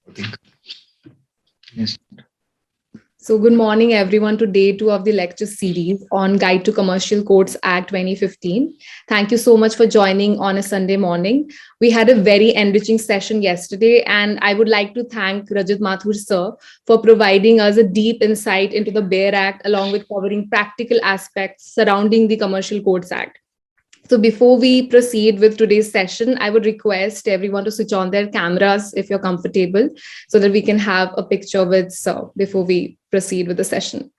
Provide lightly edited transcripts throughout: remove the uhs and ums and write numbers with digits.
Okay. Yes. So, good morning, everyone, to day two of the lecture series on Guide to Commercial Codes Act 2015. Thank you so much for joining on a Sunday morning. We had a very enriching session yesterday, and I would like to thank Rajat Mathur, sir, for providing us a deep insight into the BEAR Act, along with covering practical aspects surrounding the Commercial Codes Act. So before we proceed with today's session, I would request everyone to switch on their cameras if you're comfortable so that we can have a picture with Sir before we proceed with the session.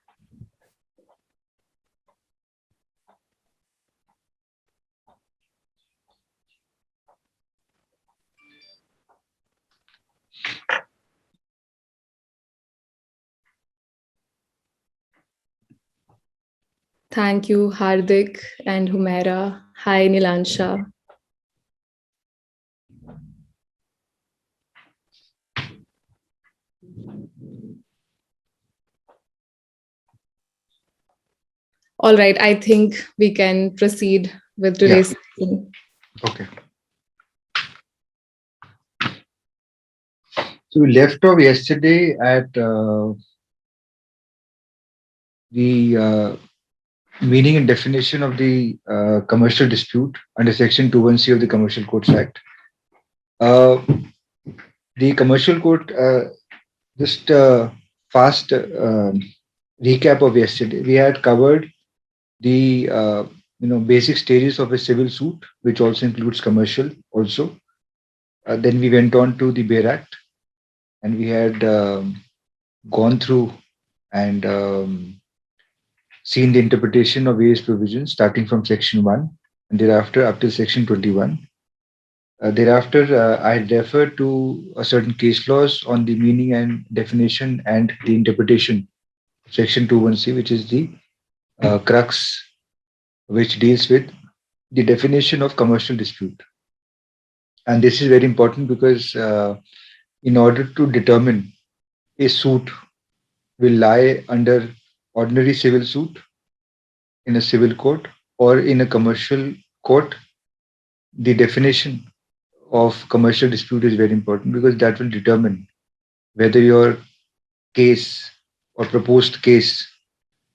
Thank you, Hardik and Humaira. Hi, Nilansha. All right, I think we can proceed with Yeah. today's session. Okay. So we left off yesterday at the meaning and definition of the commercial dispute under Section 21C of the Commercial Codes Act. Uh, the Commercial Code, just fast recap of yesterday. We had covered the basic stages of a civil suit, which also includes commercial. Also, then we went on to the BEAR Act, and we had gone through and seen the interpretation of various provisions starting from Section 1 and thereafter up to Section 21. Thereafter, I referred to a certain case laws on the meaning and definition and the interpretation of Section 21C, which is the crux which deals with the definition of commercial dispute. And this is very important because in order to determine a suit will lie under ordinary civil suit in a civil court or in a commercial court, the definition of commercial dispute is very important because that will determine whether your case or proposed case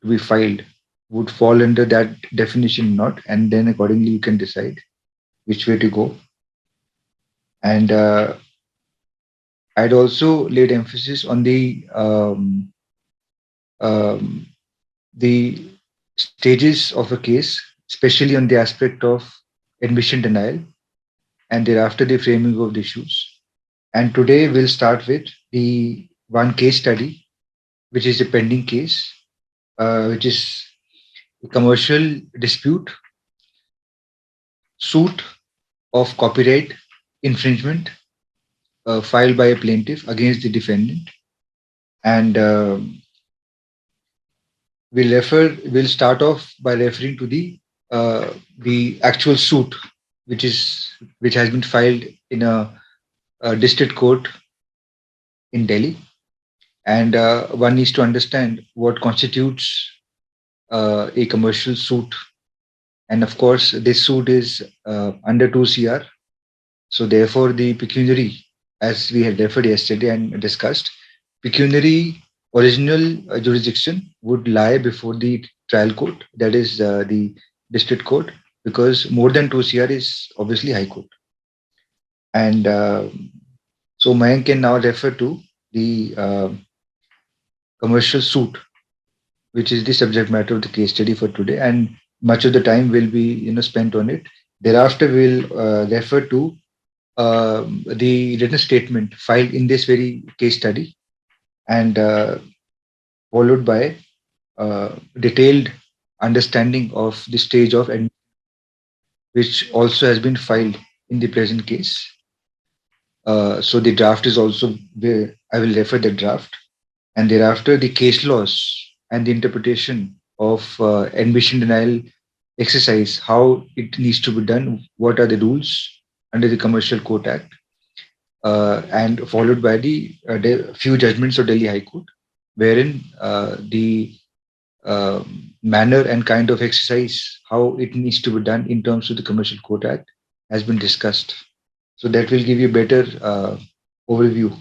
to be filed would fall under that definition or not, and then accordingly you can decide which way to go. And I'd also laid emphasis on um, the stages of a case, especially on the aspect of admission denial and thereafter the framing of the issues. And today we'll start with the one case study, which is a pending case, which is a commercial dispute suit of copyright infringement filed by a plaintiff against the defendant. And we'll start off by referring to the actual suit, which has been filed in a district court in Delhi. And one needs to understand what constitutes a commercial suit. And of course, this suit is under 2 CR. So therefore, the pecuniary, as we had referred yesterday and discussed, pecuniary original jurisdiction would lie before the trial court, that is the district court, because more than 2 CR is obviously high court. And so Mayank can now refer to the commercial suit, which is the subject matter of the case study for today, and much of the time will be spent on it. Thereafter, we'll refer to the written statement filed in this very case study, and followed by detailed understanding of the stage of which also has been filed in the present case. So the draft is also there. I will refer the draft, and thereafter the case laws and the interpretation of admission denial exercise, how it needs to be done, what are the rules under the Commercial Court Act, and followed by the few judgments of Delhi High Court, wherein the manner and kind of exercise, how it needs to be done in terms of the Commercial Court Act, has been discussed. So that will give you a better overview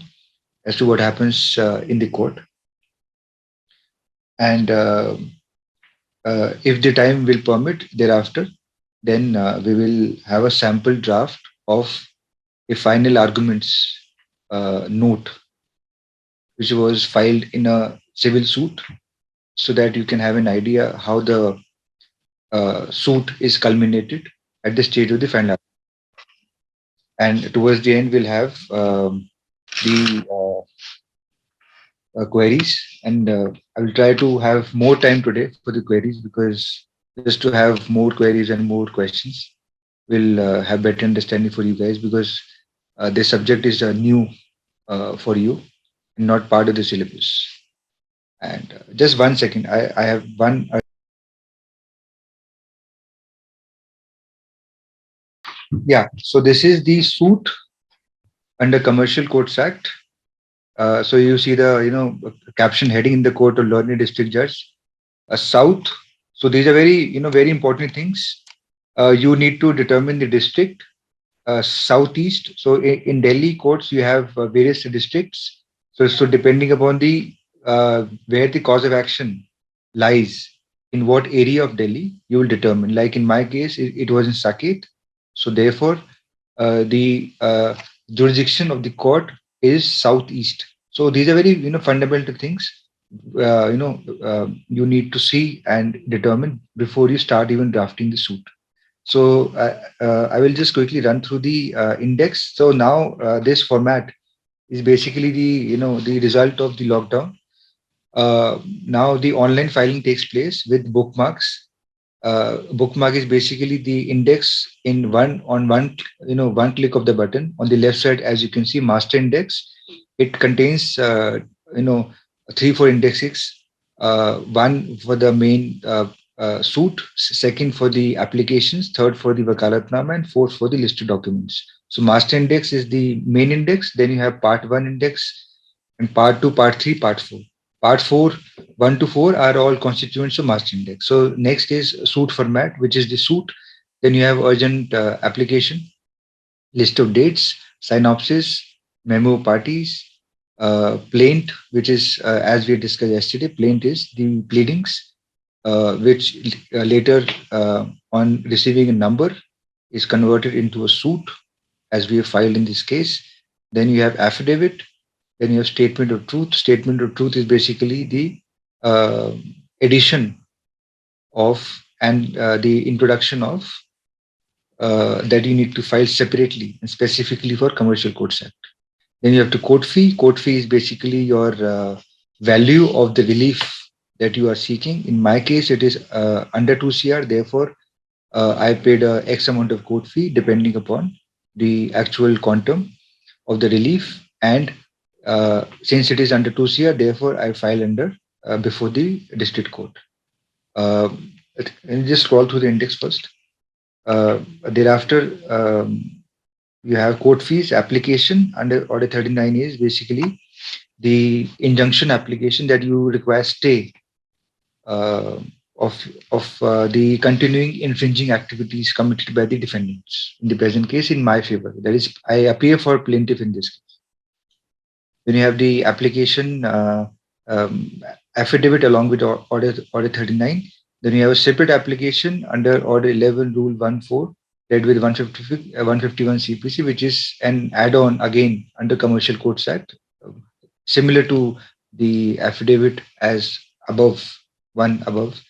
as to what happens in the court. And if the time will permit thereafter, then we will have a sample draft of a final arguments note, which was filed in a civil suit, so that you can have an idea how the suit is culminated at the stage of the final. And towards the end, we'll have the queries. And I will try to have more time today for the queries, because just to have more queries and more questions will have better understanding for you guys, because this subject is new for you and not part of the syllabus. And just 1 second, I have one. Yeah, so this is the suit under Commercial Courts Act. So you see the caption heading in the court of learned district judge, south. So these are very very important things. You need to determine the district, southeast. So in Delhi courts you have various districts. So depending upon the where the cause of action lies, in what area of Delhi, you will determine. Like in my case, it was in Saket. So therefore, the jurisdiction of the court is southeast. So these are very fundamental things. You need to see and determine before you start even drafting the suit. So I will just quickly run through the index. So now this format is basically the result of the lockdown. Now the online filing takes place with bookmarks. Bookmark is basically the index in one click of the button on the left side. As you can see, master index. It contains you know 3 4 indexes. One for the main suit, second for the applications, third for the vakalatnama, and fourth for the listed documents. So master index is the main index. Then you have part one index, and part two, part three, part four. Part four, 1 to 4 are all constituents of master index. So next is suit format, which is the suit. Then you have urgent application, list of dates, synopsis, memo parties, plaint, which is as we discussed yesterday. Plaint is the pleadings, which later on receiving a number is converted into a suit, as we have filed in this case. Then you have affidavit. Then you have statement of truth. Statement of truth is basically the uh, addition of and the introduction of that you need to file separately and specifically for Commercial Codes Act. Then you have to court fee. Court fee is basically your value of the relief that you are seeking. In my case, it is under 2 CR. Therefore, I paid X amount of court fee depending upon the actual quantum of the relief. And since it is under 2 CR, therefore I file under before the district court. Uh, and just scroll through the index first. Thereafter, you have court fees application under Order 39 is basically the injunction application that you require stay uh, of the continuing infringing activities committed by the defendants. In the present case, in my favor, that is, I appear for plaintiff in this case. Then you have the application um, affidavit along with order 39. Then you have a separate application under Order 11, Rule 14, read with 151 CPC, which is an add-on again under Commercial Codes Act, similar to the affidavit as above, one above.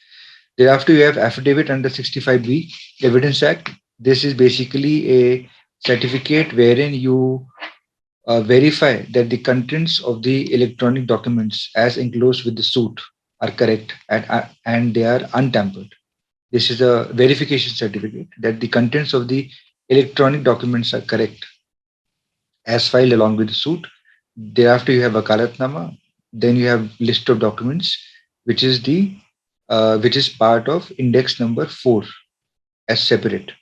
Thereafter, you have affidavit under 65B Evidence Act. This is basically a certificate wherein you verify that the contents of the electronic documents as enclosed with the suit are correct and they are untampered. This is a verification certificate that the contents of the electronic documents are correct as filed along with the suit. Thereafter, you have vakalatnama. Then you have list of documents, which is the which is part of index number 4 as separate.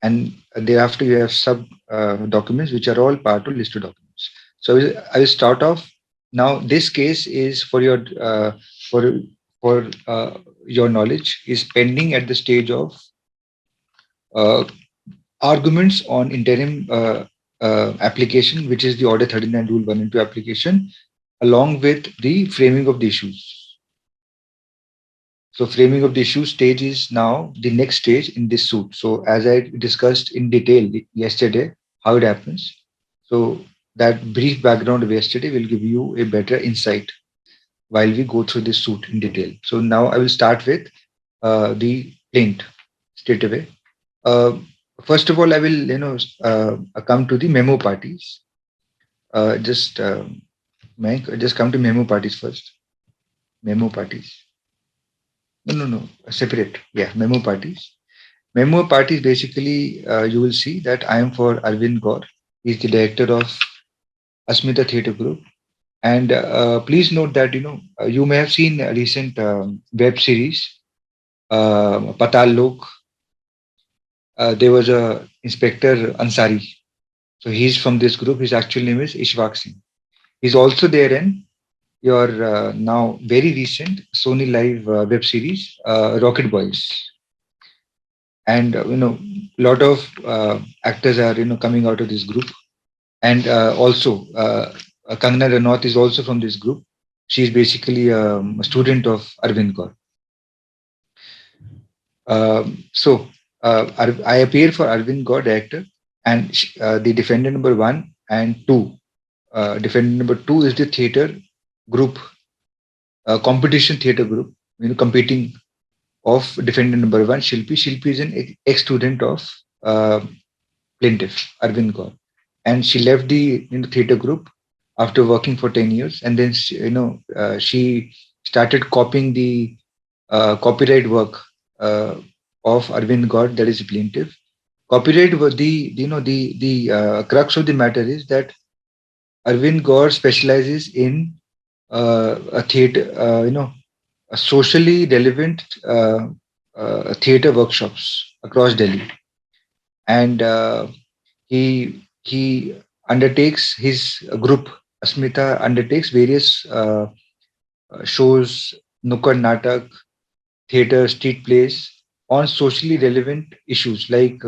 And thereafter, you have sub documents, which are all part of list of documents. So I will start off now. This case is for your knowledge is pending at the stage of uh, arguments on interim. application, which is the Order 39 Rule 1 and 2 application, along with the framing of the issues. So framing of the issue stage is now the next stage in this suit. So as I discussed in detail yesterday, how it happens. So that brief background of yesterday will give you a better insight while we go through this suit in detail. So now I will start with the plaint straight away. Uh, First of all, I will come to the memo parties. Just Mayank, just come to memo parties first. Memo parties. No. Separate. Yeah, memo parties. Memo parties basically, you will see that I am for Arvind Gaur. He's the director of Asmita Theatre Group. And please note that you may have seen a recent web series, Patal Lok. There was a Inspector Ansari. So he's from this group. His actual name is Ishwak Singh. He's also there in your now very recent Sony Live web series, Rocket Boys. And a lot of actors are coming out of this group. And also, Kangana Ranaut is also from this group. She's basically a student of Arvind Kaur. I appear for Arvind Gaur, director, and the defendant number 1 and 2. Defendant number 2 is the theater group, competition theater group, competing of defendant number 1, Shilpi. Shilpi is an ex-student of plaintiff, Arvind Gaur. And she left the theater group after working for 10 years. And then, she started copying the copyright work of Arvind Gaur, that is plaintiff. Copyright was the crux of the matter is that Arvind Gaur specializes in a theater, a socially relevant theater workshops across Delhi, and he undertakes his group Asmita undertakes various shows, nukkad natak, theater, street plays on socially relevant issues like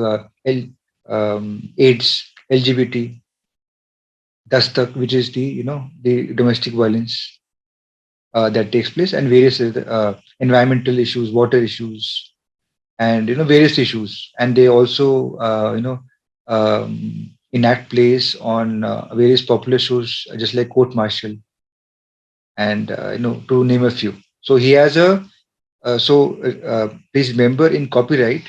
AIDS, LGBT, dastak, which is the domestic violence that takes place, and various environmental issues, water issues, and various issues. And they also enact plays on various popular shows, just like Court Martial, and to name a few. So he has a please remember, in copyright,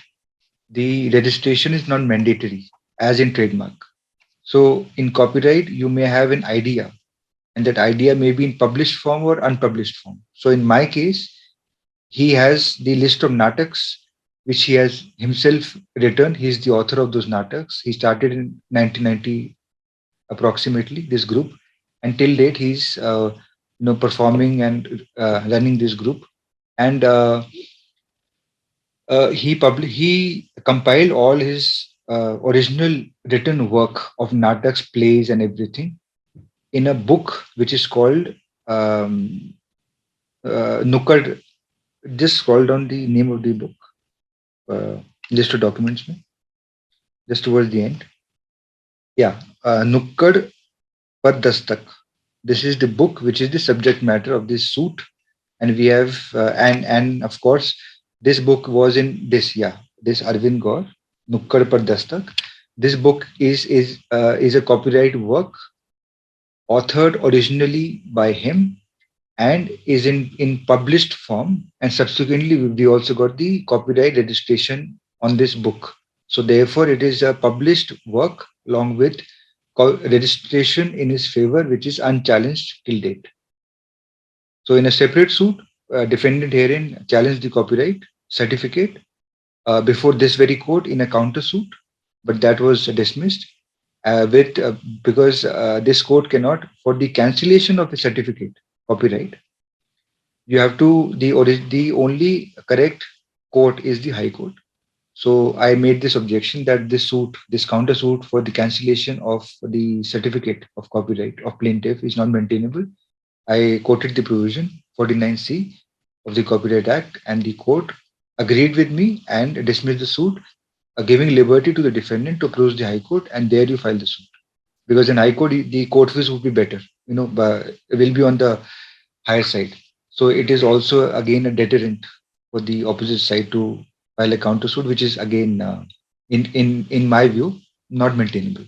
the registration is not mandatory as in trademark. So in copyright, you may have an idea, and that idea may be in published form or unpublished form. So in my case, he has the list of nataks which he has himself written. He is the author of those nataks. He started in 1990 approximately, this group, and till date he's performing and running this group. And he compiled all his original written work of nataks, plays, and everything in a book which is called Nukkad. Just scroll down the name of the book, list of documents, mein, just towards the end. Yeah, Nukkad Par Dastak. This is the book which is the subject matter of this suit, and we have and of course this book was in this Arvind Gaur, Nukkad Par Dastak. This book is a copyright work authored originally by him and is in published form, and subsequently we also got the copyright registration on this book. So therefore it is a published work along with registration in his favor, which is unchallenged till date. So in a separate suit, defendant herein challenged the copyright certificate before this very court in a counter suit, but that was dismissed with because this court cannot, for the cancellation of a certificate copyright, you have to the only correct court is the High Court. So I made this objection that this counter suit for the cancellation of the certificate of copyright of plaintiff is not maintainable. I quoted the provision 49C of the Copyright Act, and the court agreed with me and dismissed the suit, giving liberty to the defendant to approach the High Court, and there you file the suit. because in High Court the court fees would be better, but will be on the higher side. So it is also again a deterrent for the opposite side to file a countersuit, which is again, in my view, not maintainable.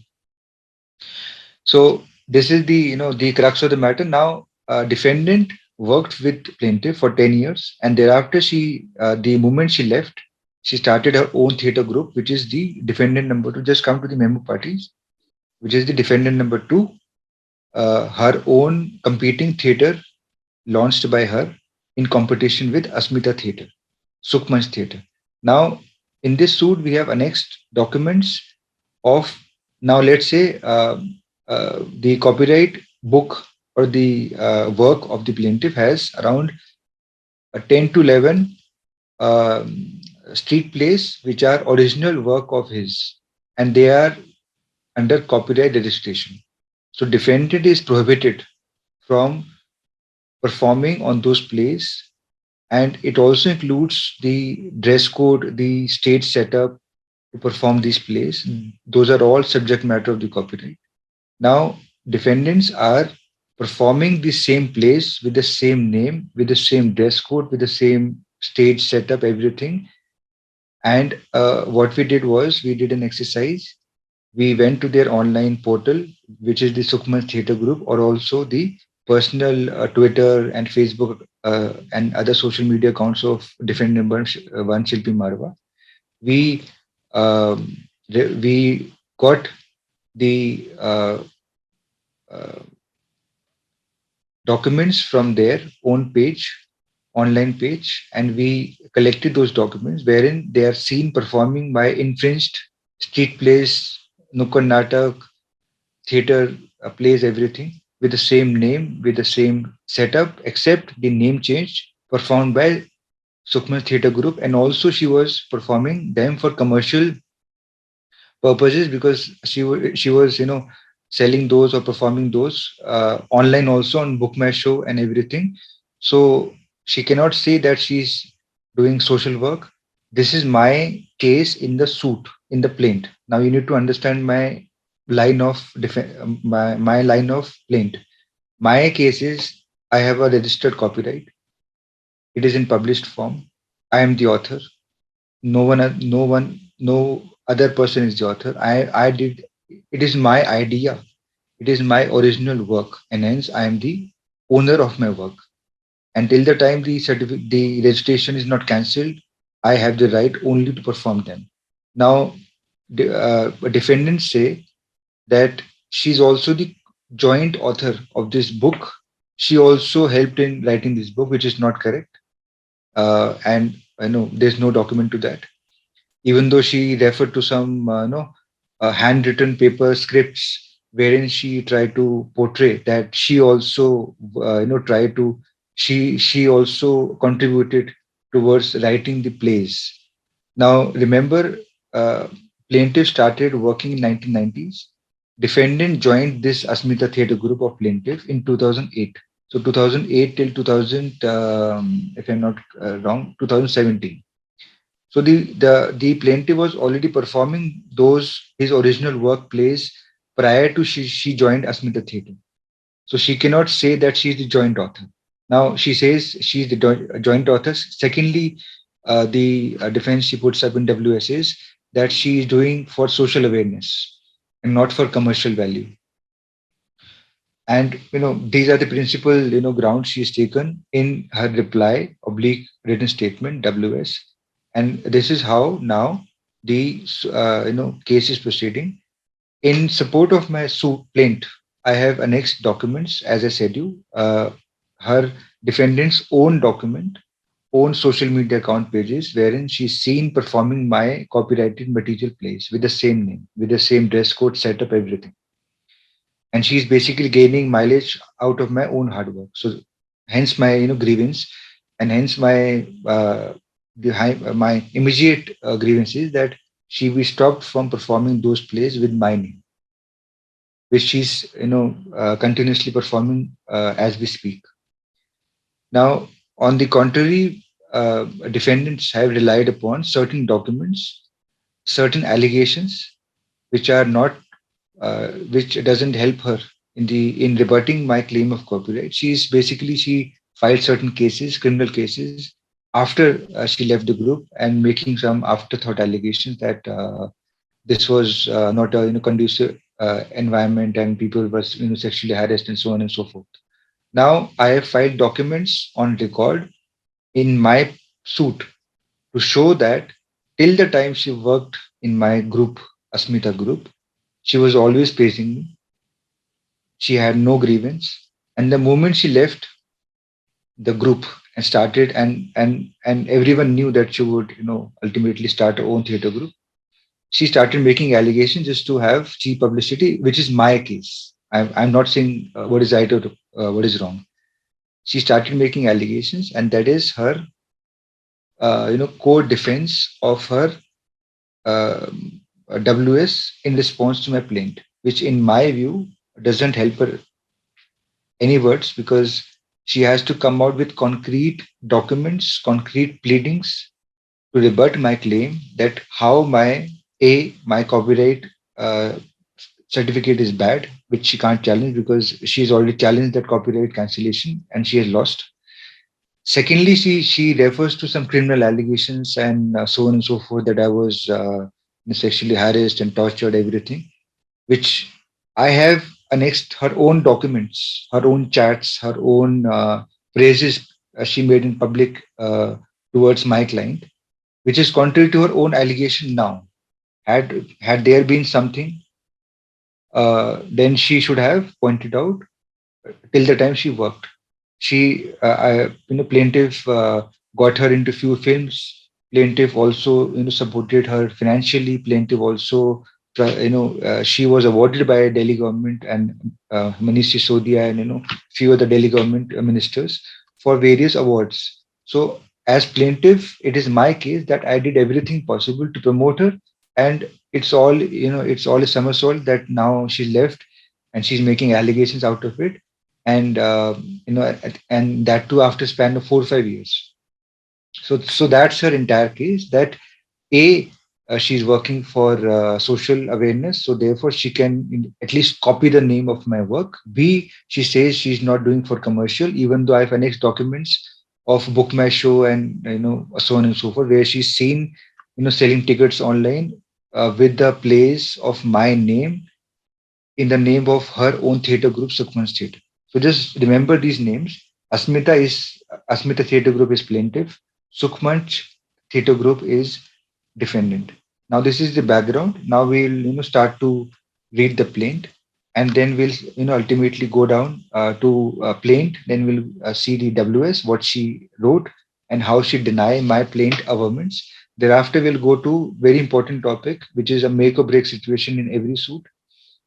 So this is the crux of the matter. Now, defendant worked with plaintiff for 10 years, and thereafter the moment she left, she started her own theatre group, which is the defendant number two. Just come to the member parties, which is the defendant number two. Her own competing theatre launched by her in competition with Asmita Theatre, Sukhman's Theatre. Now, in this suit, we have annexed documents of, now let's say, the copyright book or the work of the plaintiff has around 10 to 11 street plays which are original work of his, and they are under copyright registration. So defendant is prohibited from performing on those plays, and it also includes the dress code, the stage setup to perform these plays. Those are all subject matter of the copyright. Now, defendants are performing the same plays with the same name, with the same dress code, with the same stage setup, everything. And what we did was we did an exercise. We went to their online portal, which is the Sukhman Theatre Group, or also the personal Twitter and Facebook and other social media accounts of different members, one Shilpi Marwa. We we got the uh, documents from their own page, online page, and we collected those documents wherein they are seen performing by infringed street plays, Nukkad Natak, theater plays, everything with the same name, with the same setup, except the name change performed by Sukhma Theatre Group. And also, she was performing them for commercial purposes because she was selling those or performing those online also on book my show and everything. So she cannot say that she's doing social work. This is my case in the suit, in the plaint. Now you need to understand my line of my line of plaint. My case is, I have a registered copyright. It is in published form. I am the author. No other person is the author. I did. It is my idea. It is my original work, and hence I am the owner of my work. Until the time the registration is not cancelled, I have the right only to perform them. Now, defendants say that she's also the joint author of this book. She also helped in writing this book, which is not correct. And I know there's no document to that, even though she referred to some handwritten paper scripts wherein she tried to portray that she also tried to she also contributed towards writing the plays. Now remember, uh, plaintiff started working in 1990s. Defendant joined this Asmita Theatre Group of plaintiff in 2008. So 2008 till 2000, if I'm not wrong, 2017. So the plaintiff was already performing those his original work plays prior to she joined Asmita Theatre. So she cannot say that she is the joint author. Now she says she is the joint author. Secondly, the defense she puts up in WS is that she is doing for social awareness and not for commercial value. And these are the principal grounds she has taken in her reply oblique written statement WS, and this is how now the case is proceeding. In support of my suit plaint, I have annexed documents, as I said you, her defendant's own document, own social media account pages, wherein she's seen performing my copyrighted material plays with the same name, with the same dress code, setup, everything, and she's basically gaining mileage out of my own hard work. So hence my grievance, and hence my immediate grievance is that she be stopped from performing those plays with my name, which she's continuously performing as we speak. Now, on the contrary, defendants have relied upon certain documents, certain allegations which are not which doesn't help her in rebutting my claim of copyright. She filed certain cases, criminal cases, after she left the group and making some afterthought allegations that this was not a conducive environment and people was sexually harassed and so on and so forth. Now I have filed documents on record in my suit to show that till the time she worked in my group, Asmita group, she was always praising me. She had no grievance. And the moment she left the group and started and everyone knew that she would, ultimately start her own theater group, she started making allegations just to have cheap publicity, which is my case. I'm not saying what is right or what is wrong. She started making allegations, and that is her, core defense of her uh, WS in response to my plaint, which in my view doesn't help her any words because she has to come out with concrete documents, concrete pleadings to rebut my claim that how my copyright uh, certificate is bad, which she can't challenge because she's already challenged that copyright cancellation and she has lost. Secondly, she refers to some criminal allegations and so on and so forth that I was sexually harassed and tortured, everything, which I have annexed her own documents, her own chats, her own praises she made in public towards my client, which is contrary to her own allegation now. Had there been something, then she should have pointed out till the time she worked. Plaintiff got her into few films. Plaintiff also, supported her financially. Plaintiff also, she was awarded by Delhi government and Manish Sisodia and, few other Delhi government ministers for various awards. So as plaintiff, it is my case that I did everything possible to promote her, and it's all a somersault that now she left and she's making allegations out of it, and and that too after a span of 4 or 5 years. So that's her entire case. That a she's working for social awareness, so therefore she can at least copy the name of my work. B, she says she's not doing for commercial, even though I've annexed documents of Book My Show and so on and so forth, where she's seen selling tickets online with the plays of my name in the name of her own theatre group, Sukhman's Theatre. So just remember these names. Asmita Theatre Group is plaintiff. Sukhman's Theatre Group is defendant. Now this is the background. Now we'll start to read the plaint, and then we'll ultimately go down to plaint. Then we'll see the WS, what she wrote, and how she deny my plaint averments. Thereafter, we'll go to very important topic, which is a make or break situation in every suit,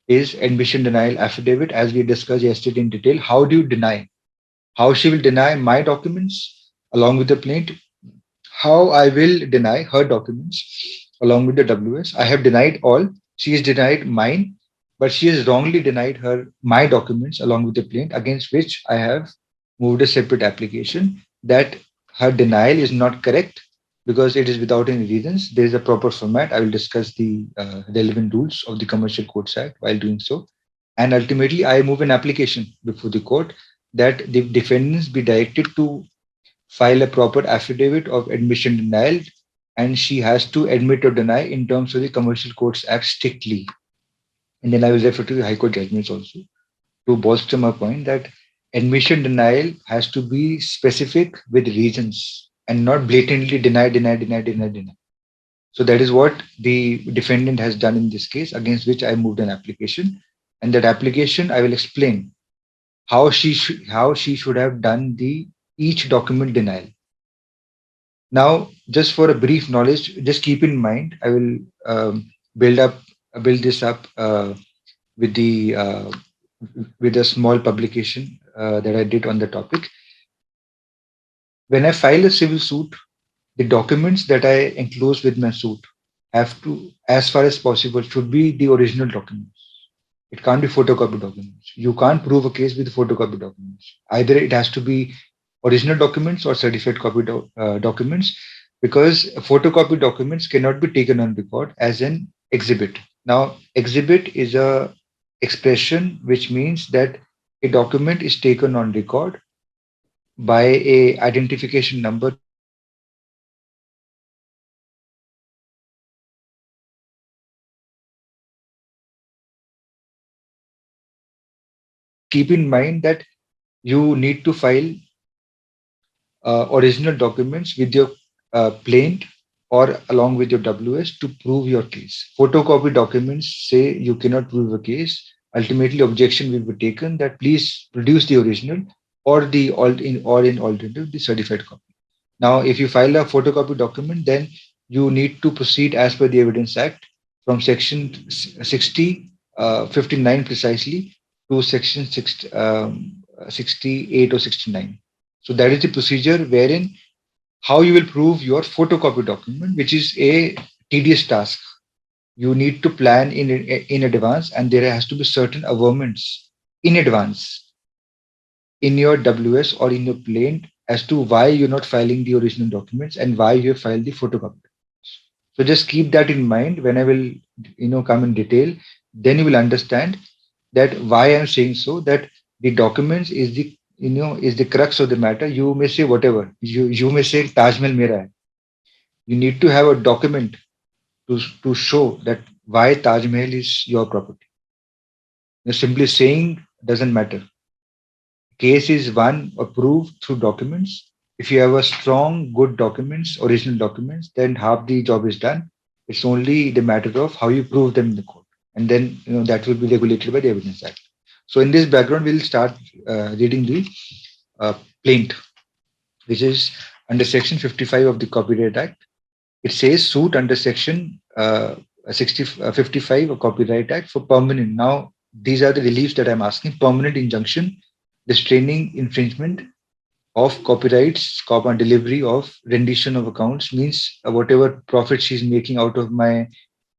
is admission denial affidavit, as we discussed yesterday in detail. How do you deny? How she will deny my documents along with the plaint, how I will deny her documents along with the WS. I have denied all. She has denied mine, but she has wrongly denied her my documents along with the plaint, against which I have moved a separate application that her denial is not correct because it is without any reasons. There is a proper format. I will discuss the relevant rules of the Commercial Courts Act while doing so. And ultimately, I move an application before the court that the defendants be directed to file a proper affidavit of admission denial, and she has to admit or deny in terms of the Commercial Courts Act strictly. And then I will refer to the High Court judgments also to bolster my point that admission denial has to be specific with reasons and not blatantly deny, deny, deny, deny, deny. So that is what the defendant has done in this case, against which I moved an application. And that application, I will explain how she should have done the each document denial. Now, just for a brief knowledge, just keep in mind, I will build up build this up with the with a small publication that I did on the topic. When I file a civil suit, the documents that I enclose with my suit have to, as far as possible, should be the original documents. It can't be photocopy documents. You can't prove a case with photocopy documents. Either it has to be original documents or certified copy documents, because photocopy documents cannot be taken on record as an exhibit. Now, exhibit is a expression, which means that a document is taken on record by a identification number to be used in the court proceedings. Just keep in mind that you need to file original documents with your plaint or along with your WS to prove your case. Photocopy documents say you cannot prove a case. Ultimately, objection will be taken that please produce the original or in alternative the certified copy. Now, if you file a photocopy document, then you need to proceed as per the Evidence Act from section 60, 59 precisely to section 68 or 69. So that is the procedure wherein how you will prove your photocopy document, which is a tedious task. You need to plan in advance, and there has to be certain averments in advance in your WS or in your plaint as to why you're not filing the original documents and why you have filed the photocopy. So just keep that in mind when I will, come in detail. Then you will understand that why I'm saying so. That the documents is the crux of the matter. You may say whatever. You may say Taj Mahal mera hai. You need to have a document to show that why Taj Mahal is your property. Simply saying doesn't matter. Case is won or proved through documents. If you have a strong, good documents, original documents, then half the job is done. It's only the matter of how you prove them in the court, and then that will be regulated by the Evidence Act. So in this background, we'll start reading the uh, plaint, which is under Section 55 of the Copyright Act. It says suit under Section 55 of Copyright Act for permanent. Now, these are the reliefs that I'm asking: permanent injunction, restraining infringement of copyrights, comma delivery of rendition of accounts means whatever profit she's making out of my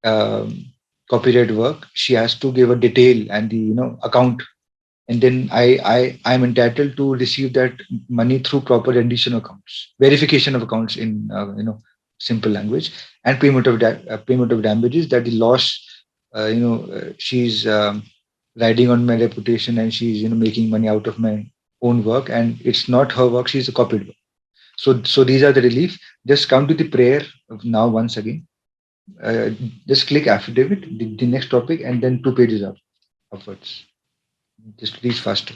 um, copyright work, she has to give a detail and the account, and then I'm entitled to receive that money through proper rendition of accounts, verification of accounts in simple language, and payment of damages that the loss she's riding on my reputation and she's making money out of my own work and it's not her work, she's a copied work. So these are the relief. Just come to the prayer now once again. uh, just click affidavit, the next topic, and then 2 pages up upwards. Just reach faster.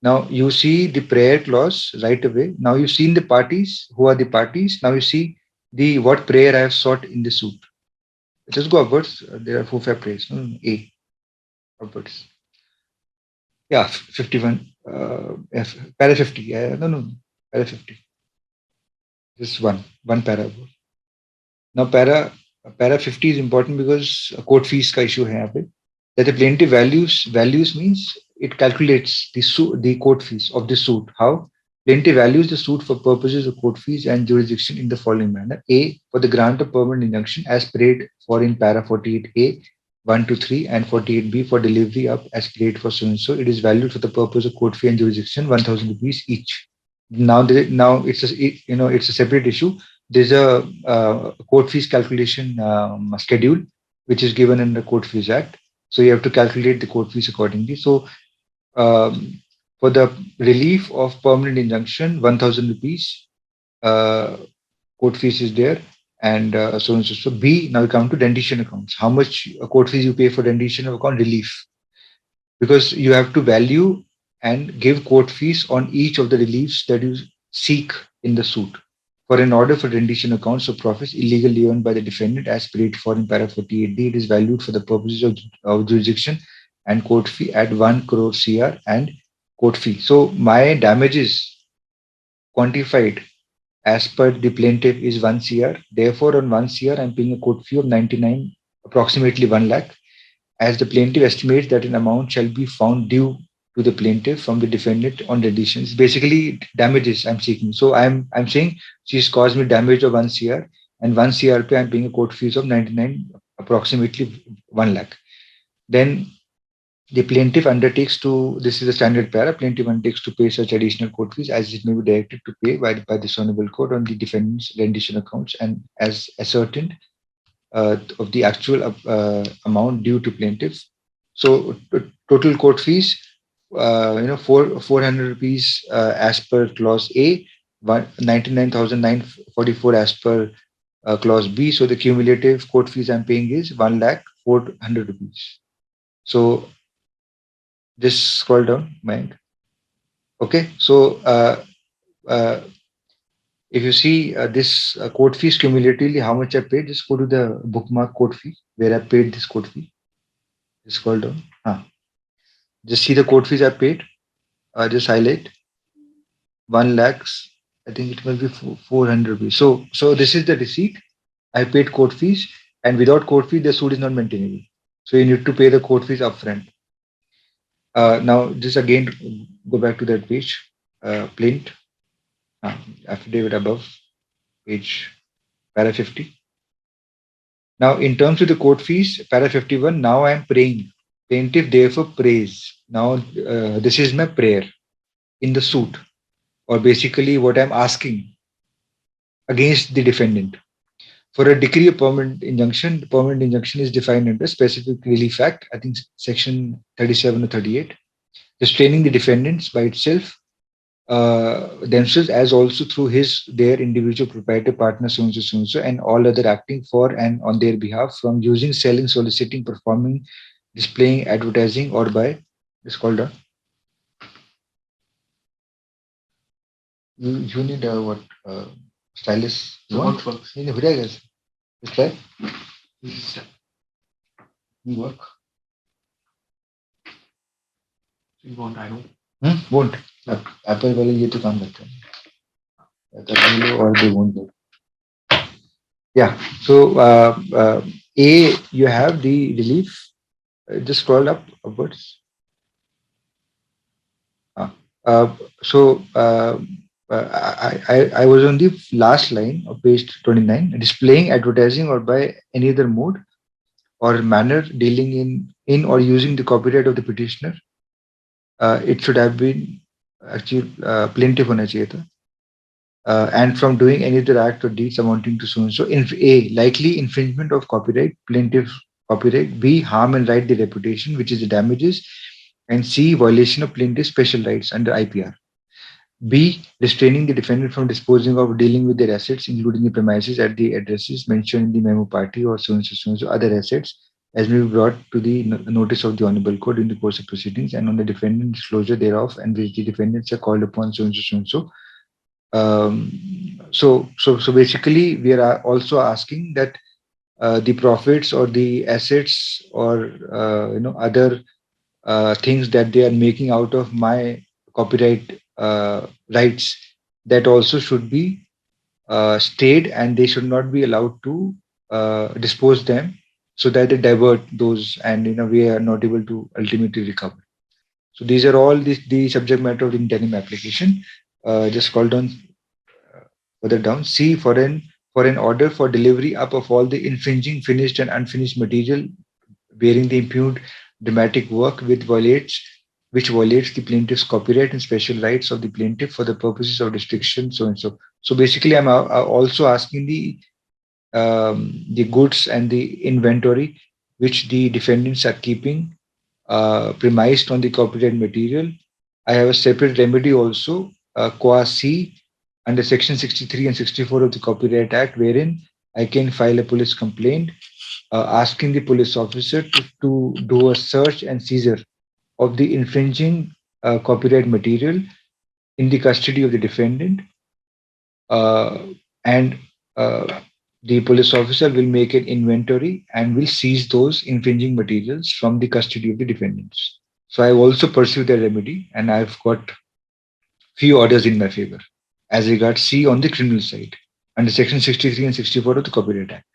Now you see the prayer clause right away. Now you've seen the parties. Who are the parties? Now you see the what prayer I have sought in the suit. Just go upwards. There are 4 5 prayers. No, no, A upwards. Yeah, 51. Para 50. No, no, no. Para 50. Just one para. Now para 50 is important because court fees का issue है यहाँ पे. That the plaintiff values means it calculates the court fees of the suit. How? Plaintiff values the suit for purposes of court fees and jurisdiction in the following manner: A, for the grant of permanent injunction as prayed for in para 48A 1 to 3 and 48B for delivery up as prayed for so and so. It is valued for the purpose of court fee and jurisdiction 1,000 rupees each. Now it's a separate issue. There's a court fees calculation schedule which is given in the Court Fees Act. So you have to calculate the court fees accordingly. So for the relief of permanent injunction, 1,000 rupees court fees is there, and so on and so. So B, now we come to rendition accounts. How much court fees you pay for rendition of account relief? Because you have to value and give court fees on each of the reliefs that you seek in the suit. For an order for rendition accounts of profits illegally earned by the defendant as paid for in para 48D, it is valued for the purposes of jurisdiction and court fee at 1 crore CR and court fee. So my damages quantified as per the plaintiff is 1 CR. Therefore, on 1 CR, I'm paying a court fee of 99, approximately 1 lakh, as the plaintiff estimates that an amount shall be found due to the plaintiff from the defendant on renditions. Basically, damages I'm seeking. So I'm saying she's caused me damage of 1 CR, and 1 CR pe I'm paying a court fees of 99, approximately 1 lakh. Then the plaintiff undertakes to, this is a standard para, plaintiff undertakes to pay such additional court fees as it may be directed to pay by this honorable court on the defendant's rendition accounts and as ascertained of the actual amount due to plaintiff. So total court fees, 400 rupees as per clause A, 99,944 as per clause B. So the cumulative court fees I'm paying is 1,04,100 rupees. So just scroll down, Mayank. Okay, so uh, if you see this court fees cumulatively, how much I paid, just go to the bookmark court fee where I paid this court fee. Just scroll down. Just see the court fees I paid. Just highlight 1 lakhs. I think it must be 400 rupees. So this is the receipt. I paid court fees, and without court fee, the suit is not maintainable. So you need to pay the court fees upfront. Now, just again go back to that page, plaint, affidavit above, page para 50. Now, in terms of the court fees, para 51, now I am praying. Plaintiff therefore prays. Now, this is my prayer in the suit, or basically what I'm asking against the defendant. For a decree of permanent injunction, the permanent injunction is defined under specific relief act, I think section 37 or 38, restraining the defendants by itself, themselves, as also through their individual proprietor partner so and so, and all other acting for and on their behalf from using, selling, soliciting, performing, displaying, advertising, or by it's called a you need a what stylus. You want? You need just try. You work. You won't, I know. Won't. Apple वाले ये तो काम करते हैं. या कर लो और they won't do. Yeah. So A, you have the relief. Just scroll up upwards. So I was on the last line of page 29, displaying, advertising, or by any other mode or manner dealing in or using the copyright of the petitioner. It should have been actually plaintiff होना चाहिए था. And from doing any other act or deeds amounting to so and so. In A, likely infringement of copyright, plaintiff copyright. B, harm and right the reputation, which is the damages. And C, violation of plaintiff's special rights under IPR. B, restraining the defendant from disposing of or dealing with their assets, including the premises at the addresses mentioned in the memo party or so and so other assets, as may be brought to the notice of the Honorable Court in the course of proceedings and on the defendant disclosure thereof, and which the defendants are called upon so and so and so. So basically, we are also asking that the profits or the assets or other things that they are making out of my copyright rights, that also should be stayed, and they should not be allowed to dispose them, so that they divert those, and we are not able to ultimately recover. So these are all the subject matter of the interim application. Just scroll down further down. C, for an order for delivery up of all the infringing finished and unfinished material bearing the impugned dramatic work which violates the plaintiff's copyright and special rights of the plaintiff for the purposes of restriction, so and so. So basically, I'm also asking the goods and the inventory which the defendants are keeping premised on the copyright material. I have a separate remedy also, qua C, under section 63 and 64 of the Copyright Act, wherein I can file a police complaint asking the police officer to do a search and seizure of the infringing copyright material in the custody of the defendant, and the police officer will make an inventory and will seize those infringing materials from the custody of the defendants. So I've also pursued the remedy, and I've got few orders in my favor as regards C on the criminal side under section 63 and 64 of the Copyright Act.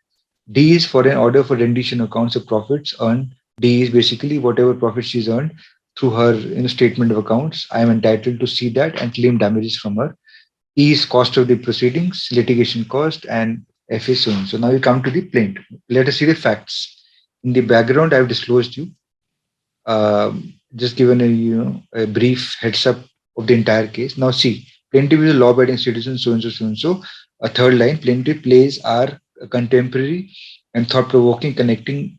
D is for an order for rendition accounts of profits earned. D is basically whatever profit she's earned through her statement of accounts. I am entitled to see that and claim damages from her. E is cost of the proceedings, litigation cost, and F is so on. So now we come to the plaint. Let us see the facts. In the background, I have disclosed you. Just given a brief heads up of the entire case. Now see, plaintiff is a law-abiding citizen, so and so, so and so. A third line, plaintiff plays are contemporary and thought-provoking, connecting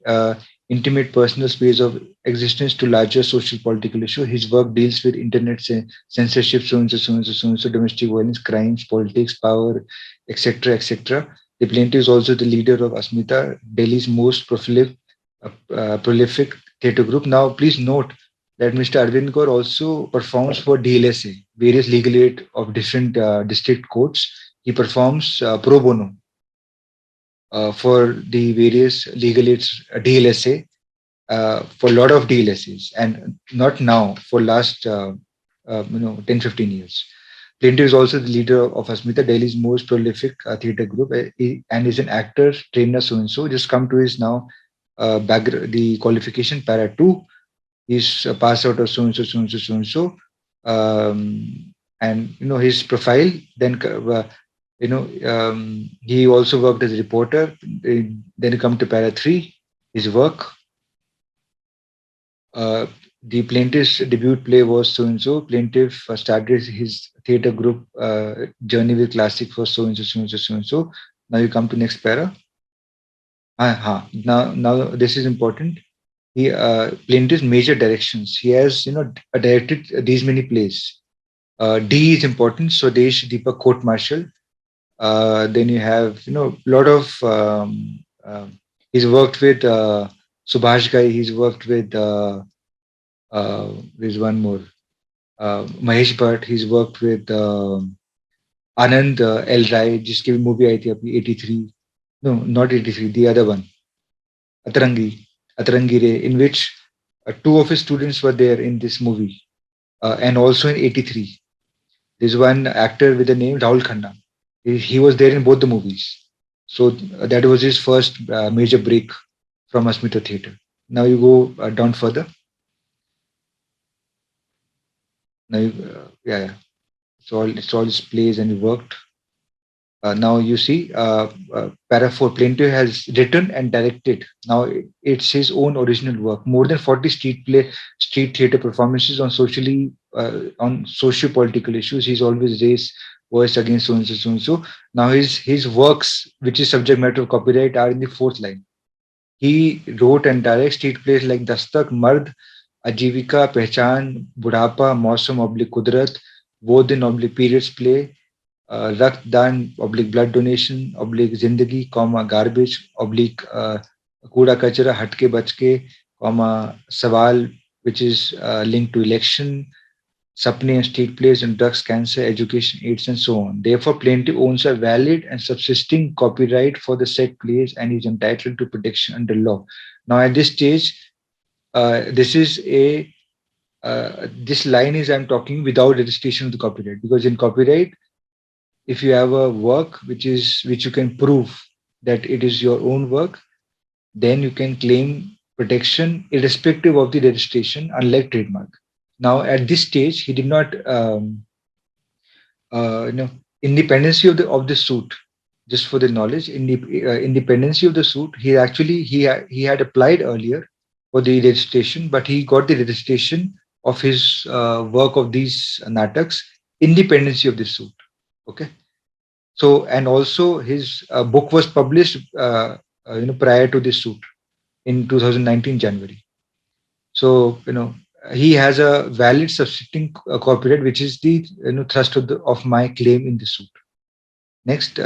intimate personal space of existence to larger social political issue. His work deals with internet censorship, so and so, so and so, so and so, domestic violence, crimes, politics, power, etc., etc. The plaintiff is also the leader of Asmita, Delhi's most prolific theatre group. Now, please note that Mr. Arvind Kaur also performs for DLSA, various legal aid of different district courts. He performs pro bono for the various legal aids DLSA for a lot of DLSAs, and not now, for last 10-15 years. Plaintiff is also the leader of Asmita, Delhi's most prolific theatre group, and is an actor, trainer, so and so. Just come to his now the qualification para 2. He's a pass out of so and so, so and so, so and so. And his profile, then he also worked as a reporter. Then you come to para 3, his work. The plaintiff's debut play was so and so. Plaintiff started his theatre group journey with classic for so and so, so and so, so and so. Now you come to next para. Now this is important. He plaintiff's major directions. He has directed these many plays. D is important. Swadesh, Deepak, Court Martial. Then you have a lot of. He's worked with Subhash Ghai. He's worked with. There's one more. Mahesh Bhatt. He's worked with Anand L. Rai. Just give movie आई थी अभी 83. No, not 83. The other one. Atarangi Re, in which two of his students were there in this movie, and also in 83. There's one actor with the name Rahul Khanna. He was there in both the movies. So that was his first major break from Asmita Theatre. Now you go down further. Now, yeah. It's all his plays, and he worked. Now you see, para 4, plaintiff has written and directed. Now it's his own original work. More than 40 street theatre performances on on socio-political issues. He's always raised voice against so and so, so and so. Now his works, which is subject matter of copyright, are in the 4th line. He wrote and directs street plays like Dastak, Mard, Ajivika, Pehchan, Budhapa, Mausam, Kudrat, वो दिन periods play, रक्तदान blood donation जिंदगी garbage कूड़ा कचरा हटके बच के सवाल which is linked to election, Sapne and street plays and drugs, cancer, education, AIDS, and so on. Therefore, plaintiff owns a valid and subsisting copyright for the said plays and is entitled to protection under law. Now, at this stage, this line is I'm talking without registration of the copyright, because in copyright, if you have a work which you can prove that it is your own work, then you can claim protection irrespective of the registration, unlike trademark. Now, at this stage, he did not, independency of the suit. Just for the knowledge, in the independency of the suit, he had applied earlier for the registration, but he got the registration of his work of these nataks, independency of the suit. Okay. So, and also his book was published, prior to this suit in 2019 January. So, he has a valid subsisting copyright, which is the thrust of my claim in the suit. Next,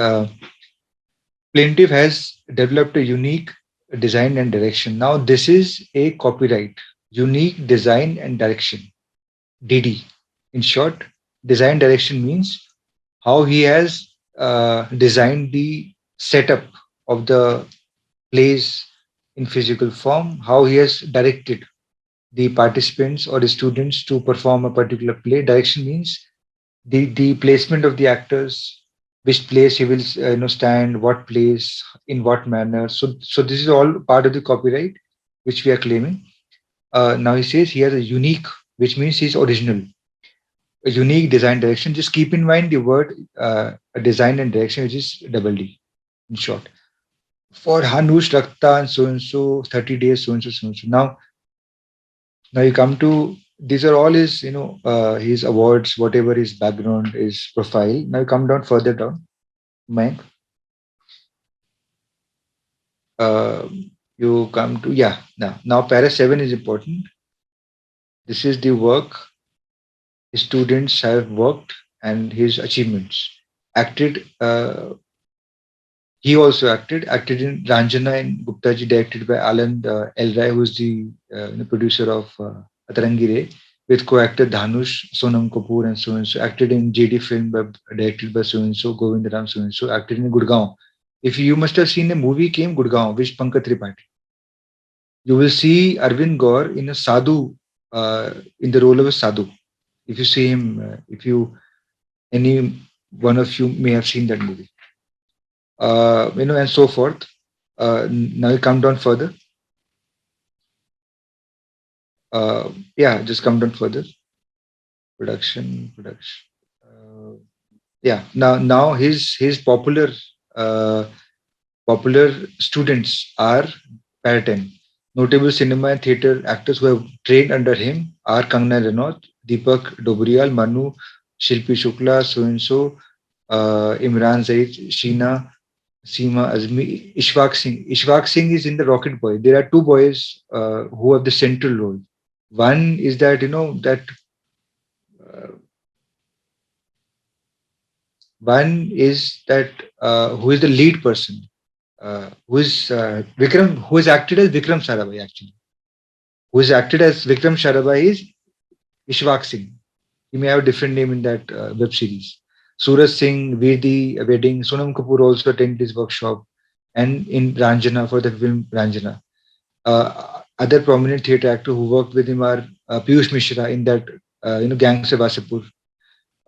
plaintiff has developed a unique design and direction. Now, this is a copyright, unique design and direction, DD. In short, design direction means how he has designed the setup of the plays in physical form, how he has directed the participants or the students to perform a particular play. Direction means the placement of the actors, which place he will stand, what place, in what manner. So this is all part of the copyright which we are claiming. Now he says he has a unique, which means he's original. A unique design direction. Just keep in mind the word design and direction, which is double D in short. For Hanush Rakta and so 30 days, so and so, so and so. Now you come to, these are all his, his awards, whatever his background, his profile. Now you come down further down. Mayank. Uh, you come to, yeah, now para 7 is important. This is the work his students have worked and his achievements. Acted, he also acted in Ranjana and Guptaji, directed by Alan El Rai, who is the producer of Atarangi Re, with co-actor Dhanush, Sonam Kapoor, and so and so. Acted in JD film, directed by so and so, Govindaram so and so. Acted in Gurgaon. If you must have seen a movie came Gurgaon, which Pankaj Tripathi. You will see Arvind Gaur in a sadhu, in the role of a sadhu. If you see him, if you any one of you may have seen that movie, and so forth. Now you come down further. Yeah, just come down further. Production. Uh, yeah. Now his uh, popular students are Paraten. Notable cinema and theatre actors who have trained under him are Kangana Ranaut, Deepak Dobriyal, Manu, Shilpi Shukla, so and so, Imran Zaid, Sheena, Seema Azmi, Ishwak Singh. Ishwak Singh is in the Rocket Boy. There are two boys who have the central role. One is that uh, one is that who is the lead person, who is Vikram, who is acted as Vikram Sarabhai actually. Who is acted as Vikram Sarabhai is Ishwak Singh. He may have a different name in that web series. Suraj Singh, Vedi Wedding, Sonam Kapoor also attended his workshop, and in Ranjana for the film Ranjana. Other prominent theatre actors who worked with him are Piyush Mishra in that Gangs of Wasipur,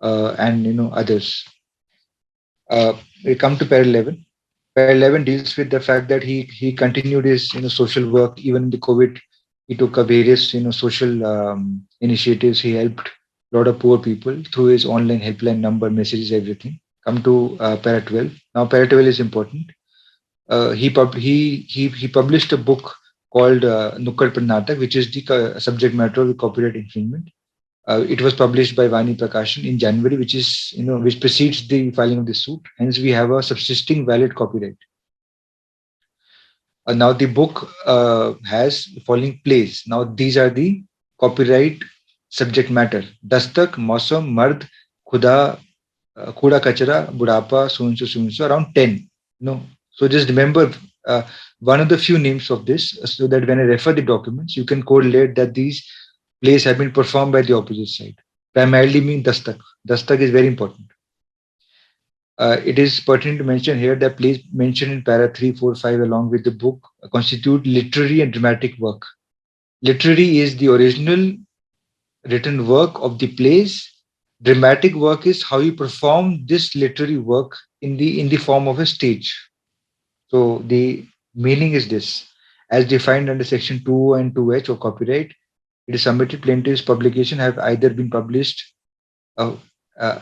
and others. We come to Para 11. Para 11 deals with the fact that he continued his social work even in the COVID. He took various social initiatives. He helped a lot of poor people through his online helpline number, messages, everything. Come to Para 12. Now Para 12 is important. He published a book called Nukkad Natak, which is the subject matter of the copyright infringement. It was published by Vani Prakashan in January, which precedes the filing of the suit. Hence, we have a subsisting valid copyright. Now, the book has the following plays. Now, these are the copyright subject matter: Dastak, Mausam, Mard, Khuda, Kuda Kachara, Budapa, so and so, around 10. So just remember one of the few names of this, so that when I refer the documents, you can correlate that these plays have been performed by the opposite side. Primarily mean Dastak. Dastak is very important. It is pertinent to mention here that plays mentioned in para 3, 4, 5 along with the book constitute literary and dramatic work. Literary is the original written work of the plays. Dramatic work is how you perform this literary work in the form of a stage. So the meaning is this: as defined under section 2 and 2H of copyright, it is submitted plaintiff's publication uh,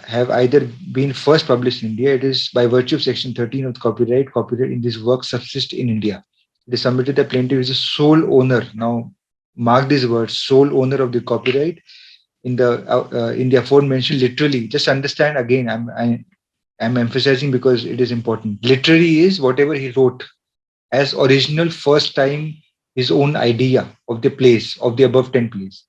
have either been first published in India. It is by virtue of section 13 of the copyright in this work subsist in India. It is submitted that plaintiff is the sole owner. Now mark this word: sole owner of the copyright in the aforementioned. Literally, just understand again. I'm emphasizing because it is important. Literary is whatever he wrote as original first time, his own idea of the plays, of the above 10 plays.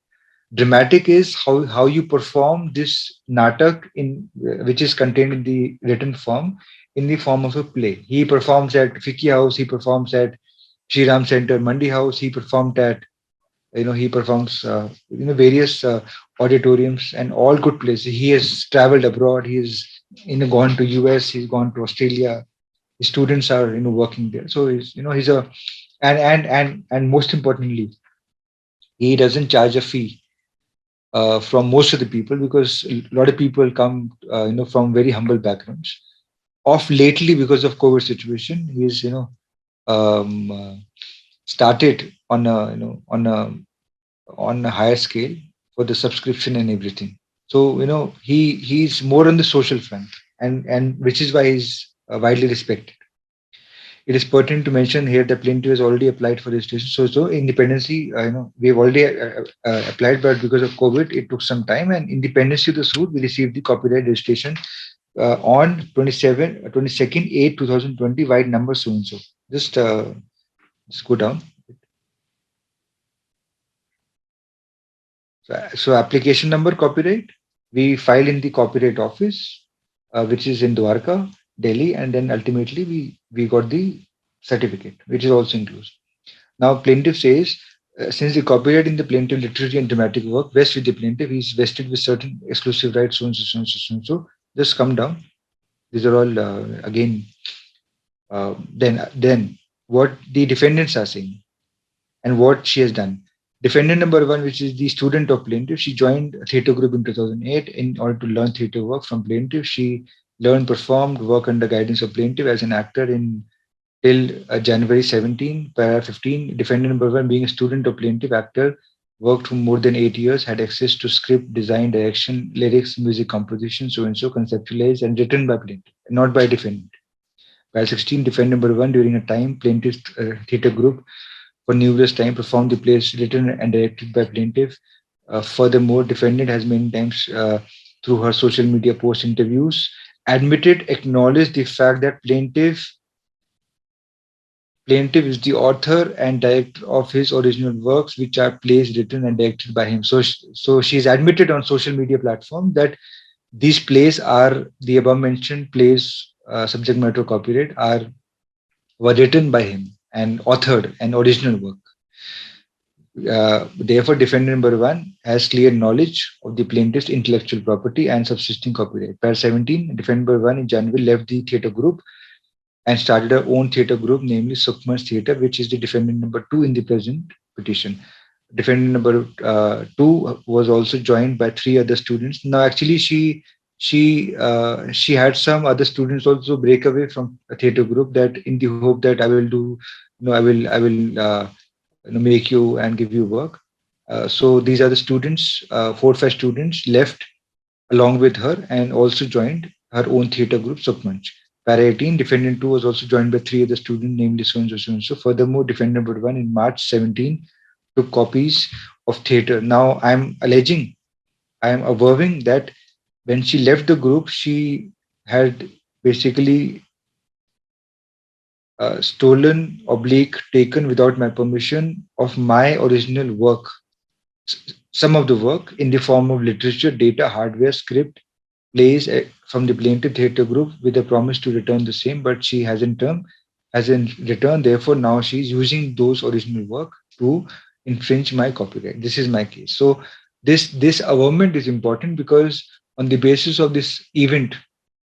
Dramatic is how you perform this natak in which is contained in the written form in the form of a play. He performs at Fiki House, he performs at Shri Ram Center, Mandi House, he performed at he performs various auditoriums and all good places. He has traveled abroad, he has gone to US, he's gone to Australia. His students are working there, so he's a and most importantly, he doesn't charge a fee from most of the people, because a lot of people come from very humble backgrounds. Of lately, because of COVID situation, he's started on a on a higher scale for the subscription and everything. So he's more on the social front, and which is why he's widely respected. It is pertinent to mention here that plaintiff has already applied for registration. So independency, we've already applied, but because of COVID, it took some time. And independency of the suit, we received the copyright registration on 22nd 8 2020, wide number so and so. Just Just go down. So application number copyright, we file in the copyright office, which is in Dwarka, Delhi, and then ultimately we got the certificate, which is also included. Now plaintiff says, since the copyright in the plaintiff literary and dramatic work vests with the plaintiff, he is vested with certain exclusive rights, so and so, so and so, so and so. Just come down. These are all again. Then what the defendants are saying and what she has done. Defendant number one, which is the student of plaintiff, she joined a theatre group in 2008 in order to learn theatre work from plaintiff. She learned, performed, work under guidance of plaintiff as an actor in till January 17, para 15. Defendant number one, being a student of plaintiff actor, worked for more than 8 years, had access to script, design, direction, lyrics, music composition, so and so, conceptualized and written by plaintiff, not by defendant. By 16, defendant number one, during a time, plaintiff theatre group for numerous times performed the plays written and directed by plaintiff. Furthermore, defendant has many times through her social media post interviews admitted, acknowledged the fact that plaintiff is the author and director of his original works, which are plays written and directed by him. So she's admitted on social media platform that these plays are the above mentioned plays, subject matter copyright, are were written by him and authored an original work. Therefore, defendant number one has clear knowledge of the plaintiff's intellectual property and subsisting copyright. Par 17, defendant number one in January left the theatre group and started her own theatre group, namely Sukhman's Theatre, which is the defendant number two in the present petition. Defendant number two was also joined by three other students. Now, actually, she had some other students also break away from a theatre group, that in the hope that I will do, make you and give you work. So these are the students, 4 5 students left along with her and also joined her own theatre group, Sukhmanch. Para 18, defendant 2 was also joined by 3 other students, namely so and so, so and so. Furthermore, defendant number 1 in March 17 took copies of theatre. Now, I am averring that when she left the group, she had basically stolen, oblique, taken without my permission of my original work, some of the work in the form of literature, data, hardware, script, plays from the plaintiff theatre group with a promise to return the same, but she hasn't returned. Therefore, now she's using those original work to infringe my copyright. This is my case. So this averment is important because on the basis of this event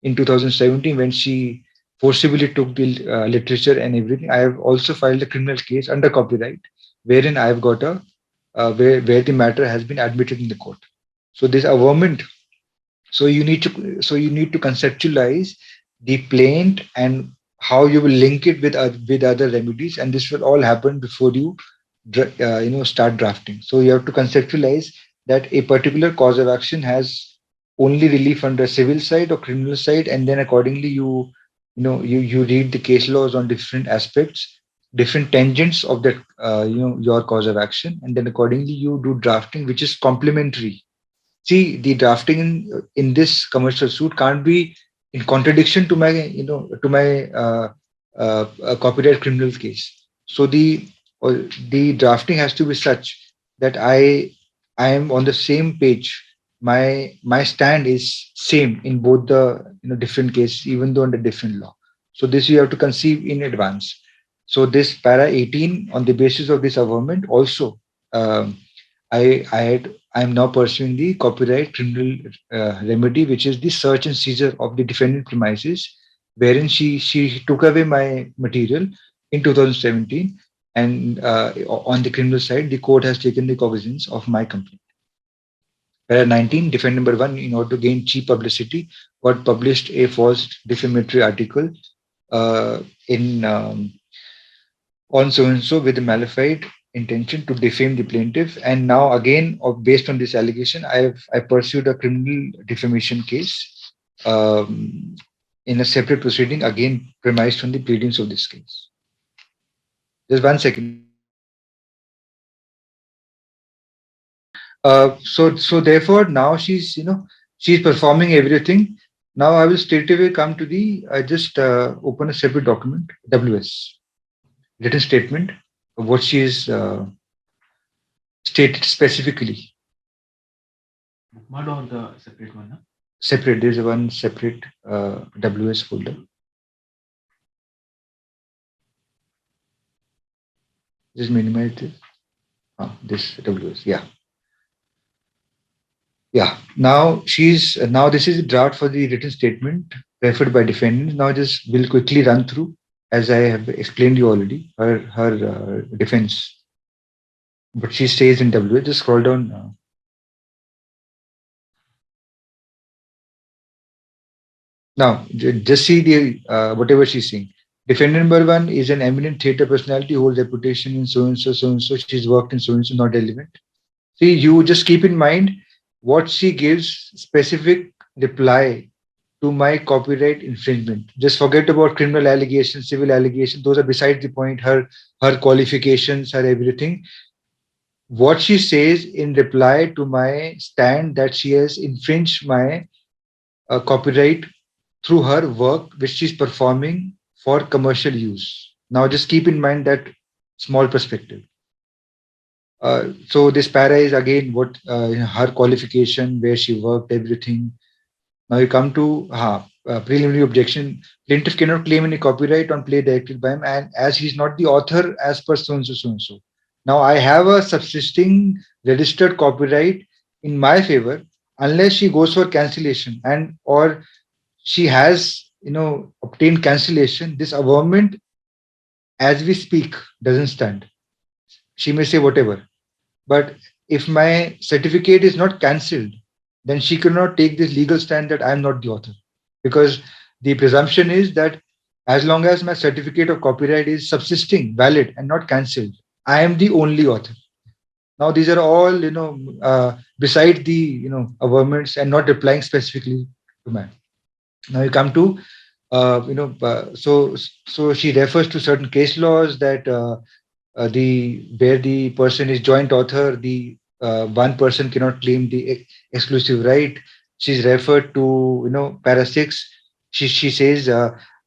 in 2017, when she forcibly took the literature and everything, I have also filed a criminal case under copyright, wherein I have got a where the matter has been admitted in the court. So this averment, so you need to conceptualize the plaint and how you will link it with other remedies, and this will all happen before you start drafting. So you have to conceptualize that a particular cause of action has only relief under civil side or criminal side, and then accordingly you read the case laws on different aspects, different tangents of that your cause of action, and then accordingly you do drafting, which is complementary. See, the drafting in this commercial suit can't be in contradiction to my copyright criminal case. So the drafting has to be such that I am on the same page. My stand is same in both the different cases, even though under different law. So this you have to conceive in advance. So this para 18, on the basis of this averment, also um, I am now pursuing the copyright criminal remedy, which is the search and seizure of the defendant premises, wherein she took away my material in 2017, and on the criminal side, the court has taken the cognizance of my complaint. Para 19, defendant number one, in order to gain cheap publicity, got published a false defamatory article in on so and so with a malified intention to defame the plaintiff. And now again, based on this allegation, I pursued a criminal defamation case in a separate proceeding, again premised on the pleadings of this case. Just 1 second. So therefore now she's performing everything. Now I will straight away come to the I just open a separate document, WS, written statement. what she is stated specifically. Bookmark or the separate one? Na? Separate. There's one separate WS folder. Just minimize this. This WS. Yeah. Yeah. Now this is a draft for the written statement referred by defendants. Now just will quickly run through as I have explained you already her defense. But she stays in WS. Just scroll down. Now just see the whatever she's saying. Defendant number one is an eminent theatre personality, holds reputation in so and so, so and so. She's worked in so and so, not relevant. See, you just keep in mind what she gives specific reply to my copyright infringement. Just forget about criminal allegations, civil allegations. Those are beside the point. Her qualifications, her everything. What she says in reply to my stand that she has infringed my copyright through her work which she's performing for commercial use. Now, just keep in mind that small perspective. So this para is again what her qualification, where she worked, everything. Now you come to preliminary objection. Plaintiff cannot claim any copyright on play directed by him, and as he is not the author, as per so and so so and so. Now I have a subsisting registered copyright in my favor, unless she goes for cancellation and or she has obtained cancellation. This averment, as we speak, doesn't stand. She may say whatever, but if my certificate is not cancelled, then she cannot take this legal stand that I am not the author. Because the presumption is that as long as my certificate of copyright is subsisting, valid, and not cancelled, I am the only author. Now, these are all, beside the, averments and not replying specifically to man. Now, you come to so she refers to certain case laws that the where the person is joint author, the one person cannot claim the exclusive right. She's referred to para 6. She says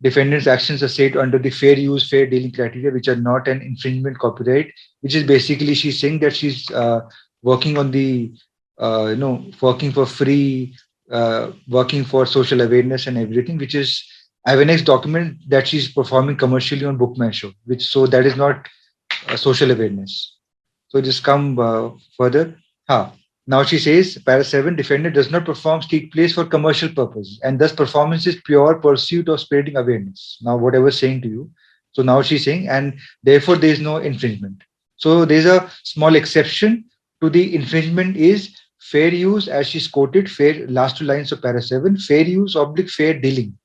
defendants actions are said under the fair use fair dealing criteria, which are not an infringement copyright, which is basically she's saying that she's working on the working for free, working for social awareness and everything, which is I have a next document that she's performing commercially on Bookman Show, which so that is not social awareness. So just come further. Now she says, para 7, defendant does not perform street plays for commercial purposes, and thus performance is pure pursuit of spreading awareness. Now, what I was saying to you. So now she's saying, and therefore there is no infringement. So there's a small exception to the infringement is fair use, as she's quoted, fair last two lines of para 7, fair use oblique fair dealing,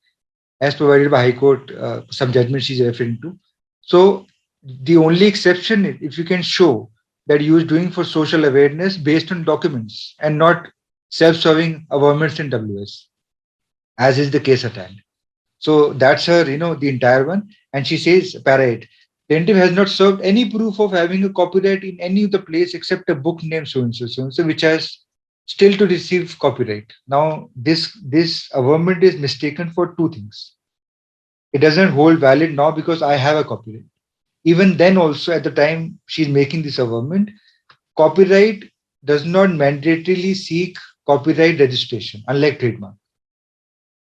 as provided by High Court, some judgment she's referring to. So the only exception is if you can show that you is doing for social awareness based on documents and not self-serving averments in WS, as is the case at hand. So that's her, the entire one. And she says, para 8, plaintiff has not served any proof of having a copyright in any of the place except a book name so and so, so and so, which has still to receive copyright. Now, this averment is mistaken for two things. It doesn't hold valid now because I have a copyright. Even then, also at the time she's making this averment, copyright does not mandatorily seek copyright registration, unlike trademark.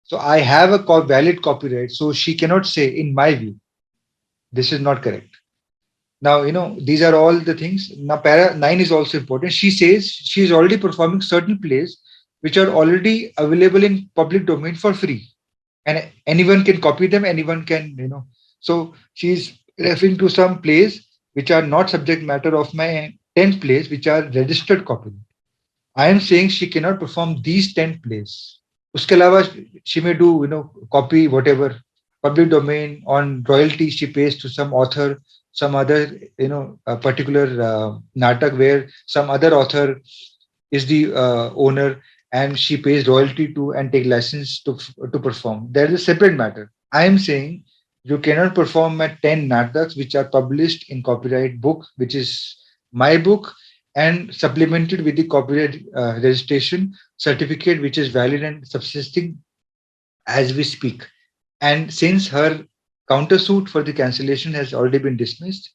So I have a valid copyright, so she cannot say, in my view, this is not correct. Now, these are all the things. Now, para 9 is also important. She says she is already performing certain plays which are already available in public domain for free. And anyone can copy them, anyone can, So she's referring to some plays which are not subject matter of my 10 plays, which are registered copyright. I am saying she cannot perform these 10 plays. Uske alawa, she may do, copy whatever public domain on royalty she pays to some author, some other, a particular natak where some other author is the owner and she pays royalty to and take license to perform. That is a separate matter. I am saying you cannot perform at 10 nataks which are published in copyright book, which is my book, and supplemented with the copyright registration certificate, which is valid and subsisting as we speak. And since her countersuit for the cancellation has already been dismissed,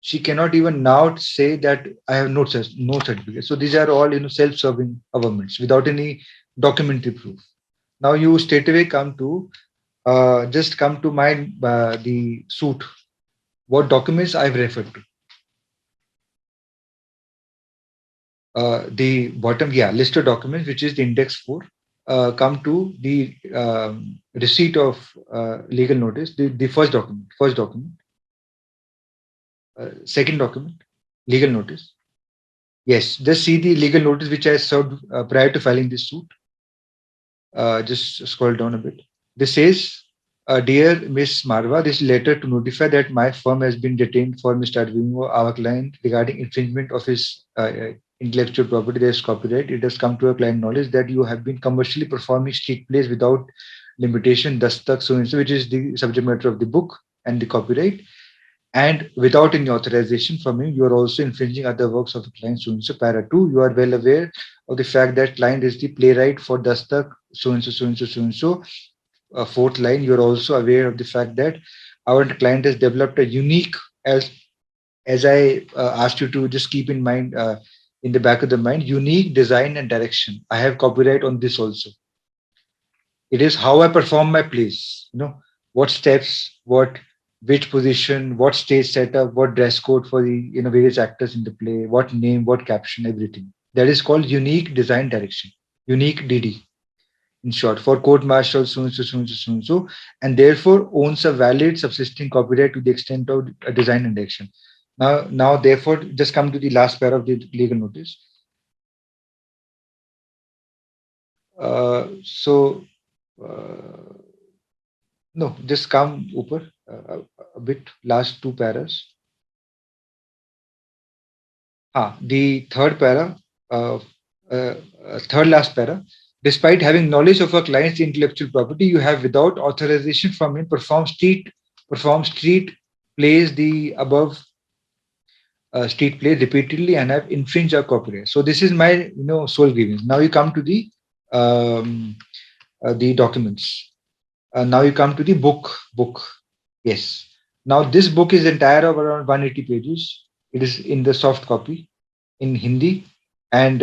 she cannot even now say that I have no certificate. So these are all self-serving governments without any documentary proof. Now you straight away come to just come to mind the suit. What documents I've referred to? The bottom, yeah, list of documents, which is the index 4. Come to the receipt of legal notice. The first document. Second document, legal notice. Yes, just see the legal notice which I served prior to filing this suit. Just scroll down a bit. This says, Dear Miss Marwa, this letter to notify that my firm has been detained for Mr. Advingo, our client, regarding infringement of his intellectual property, that is copyright. It has come to our client knowledge that you have been commercially performing street plays without limitation, thus so and so, which is the subject matter of the book and the copyright. And without any authorization from him, you are also infringing other works of the client, so and so. Para 2, you are well aware of the fact that client is the playwright for Dastak, so and so, so and so, so and so. Fourth line, you are also aware of the fact that our client has developed a unique, as I asked you to just keep in mind, in the back of the mind, unique design and direction. I have copyright on this also. It is how I perform my plays. What steps, which position, what stage setup, what dress code for the various actors in the play, what name, what caption, everything. That is called unique design direction, unique DD. In short, for court martial, so and so, so and so, so and so, and therefore owns a valid subsisting copyright to the extent of a design and direction. Now, therefore, just come to the last pair of the legal notice. So, no, just come upper a bit, last two paras. The third para, uh, third last para. Despite having knowledge of a client's intellectual property, you have, without authorization from him, perform street plays the above street play repeatedly and have infringed our copyright. So this is my sole grievance. Now you come to the documents. Now you come to the book. Yes. Now this book is entire of around 180 pages. It is in the soft copy in Hindi, and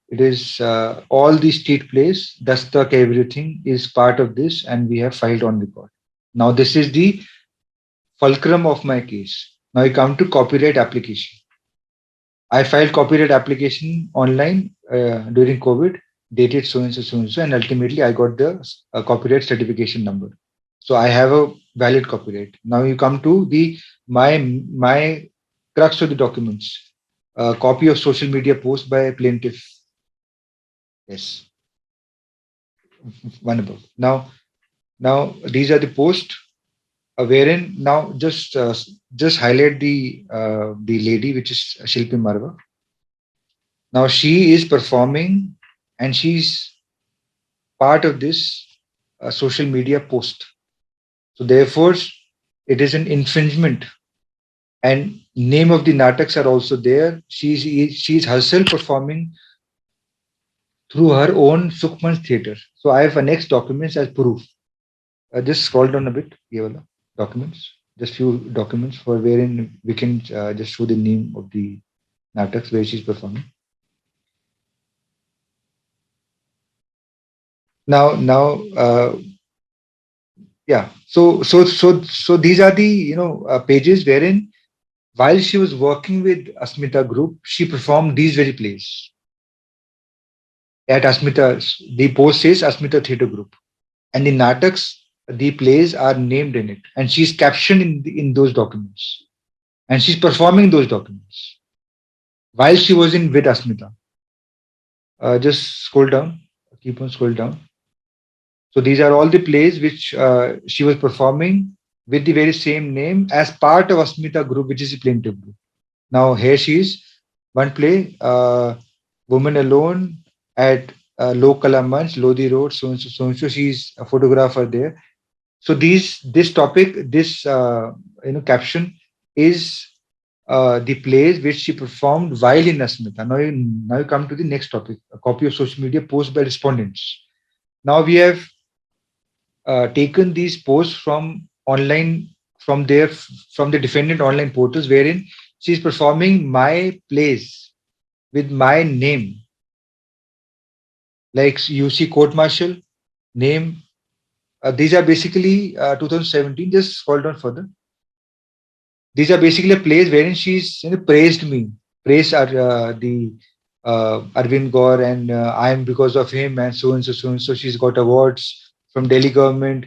it is all the street plays. Dastak, everything is part of this, and we have filed on record. Now this is the fulcrum of my case. Now I come to copyright application. I filed copyright application online during COVID, dated so and so, so and so, and ultimately I got the copyright certification number. So I have a valid copyright. Now you come to the my crux of the documents. A copy of social media post by plaintiff. Yes, one above. Now these are the posts wherein now just highlight the lady, which is Shilpi Marwa. Now she is performing and she's part of this social media post. So therefore, it is an infringement. And name of the nataks are also there. She's herself performing through her own Sukhman's theater. So I have annexed documents as proof. Just scroll down a bit. Ye wala documents. Just few documents for wherein we can just show the name of the nataks where she's performing. Now, yeah. So these are the pages wherein while she was working with Asmita Group, she performed these very plays at Asmita. The post says Asmita Theatre Group, and the nataks, the plays are named in it, and she's captioned in those documents, and she's performing those documents while she was in with Asmita. Just scroll down. Keep on scroll down. So these are all the plays which she was performing with the very same name as part of Asmita Group, which is a plaintiff group. Now here she is, one play, Woman Alone at Lok Kala Manch, Lodi Road, so and so, so and so. She's a photographer there. So this topic, this caption is the plays which she performed while in Asmita. Now you come to the next topic, a copy of social media post by respondents. Now we have taken these posts from online from the defendant online portals, wherein she's performing my plays with my name, like you see court martial name. These are basically 2017. Just scroll down further. These are basically plays wherein she's praised me, praised the Arvind Gaur, and I am because of him, and so and so, so and so. She's got awards from Delhi government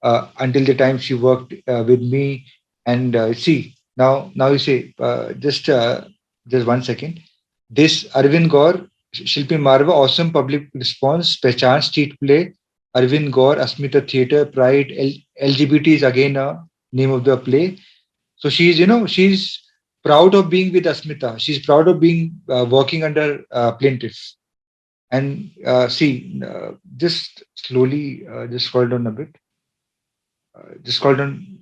until the time she worked with me. And see, now you say, just 1 second. This Arvind Gaur, Shilpi Marva, awesome public response, Pehchan, street play, Arvind Gaur, Asmita Theatre, Pride, LGBT is again a name of the play. So she's proud of being with Asmita. She's proud of being working under plaintiffs. And just slowly, just scroll down a bit. Just scroll down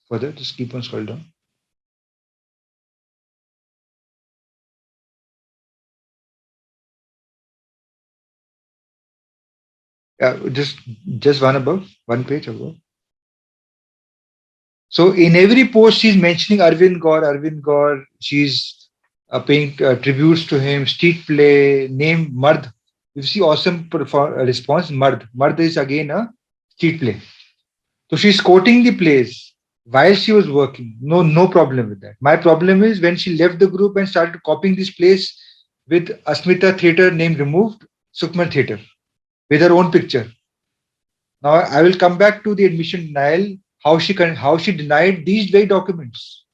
further. Just keep on scroll down. Just one page above. So in every post, she's mentioning Arvind Gaur, Arvind Gaur. She's paying tributes to him. Street play name Mard. You see, awesome response. Mard. Mard is again a street play. So she's quoting the plays while she was working. No problem with that. My problem is when she left the group and started copying these plays with Asmita Theatre name removed, Sukhman Theatre with her own picture. Now I will come back to the admission denial. How she denied these very documents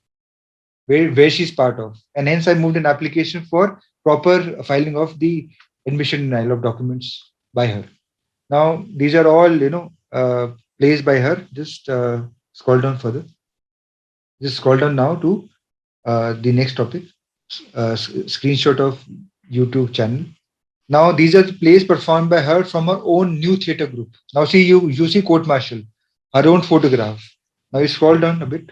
where she's part of, and hence I moved an application for proper filing of the admission denial of documents by her. Now these are all placed by her. Just scroll down further. Just scroll down now to the next topic. Screenshot of YouTube channel. Now these are the plays performed by her from her own new theatre group. Now see you see court martial, her own photograph. Now you scroll down a bit.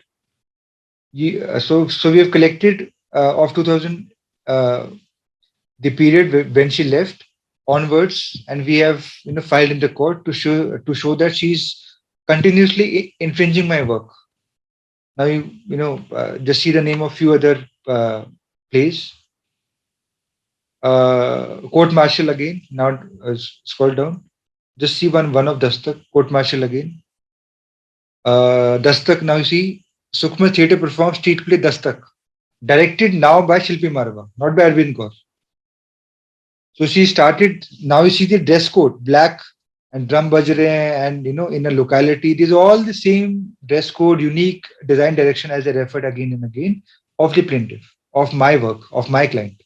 So we have collected of 2000 the period when she left onwards, and we have filed in the court to show that she's continuously infringing my work. Now just see the name of few other plays. Court martial again. Now scroll down. Just see one of Dastak. Court martial again. Dastak. Now you see Sukhma Theatre performs street play Dastak, directed now by Shilpi Marwa, not by Arvind Kaur. So she started. Now you see the dress code, black and drum bajre, and in a locality, these are all the same dress code, unique design direction, as I referred again and again, of the plaintiff, of my work, of my client.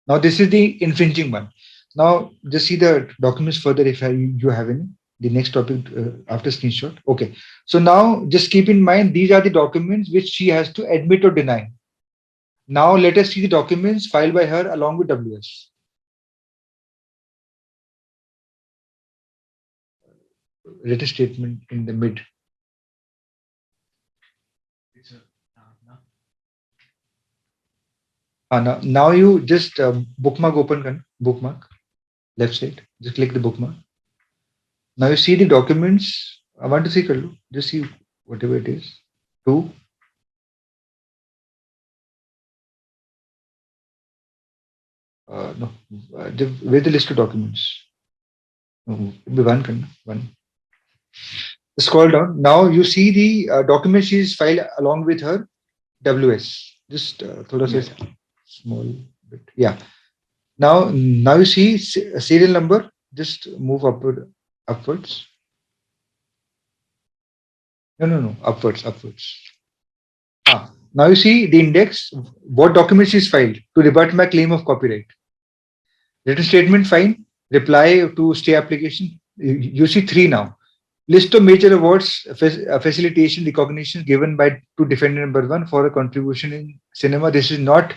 Now this is the infringing one. Now just see the documents further if you have any. The next topic after screenshot. Okay. So now just keep in mind these are the documents which she has to admit or deny. Now let us see the documents filed by her along with WS. Written statement in the mid. Now you just bookmark open, bookmark left side. Just click the bookmark. Now you see the documents. I want to see, Kallu. Just see whatever it is. 2. No, where the list of documents? No, one. Scroll down. Now you see the document she is filed along with her WS. Just thoda sa small bit. Yeah. Now you see serial number. Just move upwards. No. Upwards. Now you see the index. What documents is filed to rebut my claim of copyright? Written statement fine. Reply to stay application. You see 3 now. List of major awards, facilitation, recognition given by to defendant number 1 for a contribution in cinema. This is not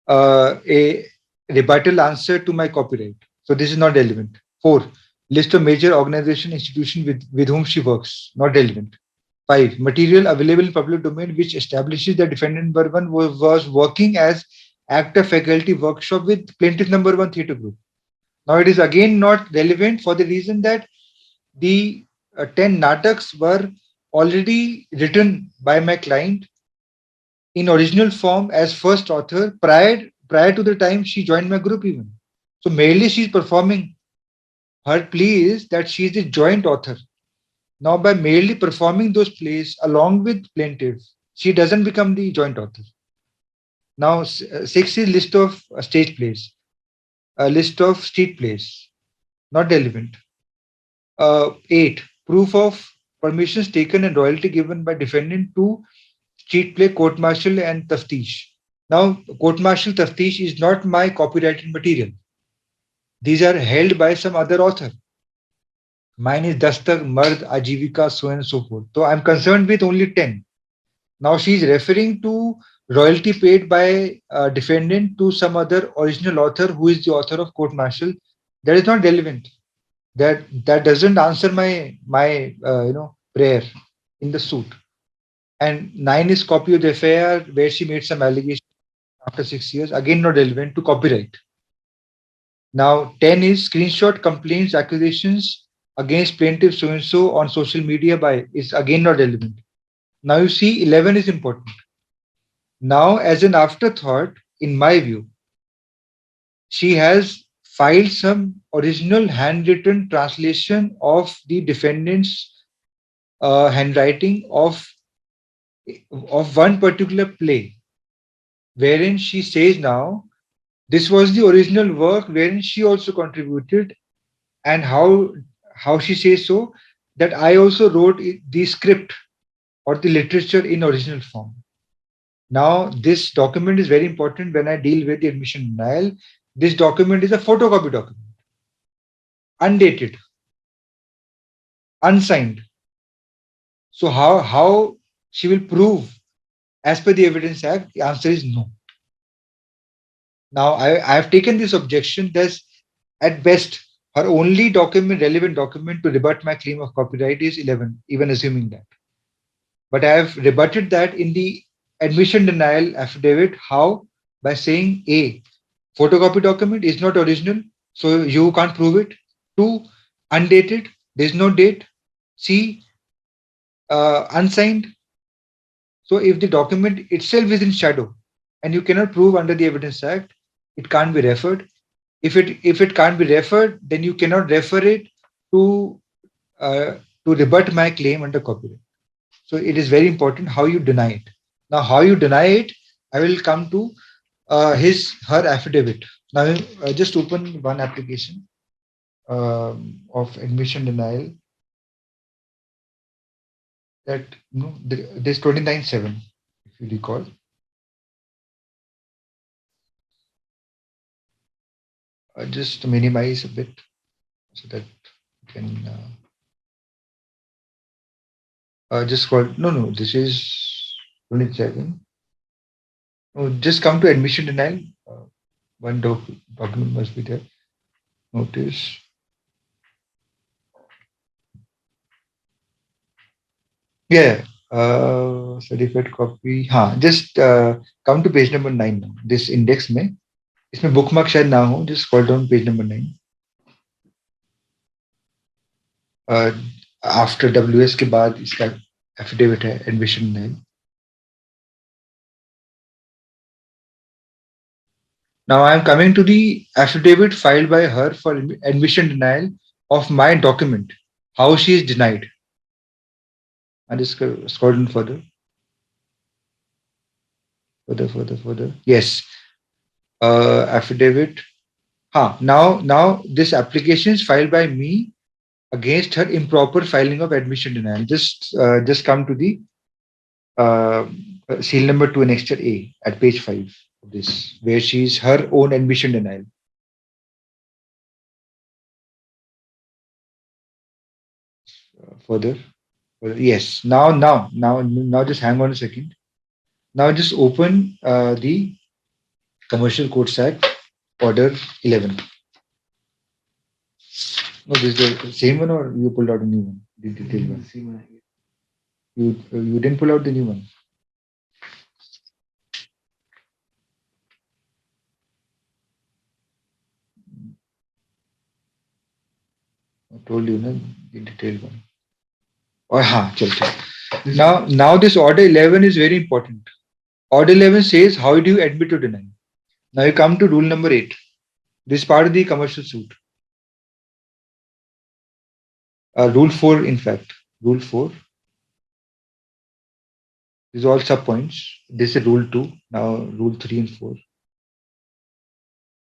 a rebuttal answer to my copyright. So this is not relevant. 4. List of major organization, institution with whom she works. Not relevant. 5. Material available in public domain which establishes that defendant number 1 was working as actor faculty workshop with plaintiff number 1 theatre group. Now it is again not relevant for the reason that the 10 nataks were already written by my client in original form as first author prior to the time she joined my group even. So merely she's performing. Her plea is that she is the joint author. Now, by merely performing those plays along with plaintiff, she doesn't become the joint author. Now, six is list of stage plays, a list of street plays, not relevant. Eight, proof of permissions taken and royalty given by defendant to street play, court martial, and taftish. Now, court martial taftish is not my copyrighted material. These are held by some other author. Mine is Dastak, Mard, Ajivika, so on and so forth. So I'm concerned with only 10. Now she's referring to royalty paid by a defendant to some other original author who is the author of court martial. That is not relevant. That doesn't answer my prayer in the suit. And 9 is copy of the FIR where she made some allegation after 6 years. Again, not relevant to copyright. Now 10 is screenshot complaints, accusations against plaintiff so and so on social media by is again not relevant. Now you see 11 is important. Now, as an afterthought, in my view, she has filed some original handwritten translation of the defendant's handwriting of one particular play, wherein she says now this was the original work wherein she also contributed, and how she says so that I also wrote the script or the literature in original form. Now, this document is very important when I deal with the admission denial. This document is a photocopy document, undated, unsigned. So how she will prove as per the Evidence Act? The answer is no. Now I have taken this objection. Thus, at best, her only relevant document to rebut my claim of copyright is 11, even assuming that. But I have rebutted that in the admission denial affidavit. How? By saying A, photocopy document is not original, so you can't prove it. Two, undated, there's no date. C, unsigned. So if the document itself is in shadow and you cannot prove under the Evidence Act, it can't be referred. If it can't be referred, then you cannot refer it to uh, to rebut my claim under copyright. So it is very important how you deny it. Now, how you deny it, I will come to her affidavit. Now, just open one application of admission denial that there's 29/7, if you recall. Just minimize a bit so that you can just call. No, this is 27. No, just come to admission denial. One document must be there. Notice. Yeah, certified copy. हाँ, just come to page number 9 now. This index में इसमें bookmark शायद ना हो. Just scroll down page number 9. After WS के बाद इसका affidavit है admission denial. Now I am coming to the affidavit filed by her for admission denial of my document. How she is denied. I just scroll down further. Further. Yes. Affidavit. Now this application is filed by me against her improper filing of admission denial. Just come to the seal number 2 annexure A at page 5 of this, where she is her own admission denial. Further. Yes. Now just hang on a second. Now just open the Commercial Courts Act Order 11. No, this is the same one, or you pulled out a new one? The detailed one. You didn't pull out the new one. I told you, na, the detailed one. Oh, हाँ, चल. Now this order 11 is very important. Order 11 says how do you admit or deny. Now you come to rule number 8. This is part of the commercial suit. Rule 4, in fact. Rule 4. These are all subpoints. This is rule 2. Now rule 3 and 4.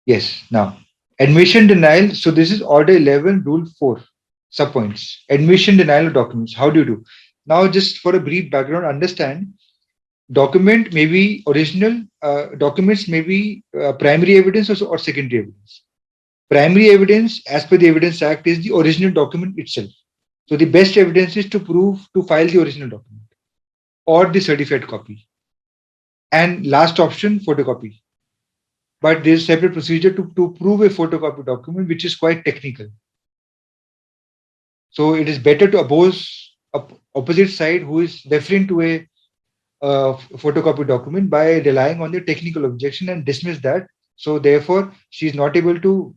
Yes. Now admission denial. So this is order 11, rule 4. Subpoints. Admission denial of documents. How do you do? Now just for a brief background, understand document may be original, documents may be primary evidence or secondary evidence. Primary evidence, as per the Evidence Act, is the original document itself. So the best evidence is to file the original document or the certified copy. And last option, photocopy. But there is separate procedure to prove a photocopy document, which is quite technical. So it is better to oppose opposite side who is referring to a photocopy document by relying on the technical objection and dismiss that. So therefore, she is not able to,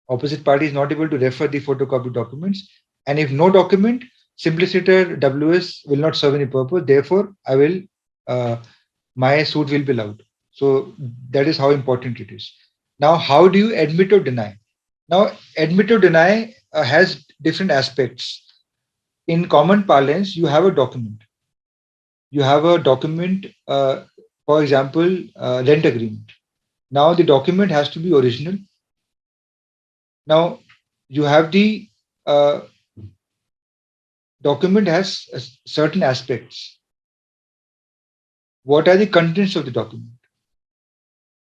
opposite party is not able to refer the photocopy documents. And if no document, simpliciter WS will not serve any purpose. Therefore, my suit will be allowed. So that is how important it is. Now, how do you admit or deny? Now, admit or deny has different aspects. In common parlance, you have a document. You have a document, for example, rent agreement. Now, the document has to be original. Now, you have the document has certain aspects. What are the contents of the document?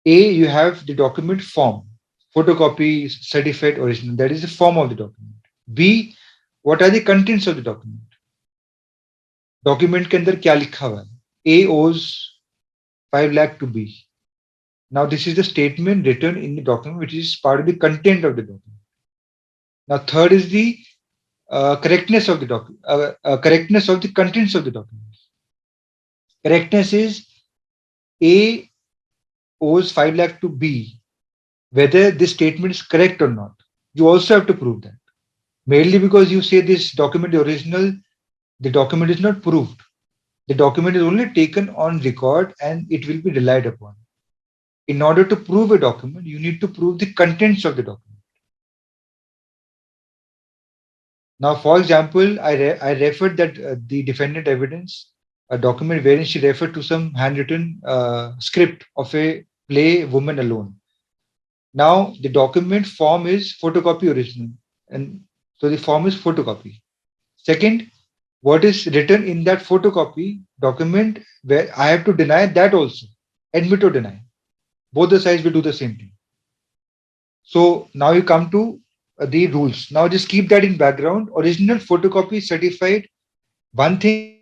A, you have the document form, photocopy, certified, original. That is the form of the document. B, what are the contents of the document? Document के अंदर क्या लिखा हुआ है A owes 5 lakh to B. Now this is the statement written in the document which is part of the content of the document. Now third is the correctness of the document, correctness of the contents of the document. Correctness is A owes 5 lakh to B, whether this statement is correct or not. You also have to prove that. Merely because you say this document is original, the document is not proved. The document is only taken on record and it will be relied upon. In order to prove a document, you need to prove the contents of the document. Now, for example, I referred that the defendant evidence, a document wherein she referred to some handwritten script of a play Woman Alone. Now, the document form is photocopy original. And so the form is photocopy. Second, what is written in that photocopy document where I have to deny that also, admit or deny. Both the sides will do the same thing. So now you come to the rules. Now just keep that in background. Original, photocopy, certified. One thing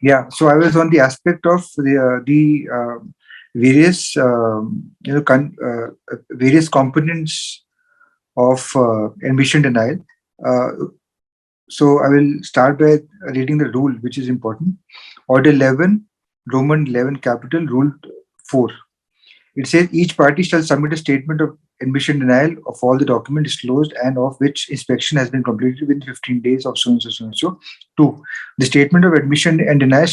Yeah, so I was on the aspect of the various various components of admission denial. Uh, so I will start by reading the rule, which is important. Order 11, Roman 11 capital, Rule 4. It says each party shall submit a statement of admission denial of all the documents disclosed and of which inspection has been completed within 15 days of so and so so and so. Two, the statement of admission and denial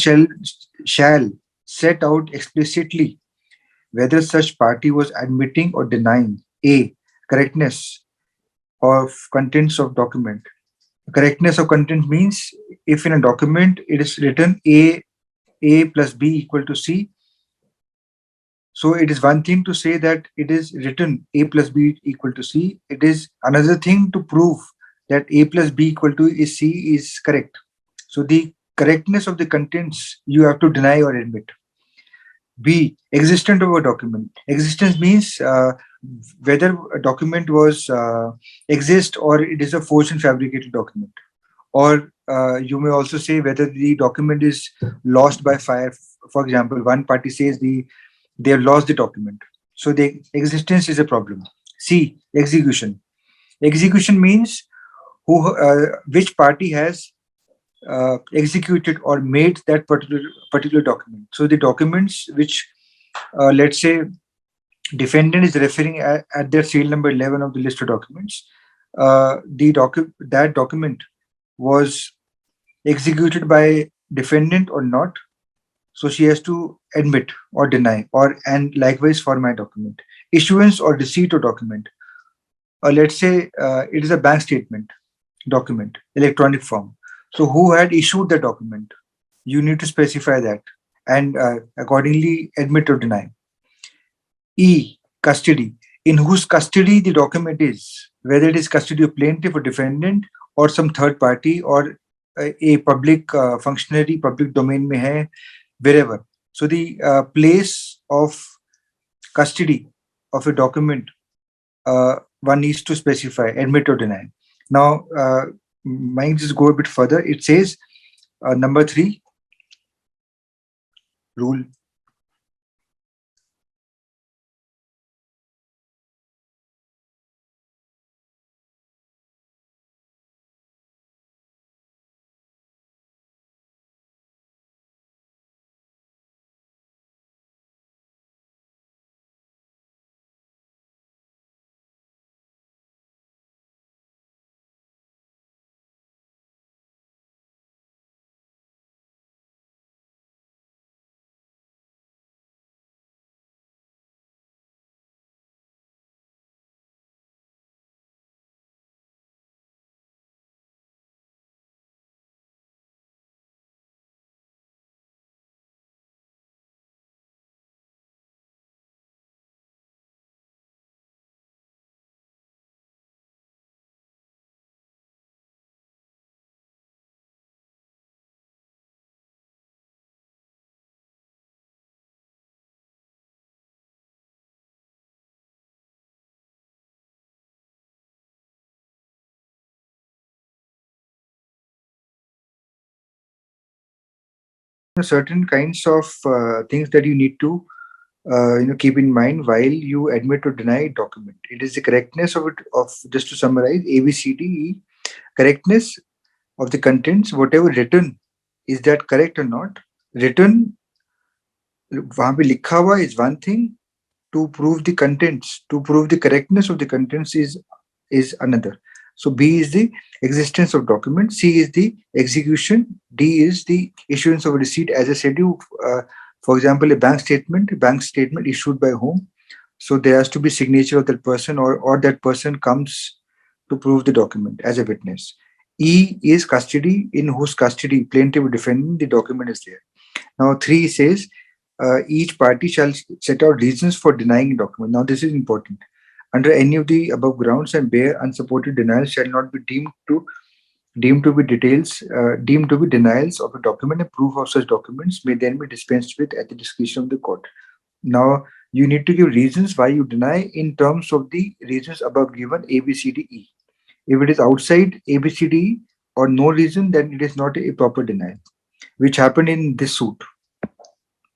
shall set out explicitly whether such party was admitting or denying a correctness of contents of document. Correctness of content means if in a document it is written a plus b equal to c. So it is one thing to say that it is written a plus b equal to c. It is another thing to prove that a plus b equal to is c is correct. So the correctness of the contents you have to deny or admit. B, existence of a document. Existence means whether a document was exist or it is a forged and fabricated document. Or you may also say whether the document is lost by fire. For example, one party says they have lost the document. So the existence is a problem. C, execution. Execution means which party has executed or made that particular document. So the documents which, let's say, defendant is referring at their serial number 11 of the list of documents, that document was executed by defendant or not. So she has to admit or deny, or and likewise for my document. Issuance or receipt of document. Let's say it is a bank statement document, electronic form. So who had issued the document? You need to specify that and accordingly admit or deny. E, custody. In whose custody the document is, whether it is custody of plaintiff or defendant or some third party or a public functionary, public domain mein hai, wherever. So the place of custody of a document, one needs to specify, admit or deny. Now, mine just go a bit further. It says number 3 rule. Certain kinds of things that you need to keep in mind while you admit or deny a document. It is the correctness of it. Of just to summarize, A, B, C, D, E. Correctness of the contents, whatever written, is that correct or not? Written, वहाँ पे लिखा हुआ is one thing. To prove the contents, to prove the correctness of the contents is another. So B is the existence of document, C is the execution, D is the issuance of a receipt. As I said, for example, a bank statement issued by whom? So there has to be signature of that person, or that person comes to prove the document as a witness. E is custody, in whose custody plaintiff or defendant the document is there. Now 3 says each party shall set out reasons for denying a document. Now this is important. Under any of the above grounds, and bare unsupported denials shall not be deemed to be denials of a document, and proof of such documents may then be dispensed with at the discretion of the court. Now you need to give reasons why you deny in terms of the reasons above given, A, B, C, D, E. If it is outside A, B, C, D, E, or no reason, then it is not a proper denial. which happened in this suit.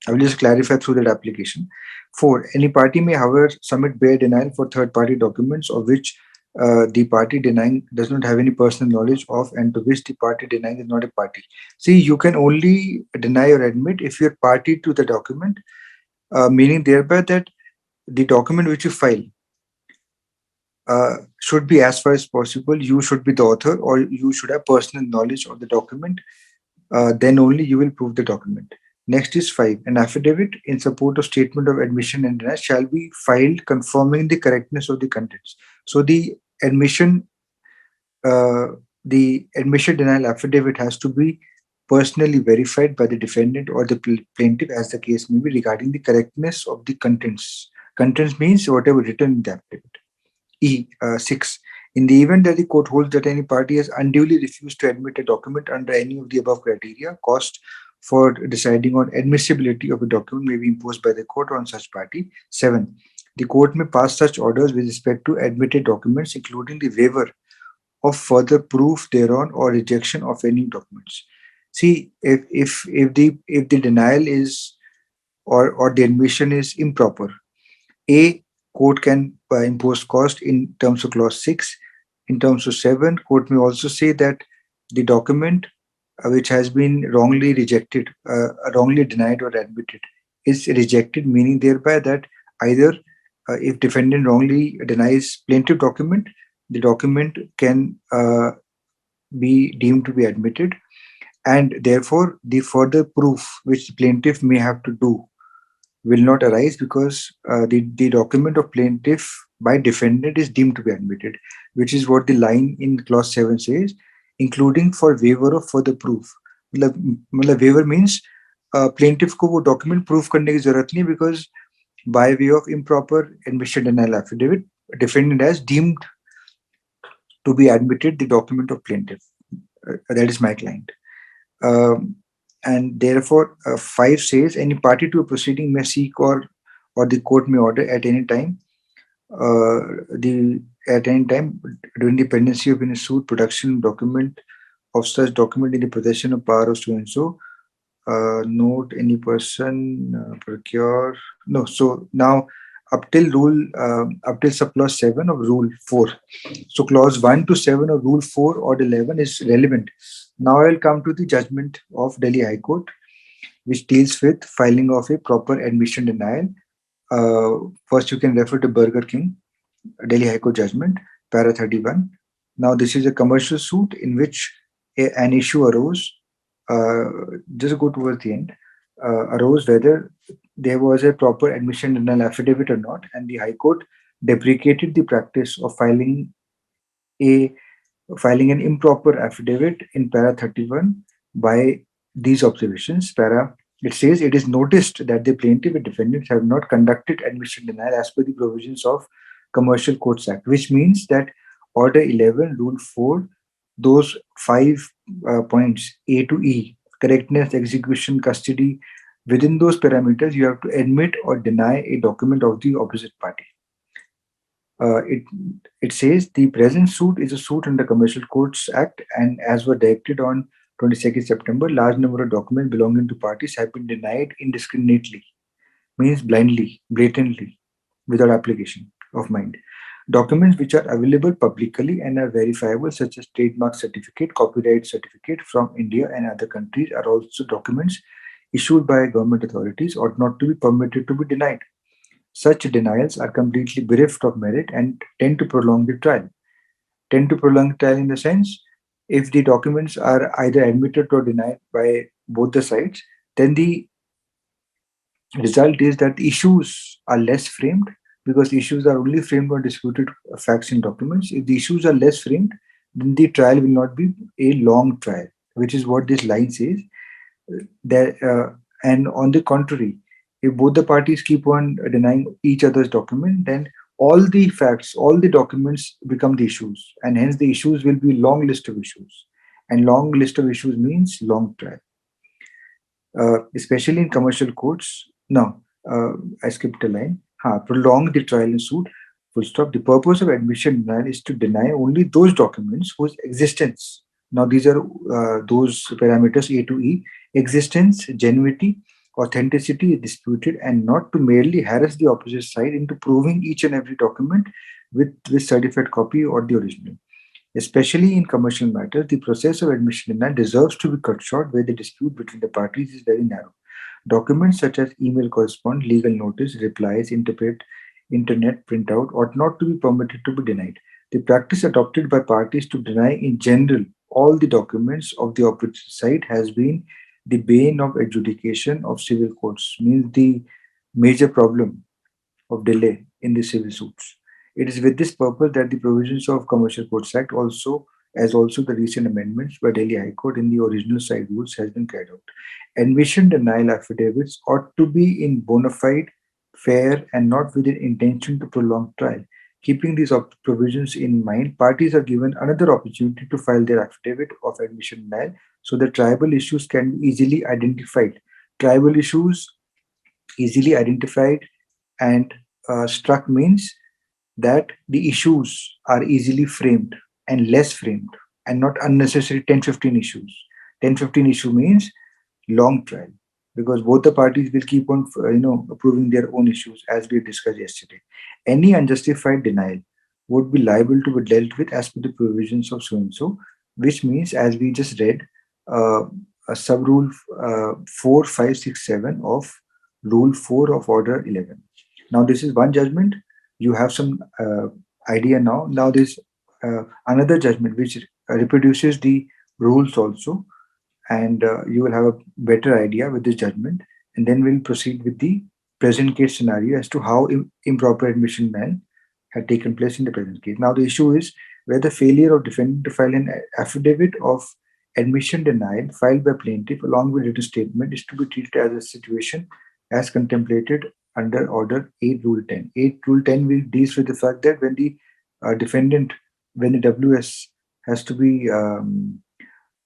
I will just clarify through that application. 4. Any party may, however, submit bare denial for third-party documents of which the party denying does not have any personal knowledge of, and to which the party denying is not a party. See, you can only deny or admit if you're party to the document, meaning thereby that the document which you file should be, as far as possible, you should be the author or you should have personal knowledge of the document. Then only you will prove the document. Next is 5. An affidavit in support of statement of admission and denial shall be filed confirming the correctness of the contents. So admission, the admission denial affidavit has to be personally verified by the defendant or the plaintiff, as the case may be, regarding the correctness of the contents. Contents means whatever written in the affidavit. 6. In the event that the court holds that any party has unduly refused to admit a document under any of the above criteria, cost for deciding on admissibility of a document may be imposed by the court on such party. 7. The court may pass such orders with respect to admitted documents, including the waiver of further proof thereon or rejection of any documents. See, if the denial is or the admission is improper, a court can impose cost in terms of clause 6. In terms of 7, court may also say that the document which has been wrongly rejected, wrongly denied or admitted is rejected, meaning thereby that either if defendant wrongly denies plaintiff document, the document can be deemed to be admitted, and therefore the further proof which the plaintiff may have to do will not arise because the document of plaintiff by defendant is deemed to be admitted, which is what the line in clause 7 says, including for waiver of further proof. मतलब waiver means plaintiff को वो document proof करने की जरूरत नहीं, because by way of improper admission denial affidavit, defendant has deemed to be admitted the document of plaintiff. That is my client. And therefore 5 says any party to a proceeding may seek or the court may order at any time during the pendency of any suit production document of such document in the possession of power of so and so. Note any person procure. No, so now up till subclause 7 of rule 4. So clause 1 to 7 of rule 4 or 11 is relevant. Now I will come to the judgment of Delhi High Court, which deals with filing of a proper admission denial. First, you can refer to Burger King, Delhi High Court judgment, para 31. Now, this is a commercial suit in which an issue arose. Just go towards the end. Arose whether there was a proper admission denial affidavit or not, and the High Court deprecated the practice of filing an improper affidavit in para 31 by these observations. It says it is noticed that the plaintiff and defendants have not conducted admission denial as per the provisions of Commercial Courts Act, which means that Order 11, Rule 4, those 5 points, A to E, correctness, execution, custody, within those parameters, you have to admit or deny a document of the opposite party. It says the present suit is a suit under Commercial Courts Act, and as were directed on 22nd September, large number of documents belonging to parties have been denied indiscriminately, means blindly, blatantly, without application of mind. Documents which are available publicly and are verifiable, such as trademark certificate, copyright certificate from India and other countries, are also documents issued by government authorities, ought not to be permitted to be denied. Such denials are completely bereft of merit and tend to prolong the trial. Tend to prolong the trial in the sense, if the documents are either admitted or denied by both the sides, then the result is that issues are less framed, because issues are only framed on disputed facts and documents. If the issues are less framed, then the trial will not be a long trial, which is what this line says. And on the contrary, if both the parties keep on denying each other's document, then all the facts, all the documents become the issues, and hence the issues will be long list of issues, and long list of issues means long trial. Especially in commercial courts. Now, I skipped a line. Prolong the trial in suit. Full stop. The purpose of admission denial is to deny only those documents whose existence Now, these are those parameters A to E: existence, genuinity, authenticity is disputed, and not to merely harass the opposite side into proving each and every document with certified copy or the original. Especially in commercial matters, the process of admission denial deserves to be cut short where the dispute between the parties is very narrow. Documents such as email correspondence, legal notice, replies, internet printout ought not to be permitted to be denied. The practice adopted by parties to deny in general all the documents of the opposite side has been the bane of adjudication of civil courts, means the major problem of delay in the civil suits. It is with this purpose that the provisions of Commercial Courts Act also as also the recent amendments by Delhi High Court in the original side rules has been carried out. Admission denial affidavits ought to be in bona fide, fair, and not with an intention to prolong trial. Keeping these provisions in mind, parties are given another opportunity to file their affidavit of admission denial so that tribal issues can be easily identified. Tribal issues easily identified and struck means that the issues are easily framed and less framed and not unnecessary 10-15 issues. 10-15 issue means long trial because both the parties will keep on approving their own issues as we discussed yesterday. Any unjustified denial would be liable to be dealt with as per the provisions of so and so, which means as we just read uh, a sub rule 4 5 6 7 of rule 4 of order 11. Now this is one judgment. You have some idea now. Now there's another judgment which reproduces the rules also, and you will have a better idea with this judgment. And then we'll proceed with the present case scenario as to how improper admission ban had taken place in the present case. Now the issue is whether failure of defendant to file an affidavit of admission denial filed by plaintiff along with written statement is to be treated as a situation as contemplated under Order 8 Rule 10. 8 Rule 10 will deals with the fact that when the defendant, when the WS has to be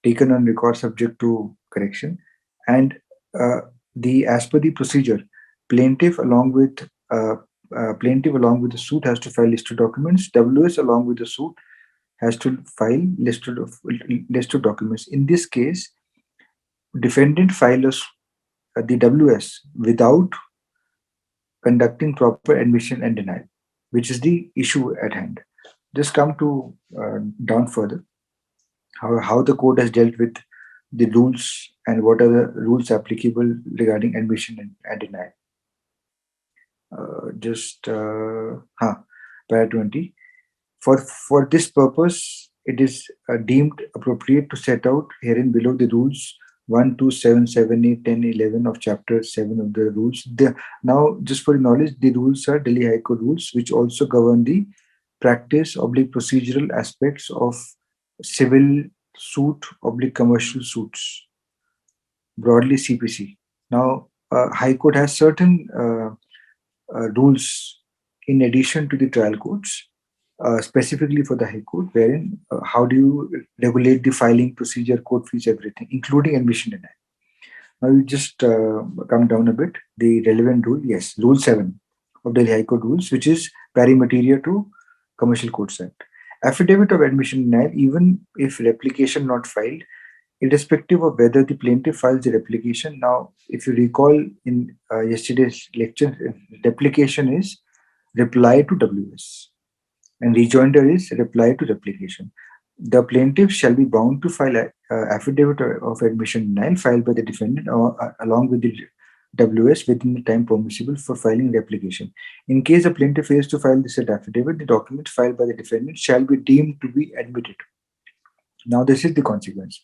taken on record subject to correction, and uh, the as per the procedure, plaintiff along with plaintiff along with the suit has to file list of documents. WS along with the suit has to file list of documents. In this case, defendant files the WS without conducting proper admission and denial, which is the issue at hand. Just come to down further how the court has dealt with the rules and what are the rules applicable regarding admission and denial. Just para 20. For this purpose, it is deemed appropriate to set out herein below the rules 1, 2, 7, 7, 8, 10, 11 of chapter 7 of the rules. Now, just for your knowledge, the rules are Delhi High Court rules, which also govern the practice oblique procedural aspects of civil suit oblique commercial suits, broadly CPC. Now, High Court has certain rules in addition to the trial courts, specifically for the High Court, wherein how do you regulate the filing procedure, court fees, everything, including admission denial. Now you just come down a bit. The relevant rule, yes, Rule 7 of the High Court rules, which is pari materia to Commercial Courts Act. Affidavit of admission denial, even if replication not filed, irrespective of whether the plaintiff files the replication. Now, if you recall in yesterday's lecture, replication is reply to WS and rejoinder is reply to replication. The plaintiff shall be bound to file an affidavit of admission denial filed by the defendant along with the WS within the time permissible for filing replication. In case the plaintiff fails to file the said affidavit, the document filed by the defendant shall be deemed to be admitted. Now, this is the consequence.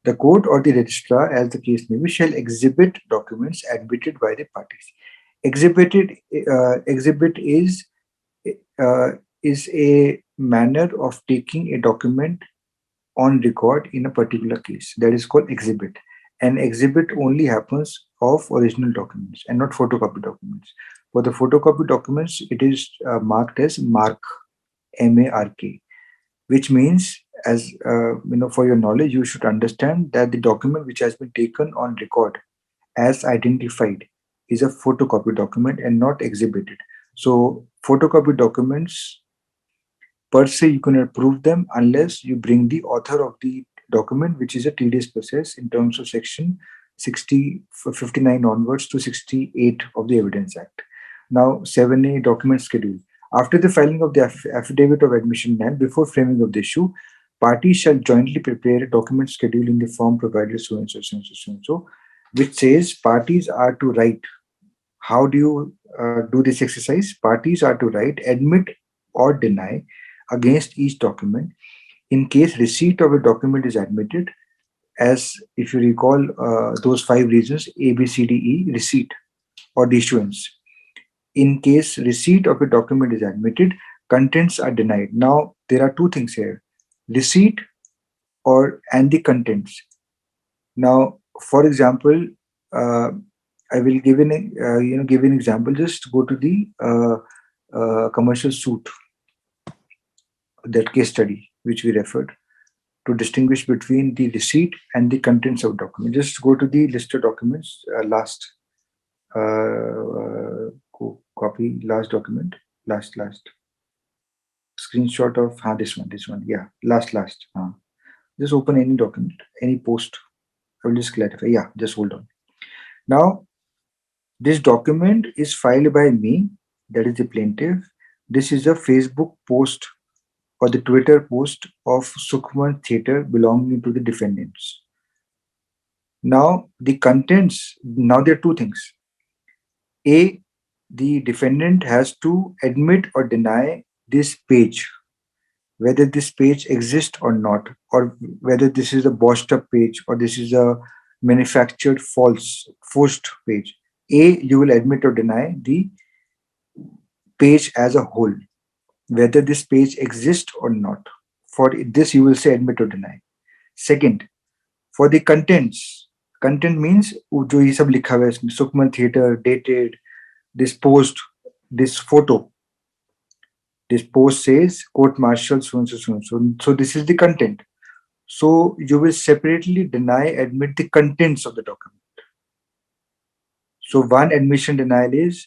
The court or the registrar, as the case may be, shall exhibit documents admitted by the parties. Exhibit is a manner of taking a document on record in a particular case. That is called exhibit. An exhibit only happens of original documents and not photocopy documents. For the photocopy documents, it is marked as mark, MARK, which means, as for your knowledge, you should understand that the document which has been taken on record as identified is a photocopy document and not exhibited. So photocopy documents per se you cannot prove them unless you bring the author of the document, which is a tedious process in terms of section 59 onwards to 68 of the Evidence Act. Now, 7A, document schedule. After the filing of the affidavit of admission and before framing of the issue, parties shall jointly prepare a document schedule in the form provided so and so, so and so, so and so, which says parties are to write. How do you do this exercise? Parties are to write, admit or deny against each document. In case receipt of a document is admitted, as if you recall those 5 reasons, A, B, C, D, E, receipt or the issuance. In case receipt of a document is admitted, contents are denied. Now, there are 2 things here, receipt and the contents. Now, for example, I will give give an example. Just go to the commercial suit, that case study which we referred, to distinguish between the receipt and the contents of document. Just go to the list of documents, last copy, last document, last screenshot of this one, yeah, last. Just open any document, any post. I will just clarify. Yeah, just hold on. Now, this document is filed by me, that is the plaintiff. This is a Facebook post or the Twitter post of Sukhman Theatre belonging to the defendants. Now, the contents, now there are 2 things. A, the defendant has to admit or deny this page, whether this page exists or not, or whether this is a bossed up page or this is a manufactured forced page. A, you will admit or deny the page as a whole, whether this page exists or not. For this, you will say admit or deny. Second, for the contents, content means जो ये सब लिखा हुआ है इसमें, Sukhman Theatre, dated, this post, this photo. This post says court martial so and so, so and so. So this is the content. So you will separately deny, admit the contents of the document. So one admission denial is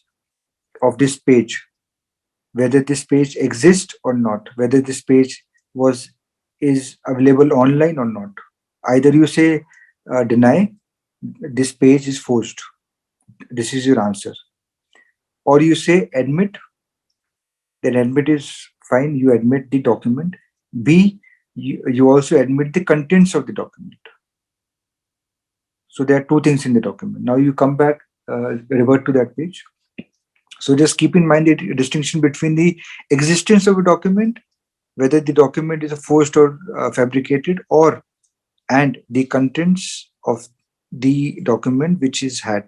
of this page, whether this page exists or not, whether this page is available online or not. Either you say deny, this page is forced. This is your answer. Or you say admit, then admit is fine, you admit the document. B, you also admit the contents of the document. So there are 2 things in the document. Now you come back, revert to that page. So just keep in mind the distinction between the existence of a document, whether the document is forced or fabricated, and the contents of the document which I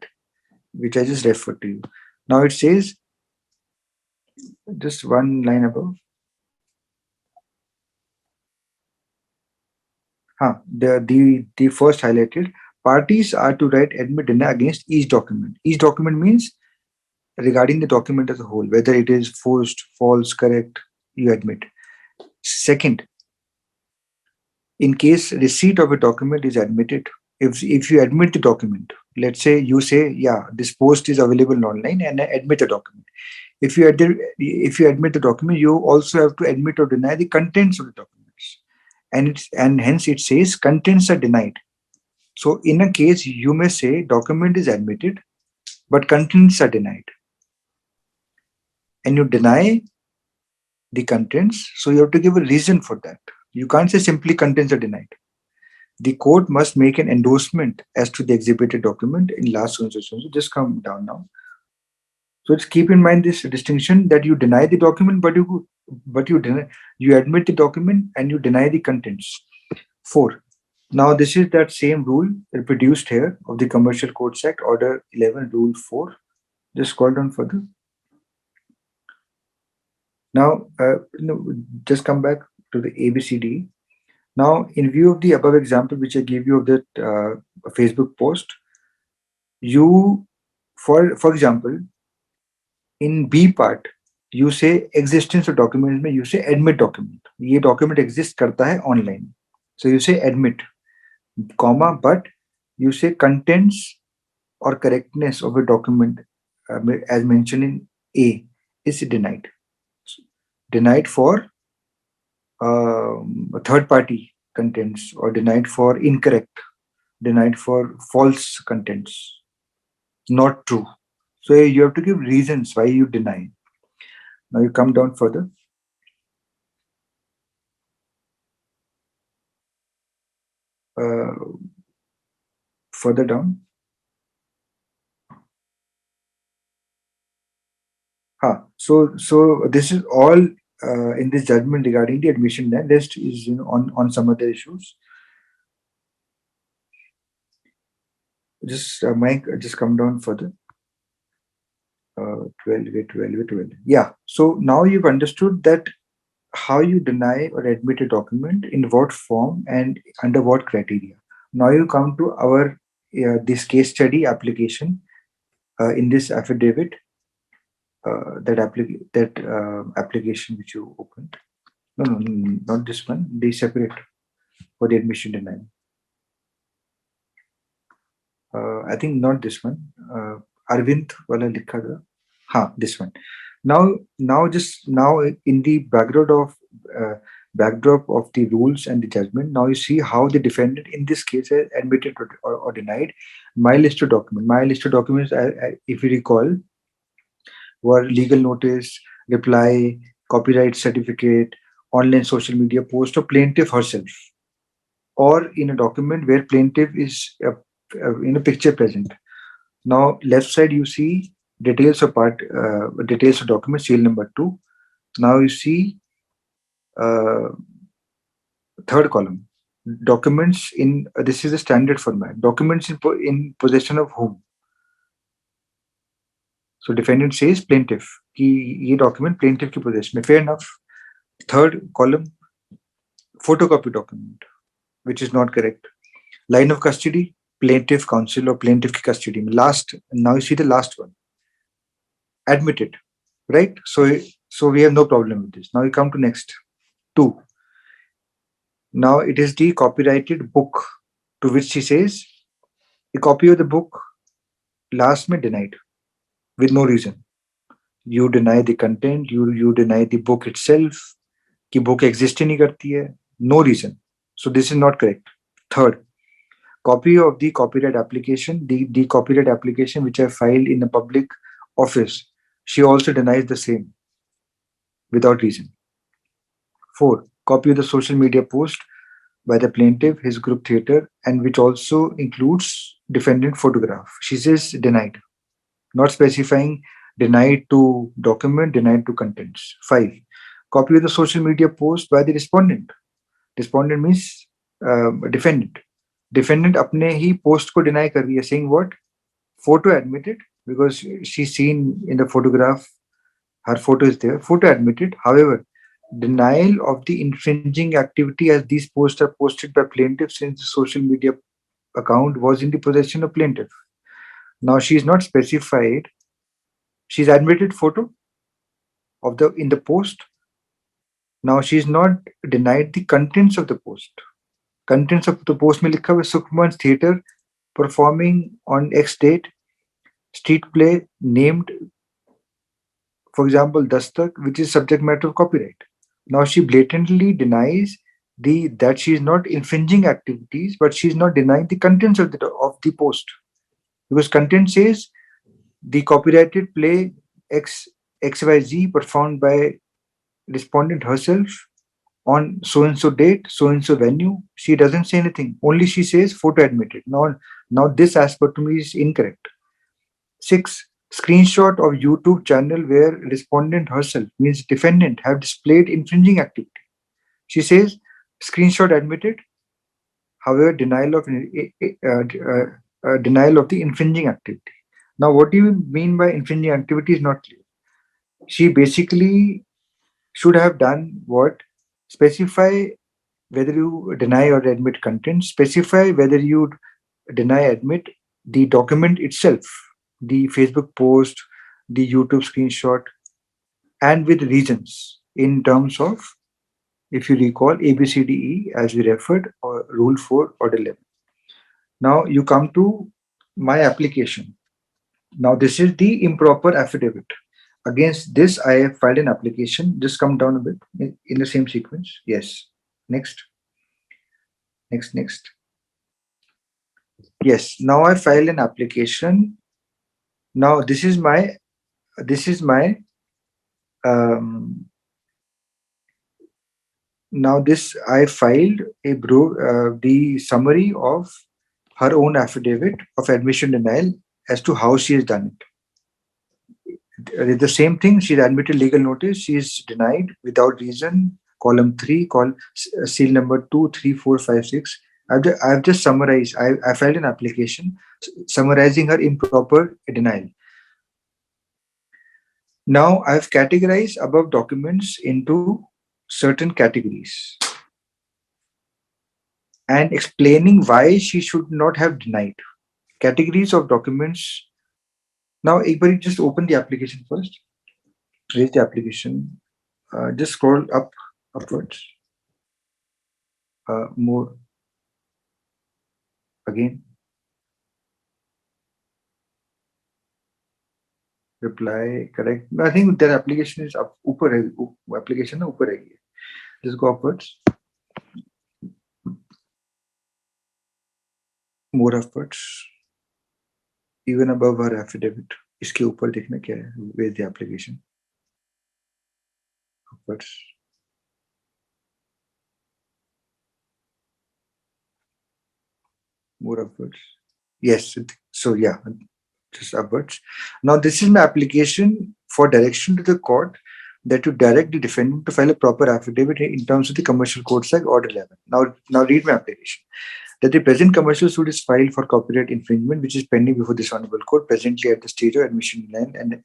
just referred to you. Now it says, just one line above. The first highlighted, parties are to write, admit, deny against each document. Each document means regarding the document as a whole, whether it is forced, false, correct, you admit. Second, in case receipt of a document is admitted, if you admit the document, let's say you say, yeah, this post is available online, and I admit the document. If you admit the document, you also have to admit or deny the contents of the documents, and hence it says contents are denied. So in a case, you may say document is admitted, but contents are denied, and you deny the contents, so you have to give a reason for that. You can't say simply contents are denied. The court must make an endorsement as to the exhibited document in last so. Just come down now. So just keep in mind this distinction, that you deny the document, but you admit the document and you deny the contents. 4. Now this is that same rule reproduced here of the Commercial Courts Act, Order 11, Rule 4. Just scroll down further. Now, just come back to the ABCD. Now, in view of the above example which I gave you of that Facebook post, you, for example, in B part, you say existence of document, you say admit document. ये document exists करता है online. So you say admit, comma, but you say contents or correctness of a document as mentioned in A is denied. Denied for a third party contents, or denied for incorrect, denied for false contents, not true. So you have to give reasons why you deny. Now you come down further. Uh, Further down. So this is all in this judgment regarding the admission. Then rest is on some other issues. Just Mike, just come down further. 12. Yeah. So now you've understood that how you deny or admit a document, in what form, and under what criteria. Now you come to our this case study application in this affidavit. That application which you opened. No, not this one. The separate for the admission denial. I think not this one. Arvind wala likha tha. This one. Now in the backdrop of the rules and the judgment, now you see how the defendant in this case has admitted or denied. My list of documents, if you recall, were legal notice, reply, copyright certificate, online social media post, or plaintiff herself, or in a document where plaintiff is in a picture present. Now, left side you see details of document serial number 2. Now you see uh, third column, documents in this is a standard format. Documents in possession of whom? So defendant says plaintiff कि ये document plaintiff की possession में. Fair enough. Third column, photocopy document, which is not correct. Line of custody, plaintiff counsel or plaintiff की custody में. Last, now you see the last one, admitted, right? So we have no problem with this. Now we come to next 2. Now it is the copyrighted book, to which she says a copy of the book last में denied with no reason. You deny the content, you deny the book itself, कि book exist ही नहीं करती है, no reason. So this is not correct. Third, copy of the copyright application, the copyright application which I filed in a public office, she also denies the same without reason. 4, copy of the social media post by the plaintiff, his group theatre, and which also includes defendant photograph. She says denied, not specifying denied to document, denied to contents. 5, copy of the social media post by the respondent. Respondent means defendant. Defendant अपने ही post को deny कर रही है, saying what? Photo admitted, because she's seen in the photograph, her photo is there. Photo admitted. However, denial of the infringing activity, as these posts are posted by plaintiff since the social media account was in the possession of plaintiff. Now she is not specified. She's admitted photo of the in the post. Now she is not denied the contents of the post. Contents of the post में लिखा हुआ Sukhman's theatre performing on X date, street play named, for example, Dastak, which is subject matter of copyright. Now she blatantly denies that she is not infringing activities, but she is not denying the contents of the post, because content says the copyrighted play XYZ performed by respondent herself on so and so date, so and so venue. She doesn't say anything. Only she says photo admitted. Now this aspect to me is incorrect. 6, screenshot of YouTube channel where respondent herself, means defendant, have displayed infringing activity. She says screenshot admitted. However, denial of the infringing activity. Now, what do you mean by infringing activity is not clear. She basically should have done what? Specify whether you deny or admit content, specify whether you deny, admit the document itself, the Facebook post, the YouTube screenshot, and with reasons in terms of, if you recall, ABCDE as we referred, or Rule 4, Order 11. Now you come to my application. Now this is the improper affidavit. Against this, I have filed an application. Just come down a bit in the same sequence. Yes. Next. Next. Yes, now I file an application. Now this is my um, now this I filed the summary of her own affidavit of admission denial as to how she has done it. The same thing, she's admitted legal notice, she is denied without reason, column 3, seal number 2, 3, 4, 5, 6. I've just summarized, I filed an application summarizing her improper denial. Now I've categorized above documents into certain categories and explaining why she should not have denied. Categories of documents. Now, everybody just open the application first. Raise the application. Just scroll upwards. More again. Reply correct. I think their application is up. Application na upar hai. Just go upwards. More upwards. Even above her affidavit. इसके ऊपर देखना क्या है. Where is the application? Upwards. More upwards. Yes. So yeah, just upwards. Now this is my application for direction to the court that to direct the defendant to file a proper affidavit in terms of the Commercial Code Act Order 11. Now read my application. That the present commercial suit is filed for copyright infringement, which is pending before this honorable court, presently at the stage of admission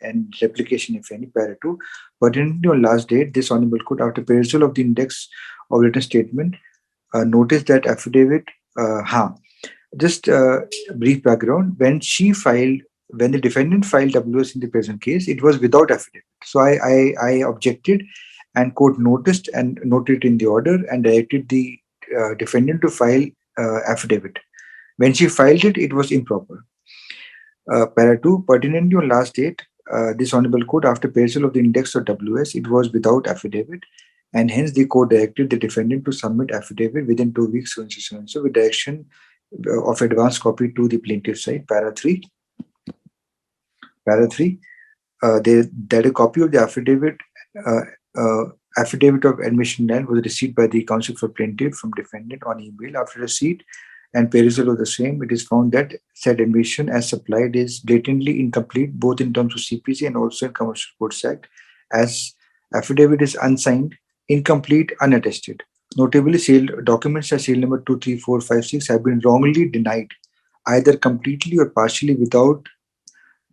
and replication, if any, prior to, pertinently on last date, this honorable court, after perusal of the index of written statement, notice that affidavit, just brief background, when the defendant filed WS in the present case, it was without affidavit. So I objected, and court noticed and noted in the order and directed the defendant to file affidavit. When she filed it, it was improper. Para 2, pertinently on last date, this honorable court, after perusal of the index of WS, it was without affidavit, and hence the court directed the defendant to submit affidavit within 2 weeks, so with direction of advance copy to the plaintiff side. Para 3, that a copy of the affidavit of admission was received by the counsel for plaintiff from defendant on email. After receipt and perusal of the same, it is found that said admission as supplied is blatantly incomplete both in terms of CPC and also in Commercial Code Act, as affidavit is unsigned, incomplete, unattested. Notably, documents as seal number 2, 3, 4, 5, 6 have been wrongly denied, either completely or partially, without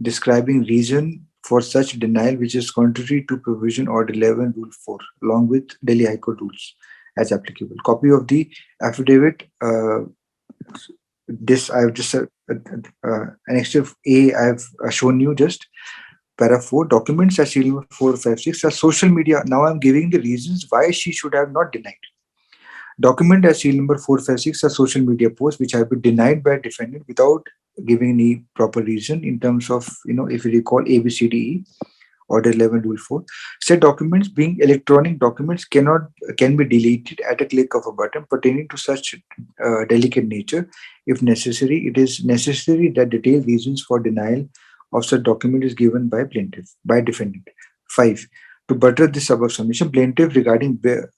describing reason for such denial, which is contrary to provision Order 11, Rule 4, along with Delhi High Court rules as applicable. Copy of the affidavit. This I have just annexure A. I have shown you just. Para 4, documents as seal number 4, 5, 6 are social media. Now I am giving the reasons why she should have not denied. Document as seal number 4, 5, 6 are social media posts which have been denied by defendant without giving any proper reason in terms of, if you recall ABCDE, Order 11, Rule 4. Said documents being electronic documents can be deleted at a click of a button pertaining to such delicate nature. If necessary, it is necessary that detailed reasons for denial of such document is given by defendant. 5. To buttress this above submission, plaintiff regarding bare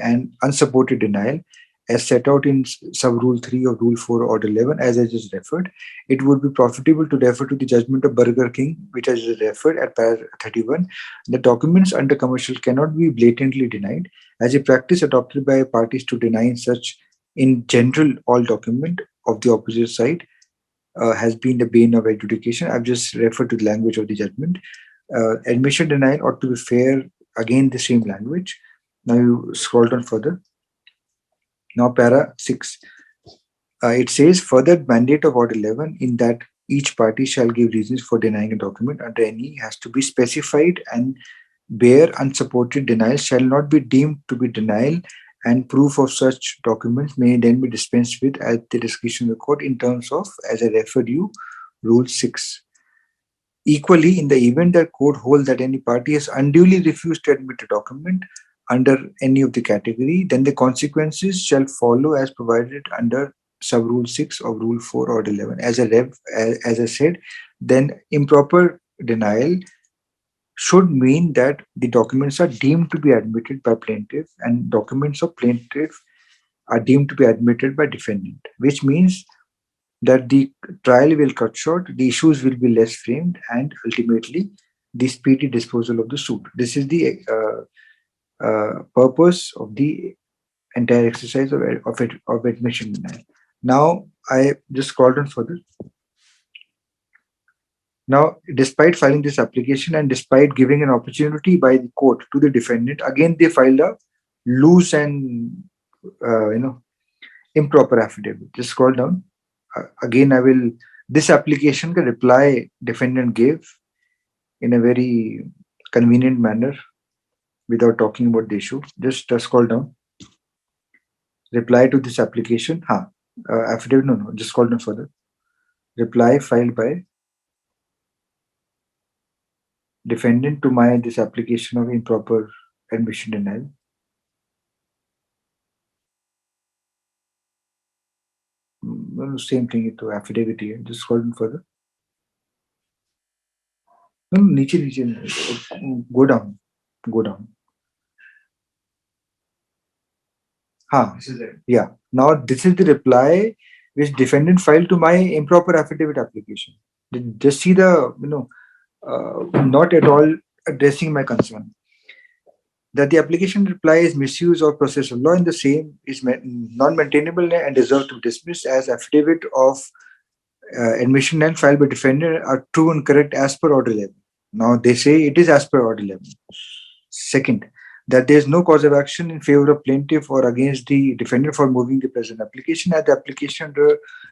and unsupported denial as set out in sub-rule 3 of Rule 4 Order 11, as I just referred, it would be profitable to refer to the judgment of Burger King, which I just referred at paragraph 31. The documents under commercial cannot be blatantly denied, as a practice adopted by parties to deny in general all document of the opposite side has been the bane of adjudication. I've just referred to the language of the judgment. Admission denial ought to be fair, again the same language. Now you scroll down further. Now para 6, it says further mandate of Order 11 in that each party shall give reasons for denying a document under any has to be specified, and bare unsupported denial shall not be deemed to be denial, and proof of such documents may then be dispensed with at the discretion of the court in terms of, as I referred you, Rule 6. Equally, in the event that court holds that any party has unduly refused to admit a document, under any of the category, then the consequences shall follow as provided under sub rule 6 of rule 4 or 11. As I said, then improper denial should mean that the documents are deemed to be admitted by plaintiff and documents of plaintiff are deemed to be admitted by defendant, which means that the trial will cut short, the issues will be less framed, and ultimately the speedy disposal of the suit. This is the purpose of the entire exercise of admission denial. Now, I just scrolled on further. Now, despite filing this application and despite giving an opportunity by the court to the defendant, again they filed a loose and improper affidavit. Just scroll down. Again, I will. This application, the reply defendant gave in a very convenient manner without talking about the issue. Just scroll down. Reply to this application. Affidavit. No. Just scroll down further. Reply filed by defendant to my this application of improper admission denial. Same thing to affidavit here. Just scroll down further. No, niche. Go down. This is it. Yeah. Now this is the reply which defendant filed to my improper affidavit application. Just see the not at all addressing my concern. That the application reply is misuse of process of law and the same is non-maintainable and deserves to be dismissed as affidavit of admission and filed by defendant are true and correct as per order 11. Now they say it is as per order 11. Second, that there is no cause of action in favor of plaintiff or against the defendant for moving the present application, as the application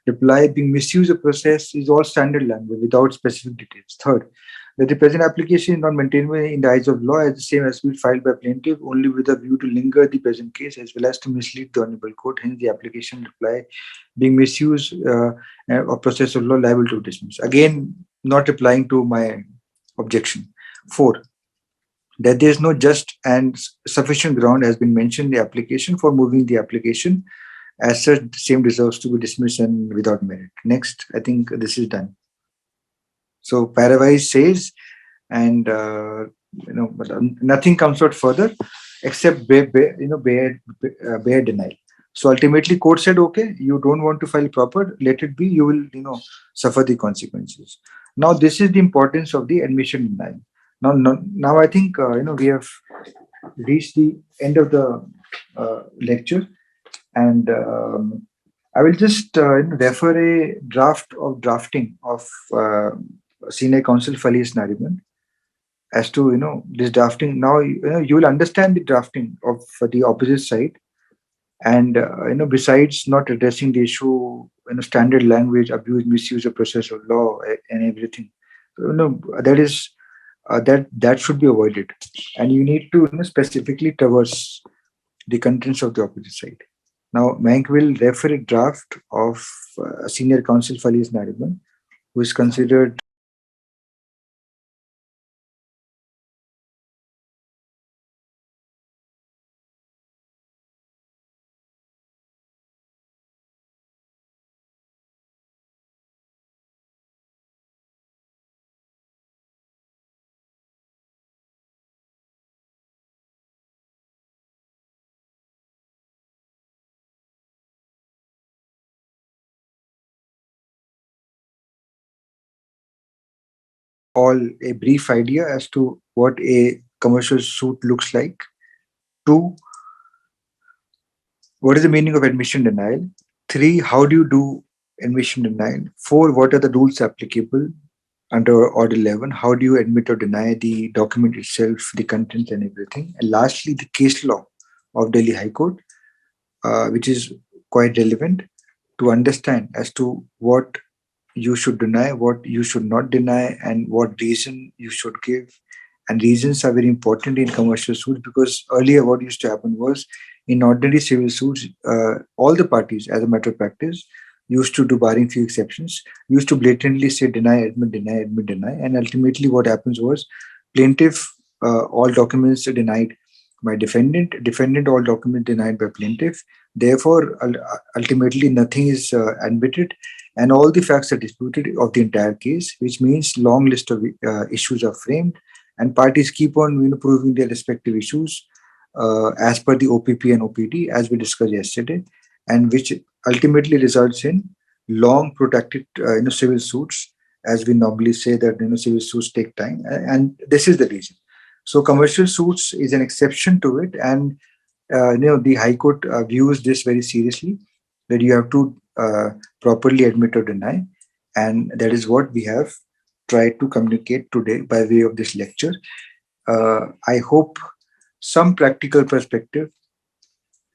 reply being misuse of process is all standard language without specific details. Third, that the present application is not maintainable in the eyes of law as the same as be filed by plaintiff only with a view to linger the present case as well as to mislead the honorable court. Hence, the application reply being misuse of process of law liable to dismiss. Again, not replying to my objection. Four, that there is no just and sufficient ground has been mentioned in the application for moving the application. As such, the same deserves to be dismissed and without merit. Next, I think this is done. So Paravise says, and but nothing comes out further except bare denial. So ultimately, court said, okay, you don't want to file proper, let it be. You will suffer the consequences. Now, this is the importance of the admission denial. Now I think we have reached the end of the lecture, and I will just refer a draft of drafting of Senior Counsel Fali's Nariman as to this drafting. Now you will understand the drafting of the opposite side, and besides not addressing the issue, standard language, abuse, misuse of process of law, and everything. That is. That should be avoided, and you need to specifically traverse the contents of the opposite side. Now, Mayank will refer a draft of Senior Counsel Fali's Nariman, who is considered all a brief idea as to what a commercial suit looks like. 2, what is the meaning of admission denial? 3, how do you do admission denial? 4, what are the rules applicable under Order 11? How do you admit or deny the document itself, the contents and everything? And lastly, the case law of Delhi High Court, which is quite relevant to understand as to what you should deny, what you should not deny, and what reason you should give. And reasons are very important in commercial suits, because earlier what used to happen was in ordinary civil suits, all the parties, as a matter of practice, used to do, barring few exceptions, used to blatantly say deny, admit, and ultimately what happens was plaintiff, all documents are denied by defendant all documents denied by plaintiff. Therefore, ultimately nothing is admitted, and all the facts are disputed of the entire case, which means long list of issues are framed, and parties keep on proving their respective issues as per the OPP and OPD, as we discussed yesterday, and which ultimately results in long protracted civil suits, as we normally say that civil suits take time, and this is the reason. So commercial suits is an exception to it, and the High Court views this very seriously, that you have to properly admit or deny, and that is what we have tried to communicate today by way of this lecture. I hope some practical perspective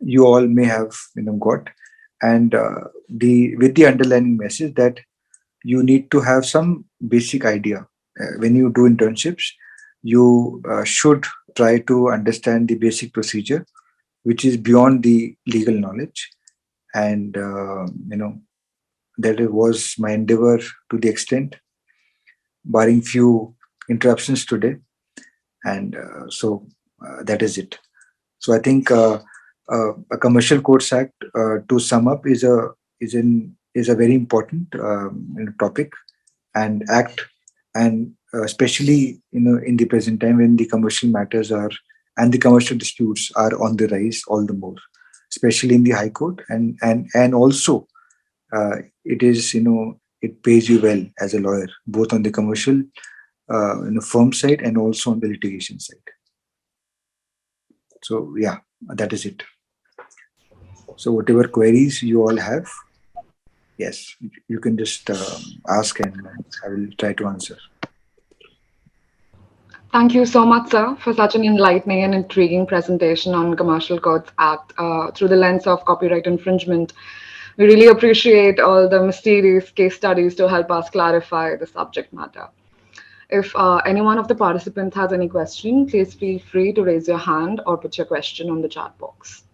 you all may have got, and the with the underlying message that you need to have some basic idea when you do internships. You should try to understand the basic procedure, which is beyond the legal knowledge, and that it was my endeavor to the extent, barring few interruptions today, and that is it. So I think a Commercial Courts Act, to sum up, is a very important topic and act, and especially in the present time when the commercial matters are and the commercial disputes are on the rise all the more, especially in the High Court, and also it is it pays you well as a lawyer, both on the commercial firm side and also on the litigation side. So yeah, that is it. So whatever queries you all have, yes, you can just ask, and I will try to answer. Thank you so much, sir, for such an enlightening and intriguing presentation on Commercial Courts Act through the lens of copyright infringement. We really appreciate all the mysterious case studies to help us clarify the subject matter. If any one of the participants has any question, please feel free to raise your hand or put your question on the chat box.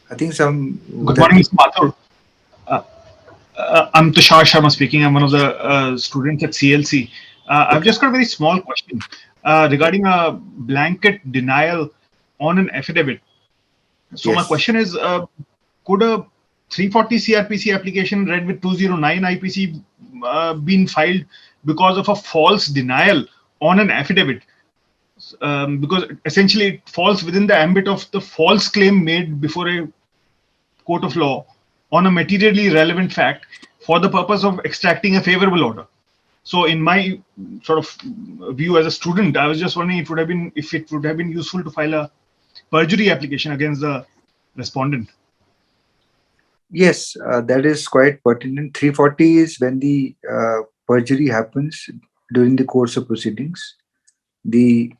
I think some. Good morning, Mr. Mathur. I'm Tushar Sharma speaking. I'm one of the students at CLC. I've just got a very small question regarding a blanket denial on an affidavit. So my Yes. question is, could a 340 CRPC application read with 209 IPC been filed because of a false denial on an affidavit? Because essentially it falls within the ambit of the false claim made before a court of law on a materially relevant fact for the purpose of extracting a favorable order. So in my sort of view as a student, I was just wondering if it would have been useful to file a perjury application against the respondent. Yes, that is quite pertinent. 340 is when the perjury happens during the course of proceedings. The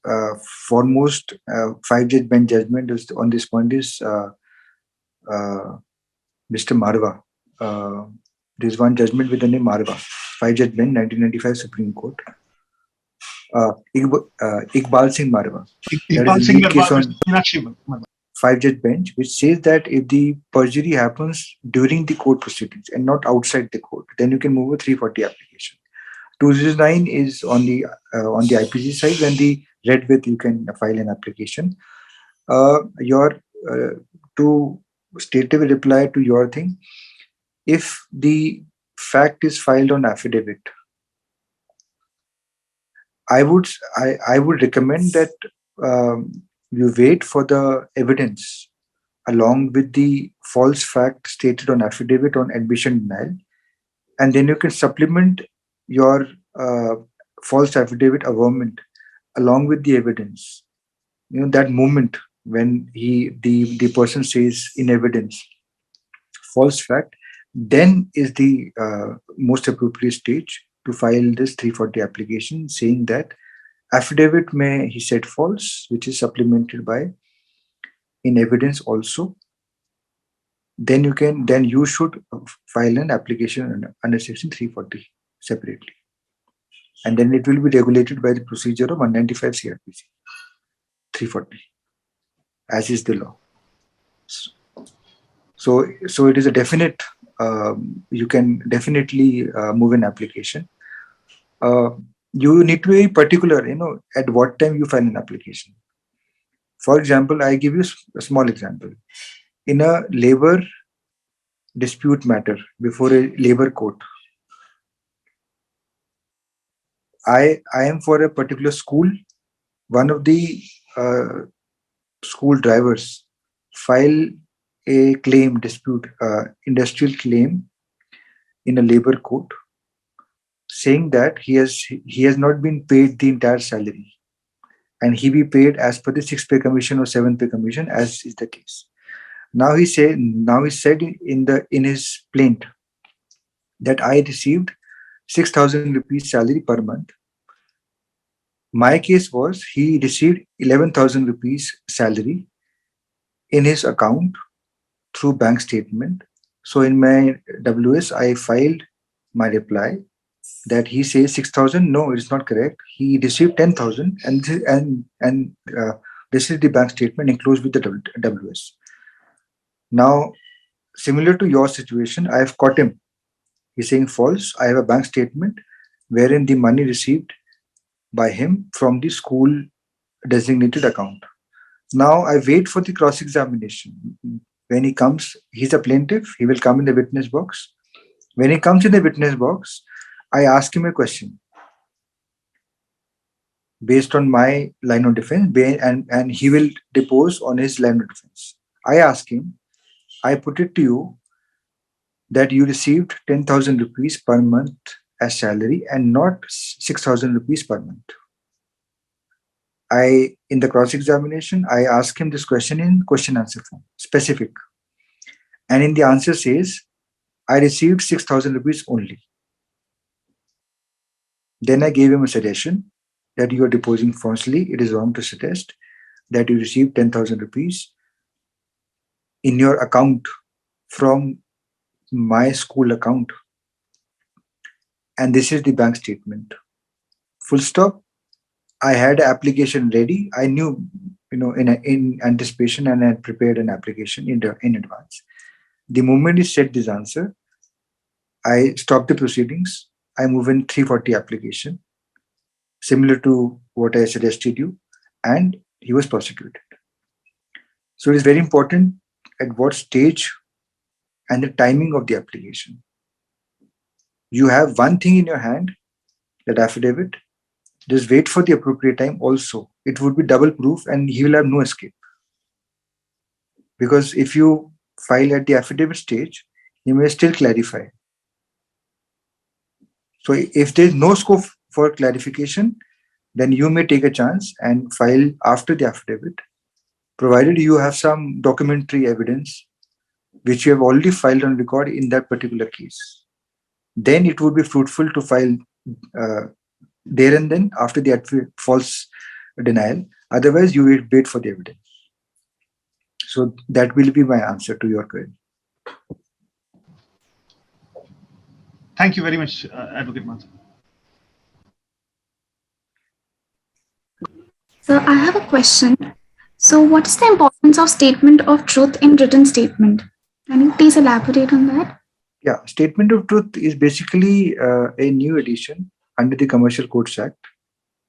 foremost 5-judge bench judgment on this point is Mr. Marwa. There is one judgment with the name Marwa, 5-judge bench, 1995 Supreme Court. Iqbal Singh Marwa. That is the lead case on 5-judge bench, which says that if the perjury happens during the court proceedings and not outside the court, then you can move a 340 application. 209 is on the IPC side. When the read with, you can file an application. To state a reply to your thing, if the fact is filed on affidavit, I would recommend that you wait for the evidence along with the false fact stated on affidavit on admission denial, and then you can supplement your false affidavit averment along with the evidence, that moment when the person says in evidence false fact, then is the most appropriate stage to file this 340 application saying that affidavit may he said false, which is supplemented by in evidence also. Then you should file an application under section 340 separately, and then it will be regulated by the procedure of 195 CRPC 340, as is the law. So it is a definite. You can definitely move an application. You need to be particular, at what time you file an application. For example, I give you a small example. In a labor dispute matter before a labor court, I am for a particular school. One of the school drivers file a claim dispute, industrial claim in a labor court, saying that he has not been paid the entire salary, and he be paid as per the 6th pay commission or 7th pay commission, as is the case. Now he said in his plaint that I received 6,000 rupees salary per month. My case was he received 11,000 rupees salary in his account through bank statement. So in my WS, I filed my reply that he says 6,000. No, it's not correct. He received 10,000, and this is the bank statement enclosed with the WS. Now, similar to your situation, I have caught him. He's saying false. I have a bank statement wherein the money received by him from the school designated account. Now I wait for the cross-examination. When he comes, he's a plaintiff. He will come in the witness box. When he comes in the witness box, I ask him a question based on my line of defense, and he will depose on his line of defense. I ask him, I put it to you that you received 10,000 rupees per month as salary and not 6,000 rupees per month. In the cross-examination, I ask him this question in question answer form, specific. And in the answer says, I received 6,000 rupees only. Then I gave him a suggestion that you are deposing falsely. It is wrong to suggest that you received 10,000 rupees in your account from my school account. And this is the bank statement. Full stop. I had an application ready. I knew, in anticipation, and I had prepared an application in advance. The moment he said this answer, I stopped the proceedings. I move in 340 application, similar to what I suggested you, and he was prosecuted. So it is very important at what stage and the timing of the application. You have one thing in your hand, that affidavit. Just wait for the appropriate time also. It would be double proof and he will have no escape. Because if you file at the affidavit stage, he may still clarify. So if there is no scope for clarification, then you may take a chance and file after the affidavit, provided you have some documentary evidence which you have already filed on record in that particular case. Then it would be fruitful to file there and then after the false denial. Otherwise, you will wait for the evidence. So that will be my answer to your query. Thank you very much, Advocate Mathur. So I have a question. So what is the importance of statement of truth in written statement? Can you please elaborate on that? Yeah, statement of truth is basically a new edition under the Commercial Codes Act,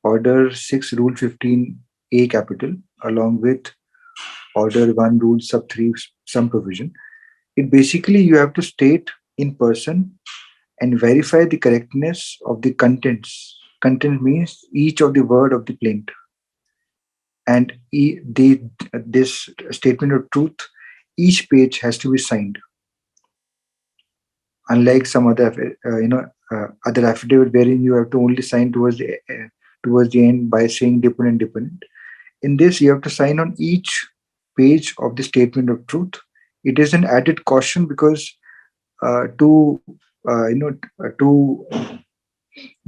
Order 6, Rule 15A capital, along with Order 1, Rule Sub 3, some provision. It basically, you have to state in person and verify the correctness of the contents. Content means each of the word of the plaint. And this statement of truth, each page has to be signed. Unlike some other, other affidavit wherein you have to only sign towards the end by saying deponent deponent. In this, you have to sign on each page of the statement of truth. It is an added caution because to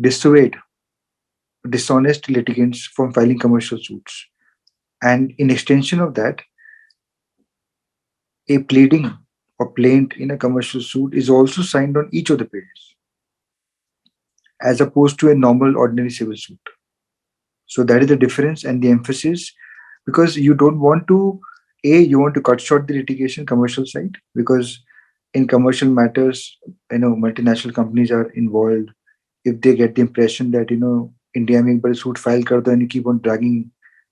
dissuade dishonest litigants from filing commercial suits. And in extension of that, a pleading or plaint in a commercial suit is also signed on each of the pages, as opposed to a normal ordinary civil suit. So that is the difference and the emphasis, because you don't want to, you want to cut short the litigation commercial side, because in commercial matters, multinational companies are involved. If they get the impression that, India mein bade suit file kar do and you keep on dragging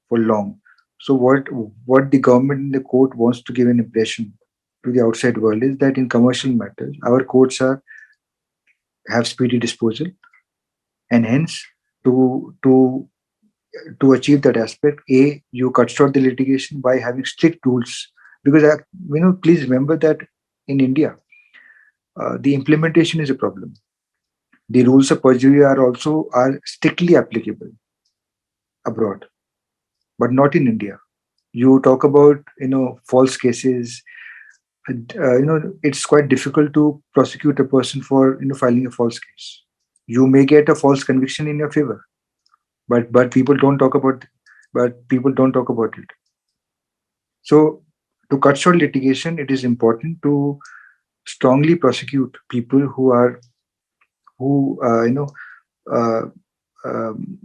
for long. So what the government and the court wants to give an impression to the outside world is that in commercial matters, our courts have speedy disposal, and hence to achieve that aspect, you cut short the litigation by having strict rules. Because please remember that in India, the implementation is a problem. The rules of perjury are strictly applicable abroad, but not in India. You talk about false cases. It's quite difficult to prosecute a person for filing a false case. You may get a false conviction in your favor, but people don't talk about it. So to cut short litigation, it is important to strongly prosecute people who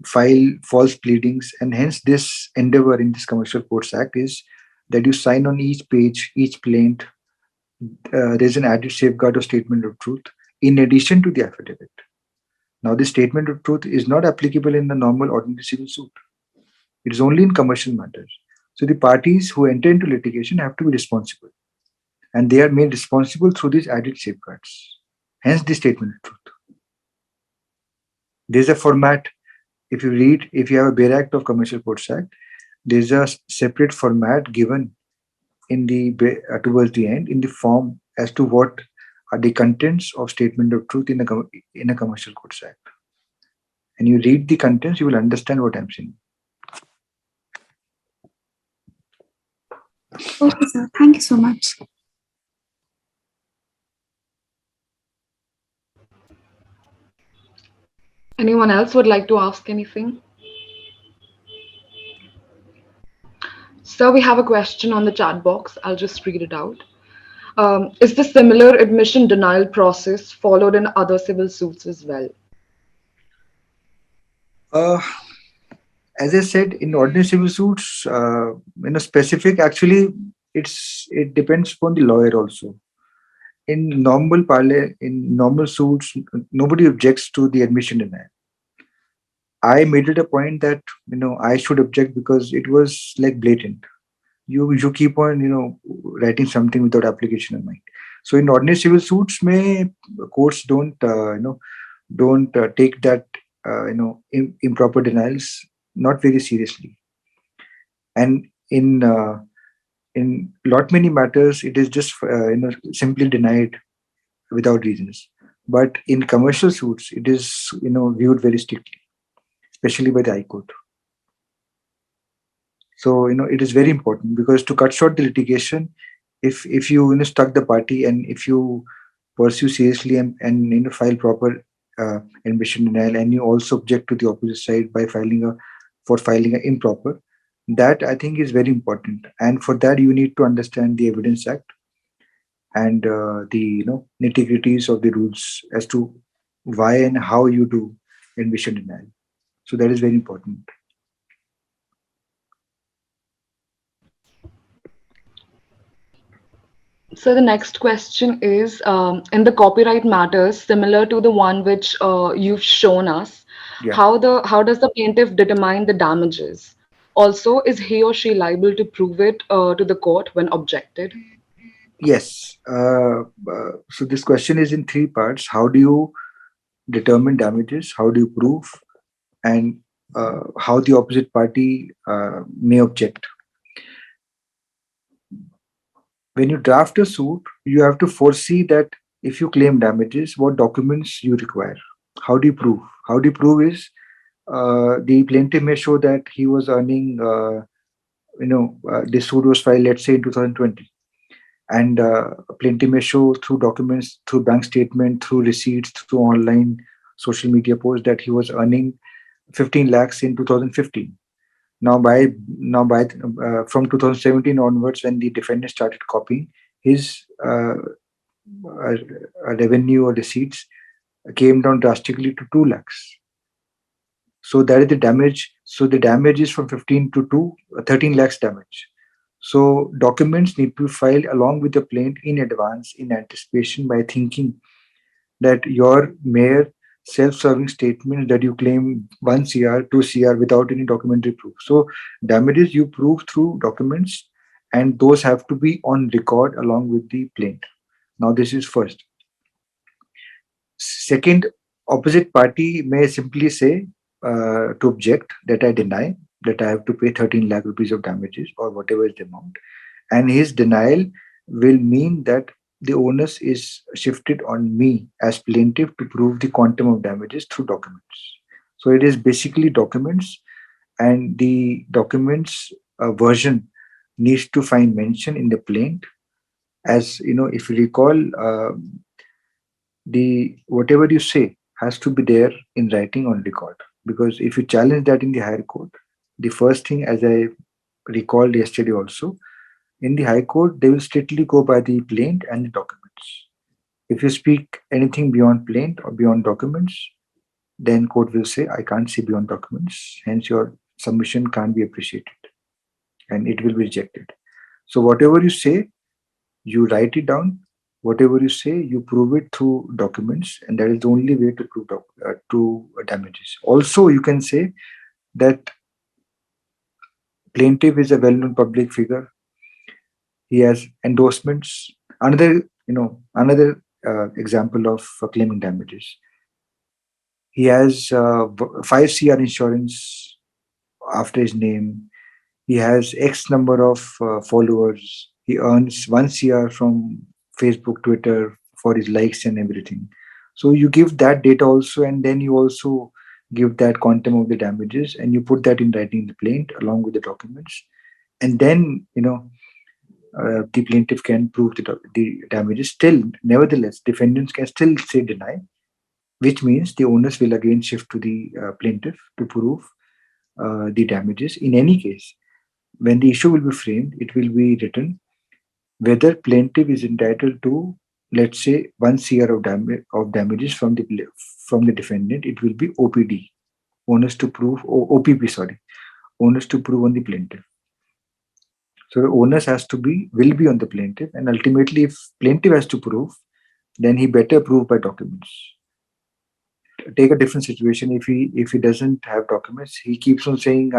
file false pleadings, and hence this endeavor in this Commercial Courts Act is that you sign on each page, each plaint. There's an added safeguard of statement of truth in addition to the affidavit. Now, the statement of truth is not applicable in the normal ordinary civil suit. It is only in commercial matters. So the parties who enter into litigation have to be responsible, and they are made responsible through these added safeguards. Hence, the statement of truth. There's a format. If you have a Bare Act of Commercial Courts Act, there's a separate format given in the towards the end in the form as to what are the contents of statement of truth in a Commercial Courts Act. And you read the contents, you will understand what I'm saying. Okay, sir. Thank you so much. Anyone else would like to ask anything? So we have a question on the chat box. I'll just read it out. Is the similar admission denial process followed in other civil suits as well? As I said, in ordinary civil suits, specific, actually, it depends upon the lawyer also. In normal suits, nobody objects to the admission denial. I made it a point that I should object because it was like blatant. You keep on writing something without application in mind. So in ordinary civil suits, courts don't take that improper denials not very seriously. And in lot many matters, it is just simply denied without reasons. But in commercial suits, it is viewed very strictly, especially by the High Court. So it is very important, because to cut short the litigation, if you stuck the party, and if you pursue seriously and file proper admission denial, and you also object to the opposite side by filing an improper, that I think is very important. And for that, you need to understand the Evidence Act and the nitty-gritties of the rules as to why and how you do admission denial. So that is very important. So the next question is, in the copyright matters, similar to the one which you've shown us, Yeah. how does the plaintiff determine the damages? Also, is he or she liable to prove it to the court when objected? Yes. So this question is in three parts. How do you determine damages? How do you prove? And how the opposite party may object. When you draft a suit, you have to foresee that if you claim damages, what documents you require. How do you prove? How do you prove is the plaintiff may show that he was earning, this suit was filed, let's say, in 2020. And plaintiff may show through documents, through bank statement, through receipts, through online social media posts that he was earning 15 lakhs in 2015. Now, from 2017 onwards, when the defendant started copying, his revenue or receipts came down drastically to 2 lakhs. So that is the damage. So the damage is from 15 to 13 lakhs damage. So documents need to be filed along with the plaint in advance, in anticipation, by thinking that your mere self-serving statement that you claim 1 CR, 2 CR without any documentary proof. So damages you prove through documents, and those have to be on record along with the plaint. Now this is first. Second, opposite party may simply say to object that I deny that I have to pay 13 lakh rupees of damages or whatever is the amount. And his denial will mean that the onus is shifted on me as plaintiff to prove the quantum of damages through documents. So it is basically documents, and the documents version needs to find mention in the plaint. As you know, if you recall, the whatever you say has to be there in writing on record. Because if you challenge that in the higher court, the first thing, as I recalled yesterday also, in the High Court, they will strictly go by the plaint and the documents. If you speak anything beyond plaint or beyond documents, then court will say, I can't see beyond documents, hence your submission can't be appreciated, and it will be rejected. So whatever you say, you write it down. Whatever you say, you prove it through documents, and that is the only way to prove damages. Also, you can say that plaintiff is a well-known public figure. He has endorsements. Another example of claiming damages. He has 5 CR insurance after his name. He has X number of followers. He earns 1 CR from Facebook, Twitter for his likes and everything. So you give that data also, and then you also give that quantum of the damages, and you put that in writing in the plaint along with the documents. And then, the plaintiff can prove the damages. Still, nevertheless, defendants can still say deny, which means the onus will again shift to the plaintiff to prove the damages. In any case, when the issue will be framed, it will be written whether plaintiff is entitled to, let's say, 1 CR of damages from the defendant. It will be OPD, onus to prove, OPP, sorry, onus to prove on the plaintiff. So the onus will be on the plaintiff, and ultimately, if plaintiff has to prove, then he better prove by documents. Take a different situation. If he doesn't have documents, he keeps on saying,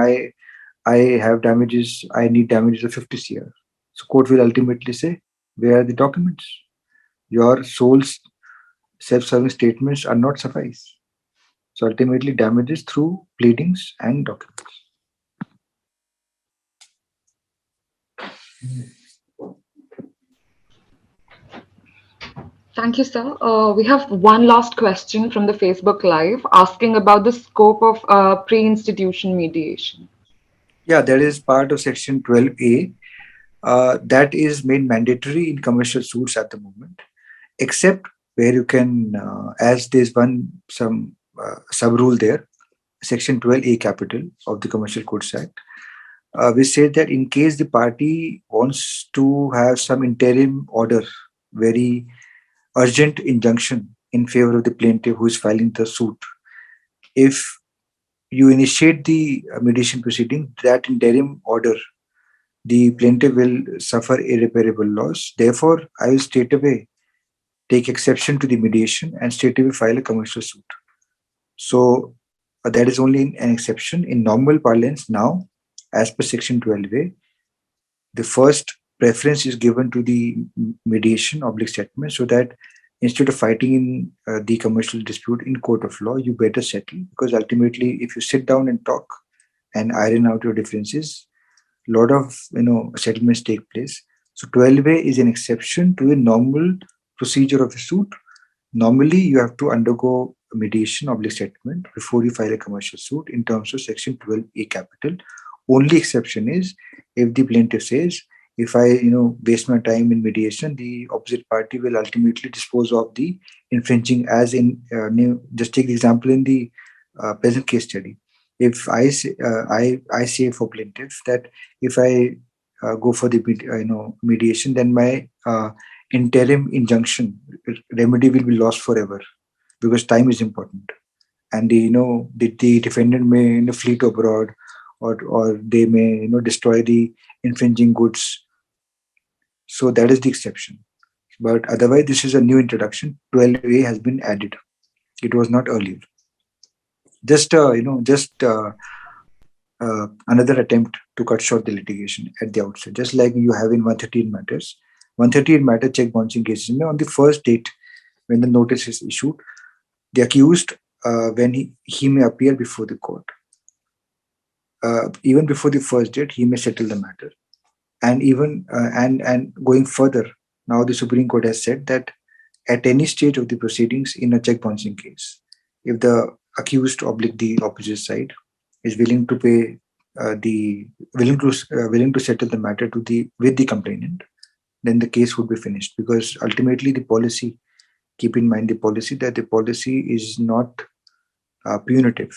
I have damages, I need damages of 50 CR. So court will ultimately say, where are the documents? Your sole self-serving statements are not suffice. So ultimately, damages through pleadings and documents. Thank you, sir. We have one last question from the Facebook Live asking about the scope of pre-institution mediation. Yeah, that is part of Section 12A. That is made mandatory in commercial suits at the moment, except where you can, as there's some sub-rule there, Section 12A capital of the Commercial Courts Act. We say that in case the party wants to have some interim order, very urgent injunction in favor of the plaintiff who is filing the suit, if you initiate the mediation proceeding, that interim order, the plaintiff will suffer irreparable loss. Therefore, I will straight away take exception to the mediation and straight away file a commercial suit. So that is only an exception. In normal parlance now, as per Section 12A, the first preference is given to the mediation settlement, so that instead of fighting in the commercial dispute in court of law, you better settle, because ultimately, if you sit down and talk and iron out your differences, a lot of settlements take place. So 12A is an exception to a normal procedure of a suit. Normally, you have to undergo mediation or settlement before you file a commercial suit in terms of Section 12A capital. Only exception is if the plaintiff says, if I waste my time in mediation, the opposite party will ultimately dispose of the infringing, as in just take the example in the present case study. If I say, I say for plaintiff that if I go for the mediation, then my interim injunction remedy will be lost forever, because time is important, and the defendant may flee to abroad, or they may destroy the infringing goods. So that is the exception. But otherwise, this is a new introduction. 12A has been added. It was not earlier. Just another attempt to cut short the litigation at the outset, just like you have in 138 matters. 138 matter check bouncing cases. On the first date when the notice is issued, the accused, when he may appear before the court. Even before the first date, he may settle the matter. And even and going further, now the Supreme Court has said that at any stage of the proceedings in a check bouncing case, if the accused oblique the opposite side is willing to pay willing to settle the matter with the complainant, then the case would be finished. Because ultimately the policy, keep in mind the policy, that the policy is not punitive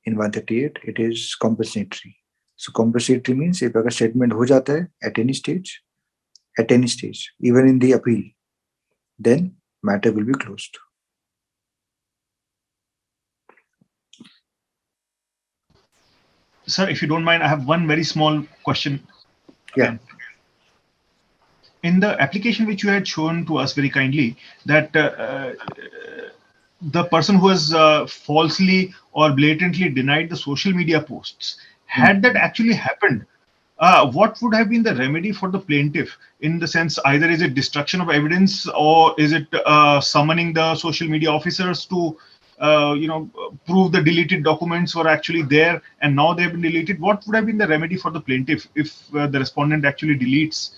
in 138, it is compensatory. So compensatory means if a settlement ho jata hai at any stage, even in the appeal, then matter will be closed. Sir, if you don't mind, I have one very small question. Yeah. In the application which you had shown to us very kindly, that the person who has falsely or blatantly denied the social media posts, had that actually happened, what would have been the remedy for the plaintiff? In the sense, either is it destruction of evidence, or is it summoning the social media officers to prove the deleted documents were actually there and now they've been deleted? What would have been the remedy for the plaintiff if the respondent actually deletes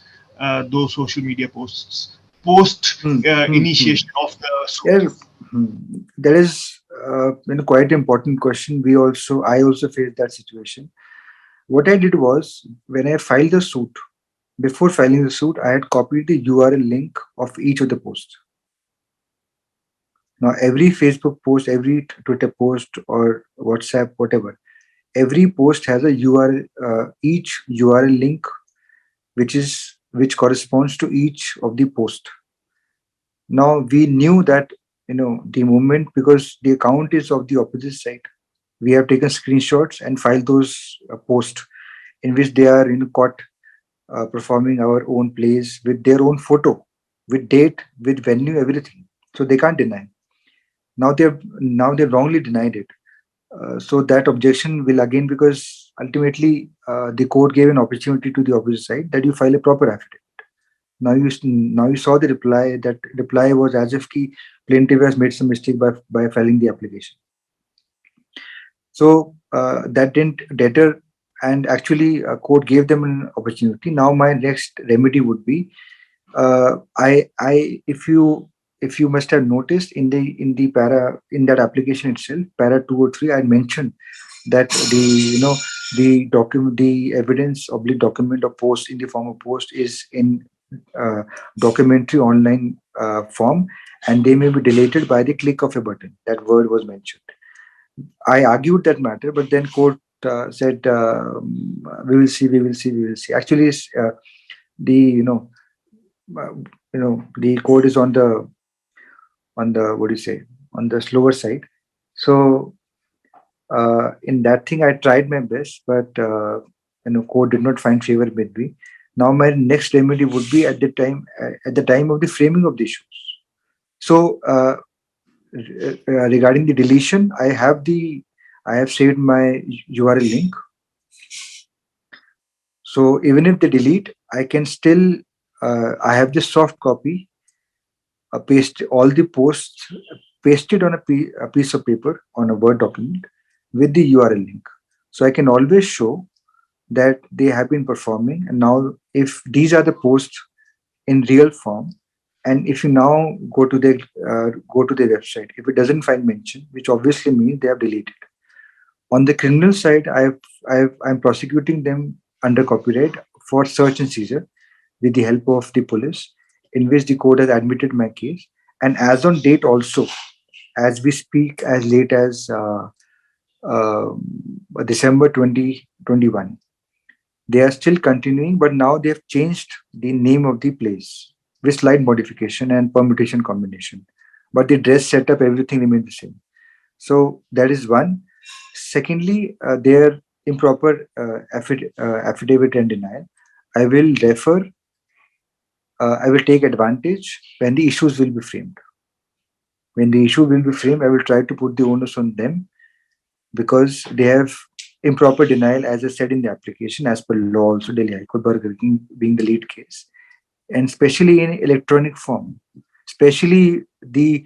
those social media posts post initiation of the suit? Yes, that is quite important question. I also faced that situation. What I did was, when I filed the suit, before filing the suit, I had copied the URL link of each of the posts. Now, every Facebook post, every Twitter post, or WhatsApp, whatever, every post has a URL, each URL link, which corresponds to each of the post. Now we knew that the moment, because the account is of the opposite side, we have taken screenshots and filed those posts in which they are caught performing our own plays with their own photo, with date, with venue, everything. So they can't deny. Now they've wrongly denied it. So that objection will again, because ultimately the court gave an opportunity to the opposite side that you file a proper affidavit. Now you saw the reply. That reply was as if the plaintiff has made some mistake by filing the application. So that didn't deter, and actually court gave them an opportunity. Now my next remedy would be, if you must have noticed in the para, in that application itself, para 203, I mentioned that the document, the evidence oblique document or post in the form of post is in documentary online form, and they may be deleted by the click of a button. That word was mentioned. I argued that matter, but then court said, we will see. Actually, the the code is on the what do you say, on the slower side. So in that thing, I tried my best, but court did not find favor with me. Now my next remedy would be at the time of the framing of the issues. So regarding the deletion, I have saved my URL link. So even if they delete, I can still I have the soft copy, paste all the posts pasted on a piece of paper on a Word document with the URL link. So I can always show that they have been performing. And now if these are the posts in real form, And if you now go to their website, if it doesn't find mention, which obviously means they have deleted. On the criminal side, I'm prosecuting them under copyright for search and seizure with the help of the police, in which the court has admitted my case. And as on date, also, as we speak, as late as uh, December 2021, they are still continuing, but now they have changed the name of the place with slight modification and permutation combination. But the dress setup, everything remains the same. So that is one. Secondly, their improper affidavit and denial. I will refer, I will take advantage when the issues will be framed. When the issue will be framed, I will try to put the onus on them because they have improper denial, as I said in the application, as per law, also Delhi High Court, Burger King being the lead case, and especially in electronic form, especially the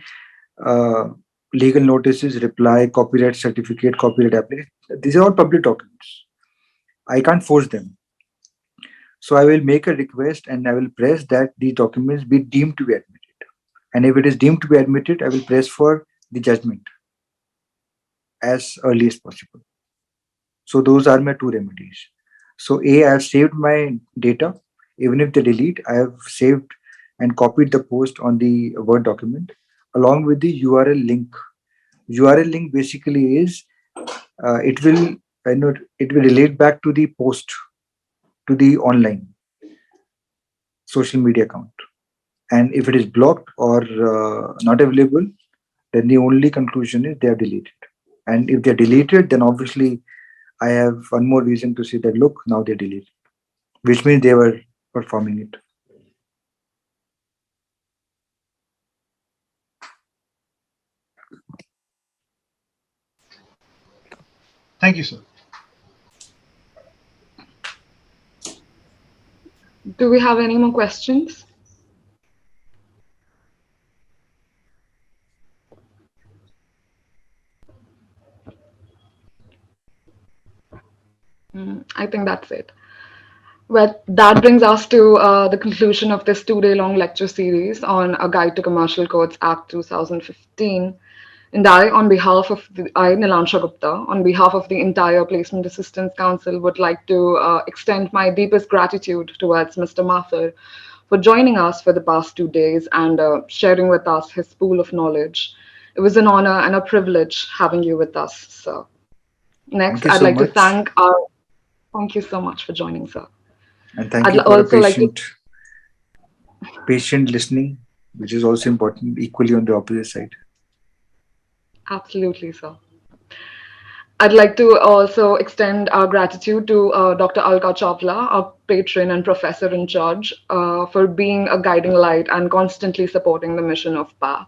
uh, legal notices, reply, copyright certificate, copyright application. These are all public documents. I can't force them. So I will make a request and I will press that these documents be deemed to be admitted. And if it is deemed to be admitted, I will press for the judgment as early as possible. So those are my two remedies. So A, I have saved my data. Even if they delete, I have saved and copied the post on the Word document along with the URL link. URL link basically is it will it will relate back to the post, to the online social media account. And if it is blocked or not available, then the only conclusion is they are deleted. And if they're deleted, then obviously I have one more reason to say that look, now they're deleted, which means they were performing it. Thank you, sir. Do we have any more questions? I think that's it. Well, that brings us to the conclusion of this 2-day-long lecture series on A Guide to Commercial Codes Act 2015. And I, Nilansha Gupta, on behalf of the entire Placement Assistance Council, would like to extend my deepest gratitude towards Mr. Mathur for joining us for the past 2 days and sharing with us his pool of knowledge. It was an honor and a privilege having you with us, sir. Thank Next, you I'd so like to much. thank you so much for joining, sir. And thank I'd you for a also like to, patient listening, which is also important, equally on the opposite side. absolutely, sir. I'd like to also extend our gratitude to Dr. Alka Chawla, our patron and professor in charge, for being a guiding light and constantly supporting the mission of PAC.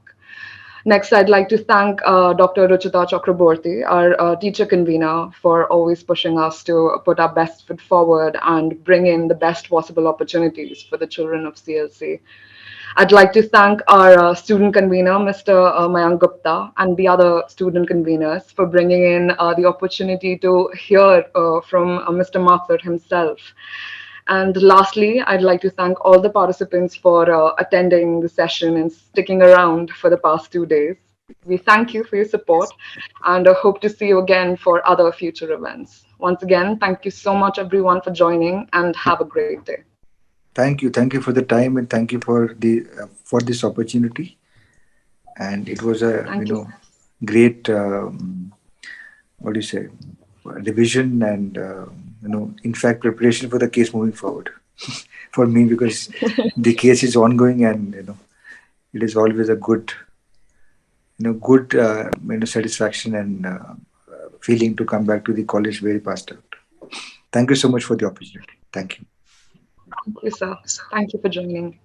Next, I'd like to thank Dr. Ruchita Chakraborty, our teacher convener, for always pushing us to put our best foot forward and bring in the best possible opportunities for the children of CLC. I'd like to thank our student convener, Mr. Mayank Gupta, and the other student conveners for bringing in the opportunity to hear from Mr. Mathur himself. And lastly, I'd like to thank all the participants for attending the session and sticking around for the past 2 days. We thank you for your support and hope to see you again for other future events. Once again, thank you so much, everyone, for joining and have a great day. Thank you for the time and thank you for this opportunity. And it was a Thank you. great what do you say revision and in fact preparation for the case moving forward for me because the case is ongoing and it is always a good good satisfaction and feeling to come back to the college very passed out. Thank you so much for the opportunity. Thank you. Thank you, sir. Thank you for joining.